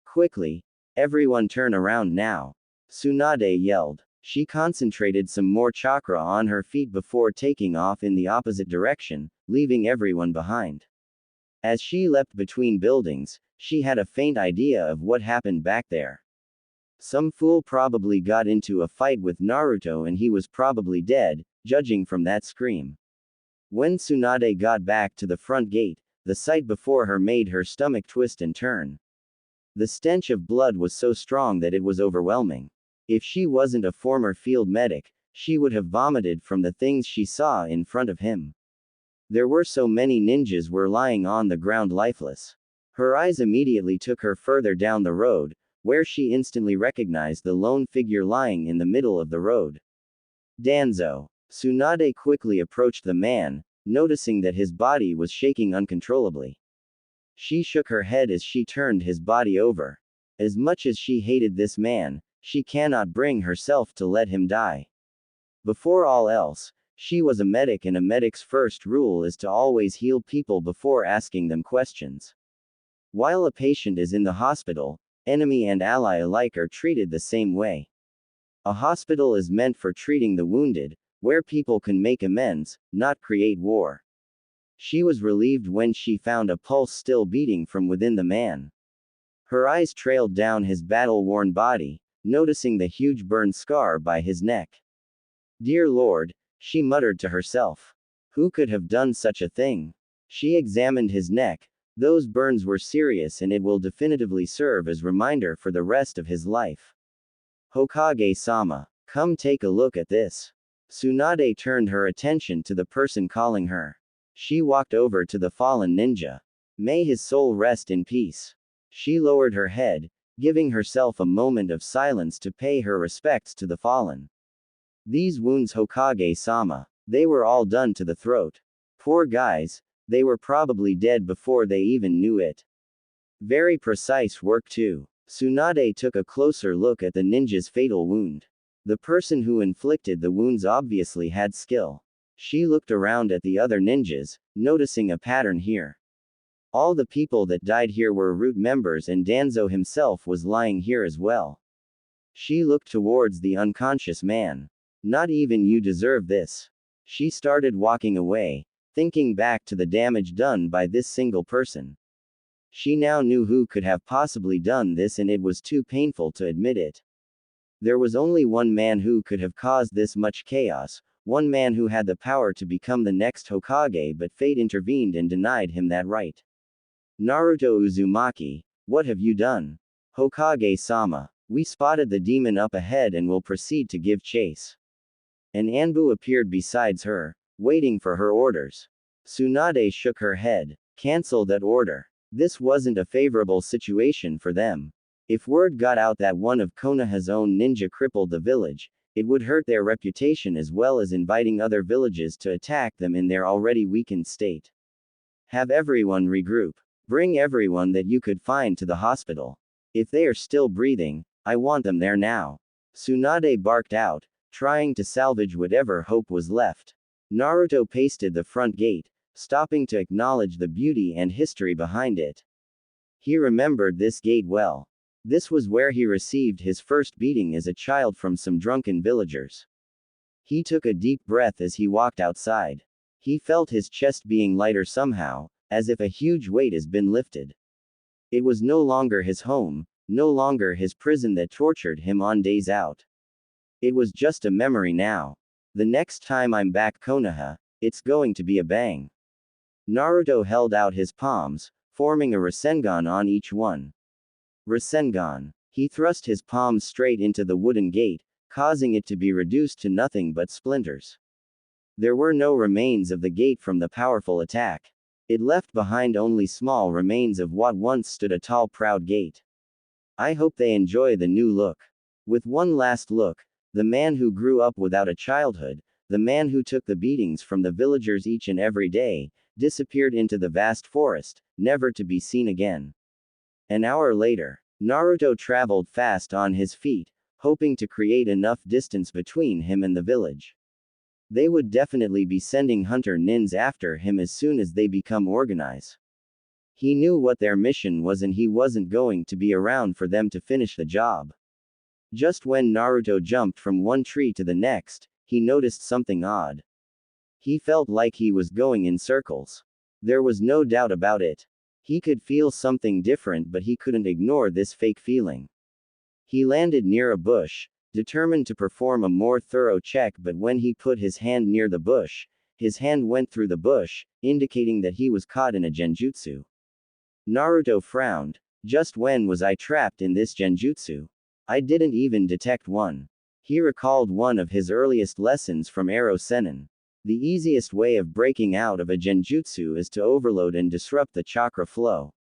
Quickly. Everyone turn around now. Tsunade yelled. She concentrated some more chakra on her feet before taking off in the opposite direction, leaving everyone behind. As she leapt between buildings, she had a faint idea of what happened back there. Some fool probably got into a fight with Naruto and he was probably dead, judging from that scream. When Tsunade got back to the front gate, the sight before her made her stomach twist and turn. The stench of blood was so strong that it was overwhelming. If she wasn't a former field medic, she would have vomited from the things she saw in front of him. There were so many ninjas were lying on the ground lifeless. Her eyes immediately took her further down the road, where she instantly recognized the lone figure lying in the middle of the road. Danzo. Tsunade quickly approached the man, noticing that his body was shaking uncontrollably. She shook her head as she turned his body over. As much as she hated this man, she cannot bring herself to let him die. Before all else, she was a medic and a medic's first rule is to always heal people before asking them questions. While a patient is in the hospital, enemy and ally alike are treated the same way. A hospital is meant for treating the wounded, where people can make amends, not create war. She was relieved when she found a pulse still beating from within the man. Her eyes trailed down his battle-worn body, noticing the huge burn scar by his neck. Dear Lord, she muttered to herself. Who could have done such a thing? She examined his neck. Those burns were serious and it will definitively serve as reminder for the rest of his life. Hokage-sama, come take a look at this. Tsunade turned her attention to the person calling her. She walked over to the fallen ninja. May his soul rest in peace. She lowered her head, giving herself a moment of silence to pay her respects to the fallen. These wounds, Hokage-sama, they were all done to the throat. Poor guys, they were probably dead before they even knew it. Very precise work too. Tsunade took a closer look at the ninja's fatal wound. The person who inflicted the wounds obviously had skill. She looked around at the other ninjas, noticing a pattern here. All the people that died here were root members and Danzo himself was lying here as well. She looked towards the unconscious man. Not even you deserve this. She started walking away, thinking back to the damage done by this single person. She now knew who could have possibly done this and it was too painful to admit it. There was only one man who could have caused this much chaos, one man who had the power to become the next Hokage, but fate intervened and denied him that right. Naruto Uzumaki, what have you done? Hokage-sama, we spotted the demon up ahead and will proceed to give chase. An Anbu appeared besides her, waiting for her orders. Tsunade shook her head. Cancel that order. This wasn't a favorable situation for them. If word got out that one of Konoha's own ninja crippled the village, it would hurt their reputation as well as inviting other villages to attack them in their already weakened state. Have everyone regroup. Bring everyone that you could find to the hospital. If they are still breathing, I want them there now. Tsunade barked out, trying to salvage whatever hope was left. Naruto pasted the front gate, stopping to acknowledge the beauty and history behind it. He remembered this gate well. This was where he received his first beating as a child from some drunken villagers. He took a deep breath as he walked outside. He felt his chest being lighter somehow, as if a huge weight has been lifted. It was no longer his home, no longer his prison that tortured him on days out. It was just a memory now. The next time I'm back Konoha, it's going to be a bang. Naruto held out his palms, forming a Rasengan on each one. Rasengan. He thrust his palms straight into the wooden gate, causing it to be reduced to nothing but splinters. There were no remains of the gate from the powerful attack. It left behind only small remains of what once stood a tall proud gate. I hope they enjoy the new look. With one last look, the man who grew up without a childhood, the man who took the beatings from the villagers each and every day, disappeared into the vast forest, never to be seen again. An hour later, Naruto traveled fast on his feet, hoping to create enough distance between him and the village. They would definitely be sending hunter nins after him as soon as they become organized. He knew what their mission was and he wasn't going to be around for them to finish the job. Just when Naruto jumped from one tree to the next, he noticed something odd. He felt like he was going in circles. There was no doubt about it. He could feel something different, but he couldn't ignore this fake feeling. He landed near a bush, determined to perform a more thorough check, but when he put his hand near the bush, his hand went through the bush, indicating that he was caught in a genjutsu. Naruto frowned. Just when was I trapped in this genjutsu? I didn't even detect one. He recalled one of his earliest lessons from Ero Sennin. The easiest way of breaking out of a genjutsu is to overload and disrupt the chakra flow.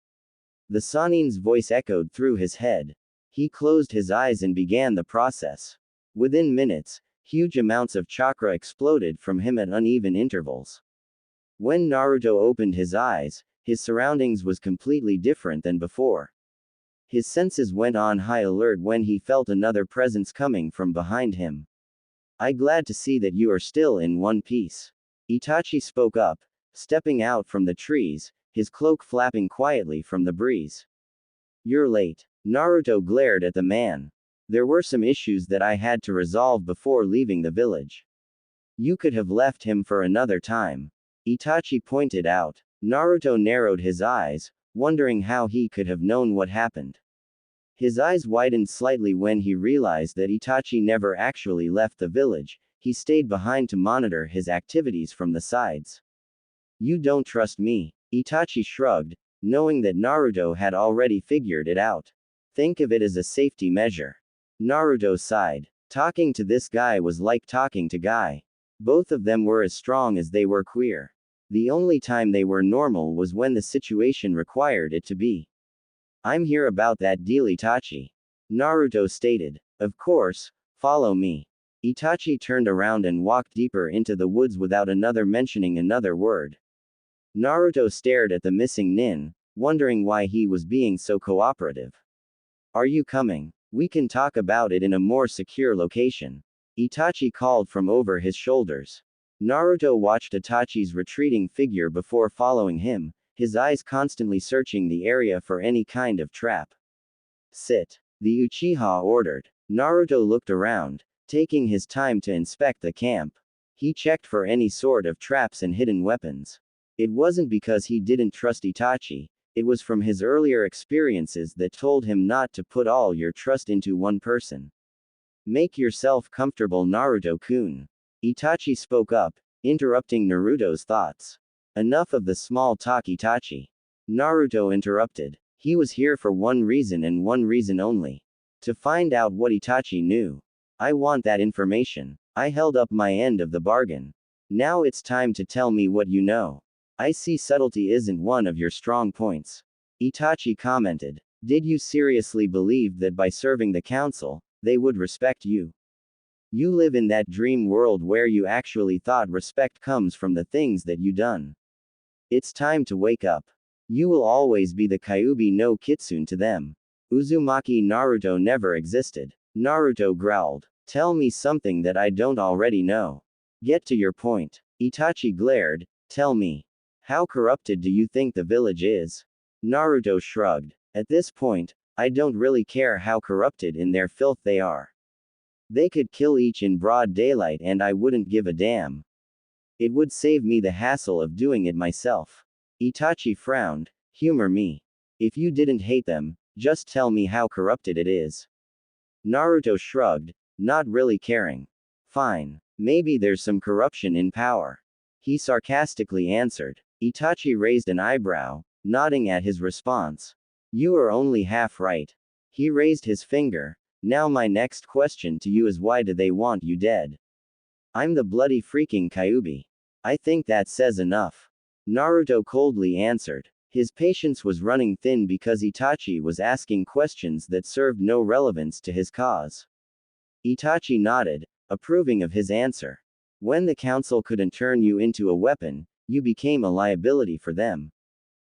The Sanin's voice echoed through his head. He closed his eyes and began the process. Within minutes, huge amounts of chakra exploded from him at uneven intervals. When Naruto opened his eyes, his surroundings was completely different than before. His senses went on high alert when he felt another presence coming from behind him. I'm glad to see that you are still in one piece. Itachi spoke up, stepping out from the trees, his cloak flapping quietly from the breeze. You're late. Naruto glared at the man. There were some issues that I had to resolve before leaving the village. You could have left him for another time. Itachi pointed out. Naruto narrowed his eyes, wondering how he could have known what happened. His eyes widened slightly when he realized that Itachi never actually left the village, he stayed behind to monitor his activities from the sides. You don't trust me. Itachi shrugged, knowing that Naruto had already figured it out. Think of it as a safety measure. Naruto sighed. Talking to this guy was like talking to Guy. Both of them were as strong as they were queer. The only time they were normal was when the situation required it to be. I'm here about that deal, Itachi. Naruto stated. Of course, follow me. Itachi turned around and walked deeper into the woods without mentioning another word. Naruto stared at the missing nin, wondering why he was being so cooperative. Are you coming? We can talk about it in a more secure location. Itachi called from over his shoulders. Naruto watched Itachi's retreating figure before following him, his eyes constantly searching the area for any kind of trap. Sit. The Uchiha ordered. Naruto looked around, taking his time to inspect the camp. He checked for any sort of traps and hidden weapons. It wasn't because he didn't trust Itachi, it was from his earlier experiences that told him not to put all your trust into one person. Make yourself comfortable, Naruto-kun. Itachi spoke up, interrupting Naruto's thoughts. Enough of the small talk, Itachi. Naruto interrupted. He was here for one reason and one reason only. To find out what Itachi knew. I want that information. I held up my end of the bargain. Now it's time to tell me what you know. I see subtlety isn't one of your strong points. Itachi commented. Did you seriously believe that by serving the council, they would respect you? You live in that dream world where you actually thought respect comes from the things that you done. It's time to wake up. You will always be the Kyuubi no Kitsune to them. Uzumaki Naruto never existed. Naruto growled. Tell me something that I don't already know. Get to your point. Itachi glared. Tell me. How corrupted do you think the village is? Naruto shrugged. At this point, I don't really care how corrupted in their filth they are. They could kill each in broad daylight and I wouldn't give a damn. It would save me the hassle of doing it myself. Itachi frowned. Humor me. If you didn't hate them, just tell me how corrupted it is. Naruto shrugged, not really caring. Fine. Maybe there's some corruption in power. He sarcastically answered. Itachi raised an eyebrow, nodding at his response. You are only half right. He raised his finger. Now my next question to you is why do they want you dead? I'm the bloody freaking Kyuubi. I think that says enough. Naruto coldly answered. His patience was running thin because Itachi was asking questions that served no relevance to his cause. Itachi nodded, approving of his answer. When the council couldn't turn you into a weapon, you became a liability for them.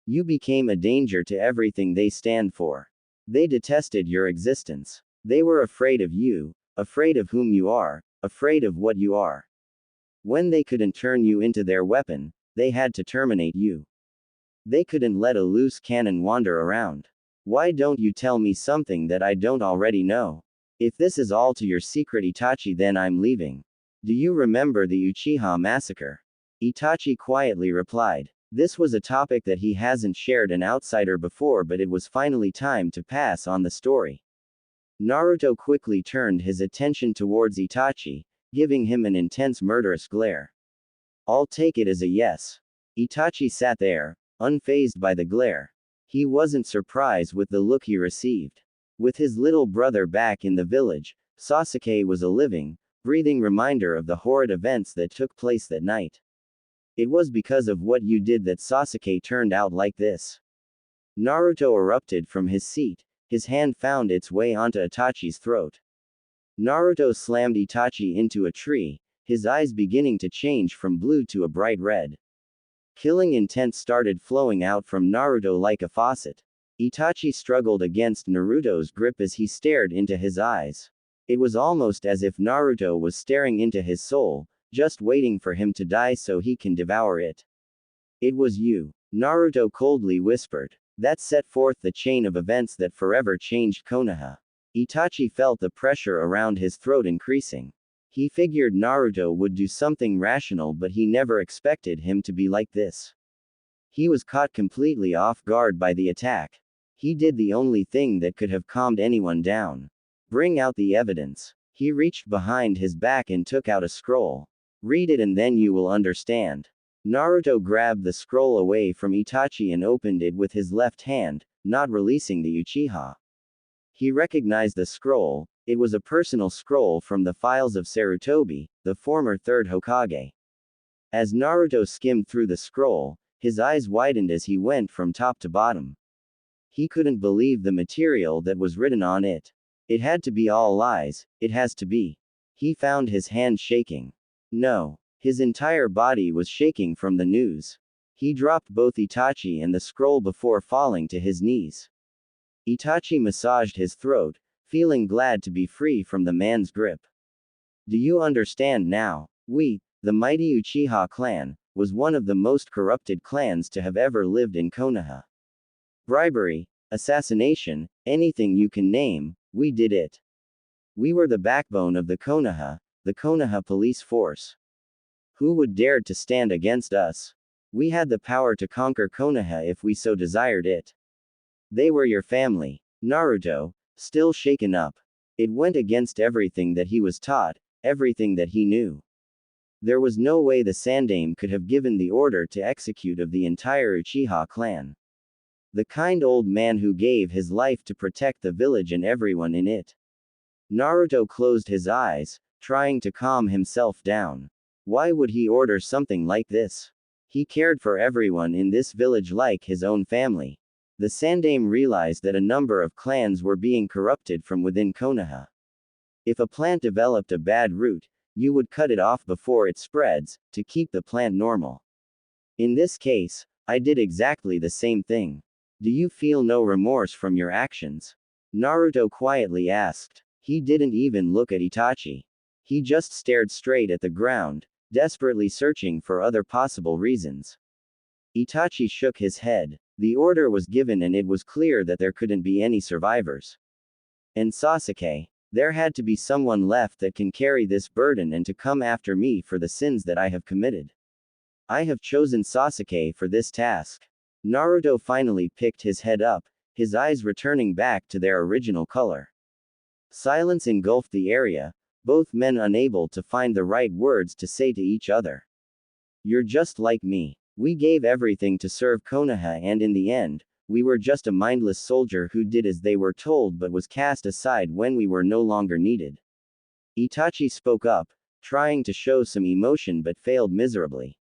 You became a danger to everything they stand for. They detested your existence. They were afraid of you, afraid of whom you are, afraid of what you are. When they couldn't turn you into their weapon, they had to terminate you. They couldn't let a loose cannon wander around. Why don't you tell me something that I don't already know? If this is all to your secret, Itachi, then I'm leaving. Do you remember the Uchiha massacre? Itachi quietly replied. This was a topic that he hasn't shared an outsider before, but it was finally time to pass on the story. Naruto quickly turned his attention towards Itachi, giving him an intense murderous glare. I'll take it as a yes. Itachi sat there, unfazed by the glare. He wasn't surprised with the look he received. With his little brother back in the village, Sasuke was a living, breathing reminder of the horrid events that took place that night. It was because of what you did that Sasuke turned out like this. Naruto erupted from his seat, his hand found its way onto Itachi's throat. Naruto slammed Itachi into a tree, his eyes beginning to change from blue to a bright red. Killing intent started flowing out from Naruto like a faucet. Itachi struggled against Naruto's grip as he stared into his eyes. It was almost as if Naruto was staring into his soul, just waiting for him to die so he can devour it. It was you. Naruto coldly whispered. That set forth the chain of events that forever changed Konoha. Itachi felt the pressure around his throat increasing. He figured Naruto would do something rational, but he never expected him to be like this. He was caught completely off guard by the attack. He did the only thing that could have calmed anyone down. Bring out the evidence. He reached behind his back and took out a scroll. Read it and then you will understand. Naruto grabbed the scroll away from Itachi and opened it with his left hand, not releasing the Uchiha. He recognized the scroll. It was a personal scroll from the files of Sarutobi, the former third Hokage. As Naruto skimmed through the scroll, his eyes widened as he went from top to bottom. He couldn't believe the material that was written on it. It had to be all lies, it has to be. He found his hand shaking. No. His entire body was shaking from the news. He dropped both Itachi and the scroll before falling to his knees. Itachi massaged his throat, feeling glad to be free from the man's grip. Do you understand now? The mighty Uchiha clan was one of the most corrupted clans to have ever lived in Konoha. Bribery, assassination, anything you can name, we did it. We were the backbone of the Konoha police force. Who would dare to stand against us? We had the power to conquer Konoha if we so desired it. They were your family. Naruto, still shaken up. It went against everything that he was taught, everything that he knew. There was no way the Sandaime could have given the order to execute of the entire Uchiha clan. The kind old man who gave his life to protect the village and everyone in it. Naruto closed his eyes, trying to calm himself down. Why would he order something like this? He cared for everyone in this village like his own family. The Sandaime realized that a number of clans were being corrupted from within Konoha. If a plant developed a bad root, you would cut it off before it spreads, to keep the plant normal. In this case, I did exactly the same thing. Do you feel no remorse from your actions? Naruto quietly asked. He didn't even look at Itachi. He just stared straight at the ground, desperately searching for other possible reasons. Itachi shook his head. The order was given and it was clear that there couldn't be any survivors. And Sasuke, there had to be someone left that can carry this burden and to come after me for the sins that I have committed. I have chosen Sasuke for this task. Naruto finally picked his head up, his eyes returning back to their original color. Silence engulfed the area, both men unable to find the right words to say to each other. You're just like me. We gave everything to serve Konoha and in the end, we were just a mindless soldier who did as they were told but was cast aside when we were no longer needed. Itachi spoke up, trying to show some emotion but failed miserably.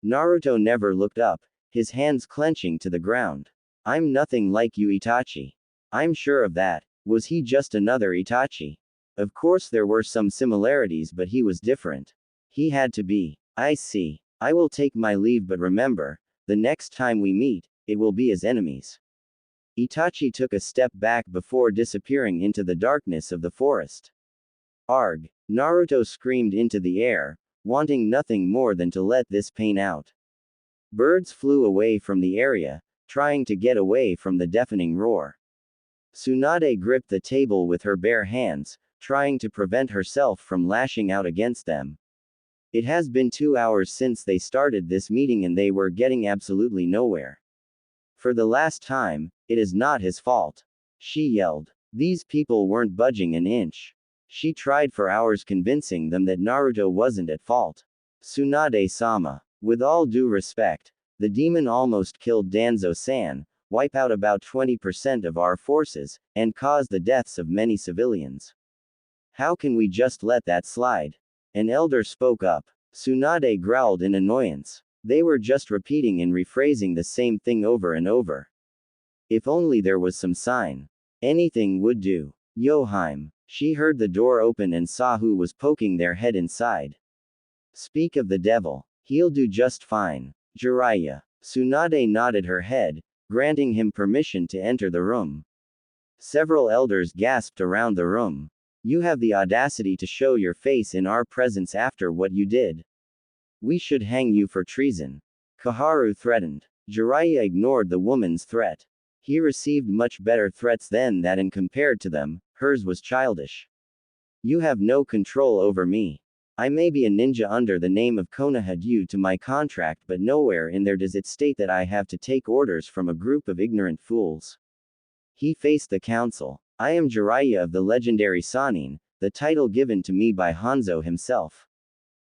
Naruto never looked up, his hands clenching to the ground. I'm nothing like you, Itachi. I'm sure of that. Was he just another Itachi? Of course there were some similarities but he was different. He had to be. I see. I will take my leave but remember, the next time we meet, it will be as enemies. Itachi took a step back before disappearing into the darkness of the forest. Arg! Naruto screamed into the air, wanting nothing more than to let this pain out. Birds flew away from the area, trying to get away from the deafening roar. Tsunade gripped the table with her bare hands, trying to prevent herself from lashing out against them. It has been 2 hours since they started this meeting and they were getting absolutely nowhere. For the last time, it is not his fault. She yelled. These people weren't budging an inch. She tried for hours convincing them that Naruto wasn't at fault. Tsunade-sama. With all due respect, the demon almost killed Danzo-san, wipe out about 20% of our forces, and cause the deaths of many civilians. How can we just let that slide? An elder spoke up. Tsunade growled in annoyance. They were just repeating and rephrasing the same thing over and over. If only there was some sign. Anything would do. Yoheim. She heard the door open and saw who was poking their head inside. Speak of the devil. He'll do just fine. Jiraiya. Tsunade nodded her head, granting him permission to enter the room. Several elders gasped around the room. You have the audacity to show your face in our presence after what you did. We should hang you for treason. Kaharu threatened. Jiraiya ignored the woman's threat. He received much better threats than that and compared to them, hers was childish. You have no control over me. I may be a ninja under the name of Konoha due to my contract but nowhere in there does it state that I have to take orders from a group of ignorant fools. He faced the council. I am Jiraiya of the legendary Sannin, the title given to me by Hanzo himself.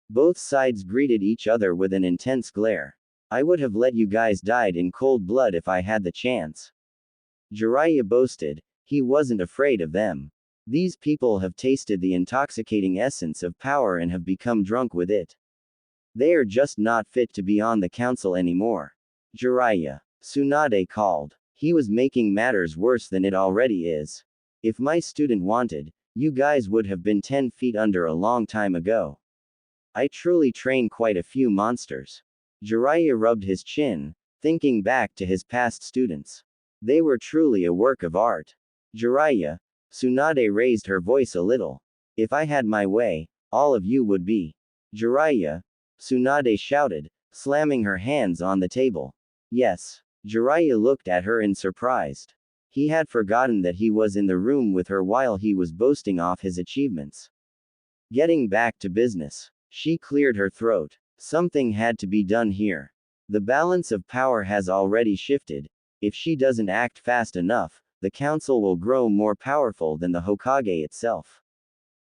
Both sides greeted each other with an intense glare. I would have let you guys die in cold blood if I had the chance. Jiraiya boasted. He wasn't afraid of them. These people have tasted the intoxicating essence of power and have become drunk with it. They are just not fit to be on the council anymore. Jiraiya. Tsunade called. He was making matters worse than it already is. If my student wanted, you guys would have been 10 feet under a long time ago. I truly train quite a few monsters. Jiraiya rubbed his chin, thinking back to his past students. They were truly a work of art. Jiraiya. Tsunade raised her voice a little. If I had my way, all of you would be. Jiraiya, Tsunade shouted, slamming her hands on the table. Yes. Jiraiya looked at her in surprise. He had forgotten that he was in the room with her while he was boasting off his achievements. Getting back to business. She cleared her throat. Something had to be done here. The balance of power has already shifted. If she doesn't act fast enough, the council will grow more powerful than the Hokage itself.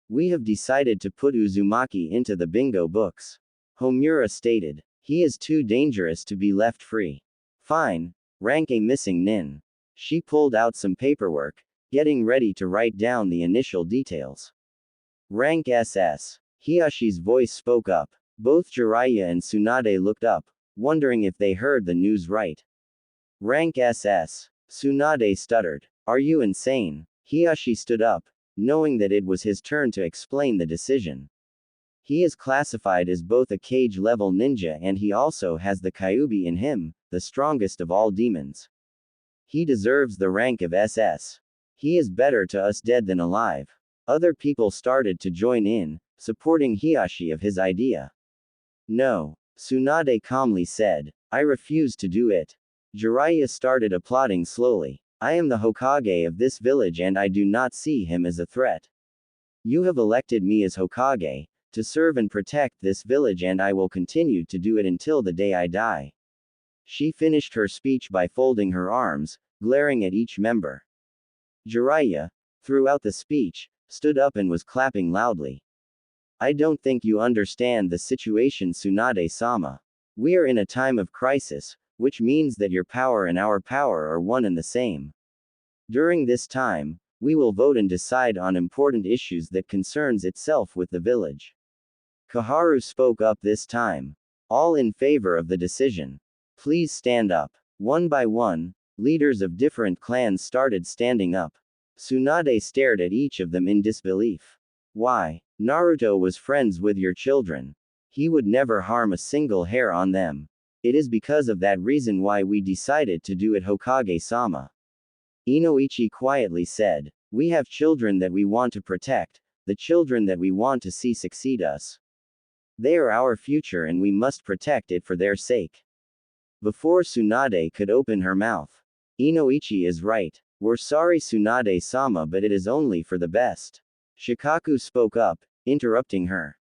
We have decided to put Uzumaki into the bingo books. Homura stated. He is too dangerous to be left free. Fine. Rank a missing nin. She pulled out some paperwork, getting ready to write down the initial details. Rank SS. Hiyashi's voice spoke up. Both Jiraiya and Tsunade looked up, wondering if they heard the news right. Rank SS. Tsunade stuttered. Are you insane? Hiyashi stood up, knowing that it was his turn to explain the decision. He is classified as both a cage-level ninja and he also has the Kyuubi in him, the strongest of all demons. He deserves the rank of SS. He is better to us dead than alive. Other people started to join in, supporting Hiyashi of his idea. No. Tsunade calmly said. I refuse to do it. Jiraiya started applauding slowly. I am the Hokage of this village and I do not see him as a threat. You have elected me as Hokage, to serve and protect this village and I will continue to do it until the day I die. She finished her speech by folding her arms, glaring at each member. Jiraiya, throughout the speech, stood up and was clapping loudly. I don't think you understand the situation, Tsunade-sama. We are in a time of crisis, which means that your power and our power are one and the same. During this time, we will vote and decide on important issues that concerns itself with the village. Kaharu spoke up this time. All in favor of the decision. Please stand up. One by one, leaders of different clans started standing up. Tsunade stared at each of them in disbelief. Why? Naruto was friends with your children. He would never harm a single hair on them. It is because of that reason why we decided to do it, Hokage-sama. Inoichi quietly said. We have children that we want to protect, the children that we want to see succeed us. They are our future and we must protect it for their sake. Before Tsunade could open her mouth. Inoichi is right. We're sorry, Tsunade-sama, but it is only for the best. Shikaku spoke up, interrupting her.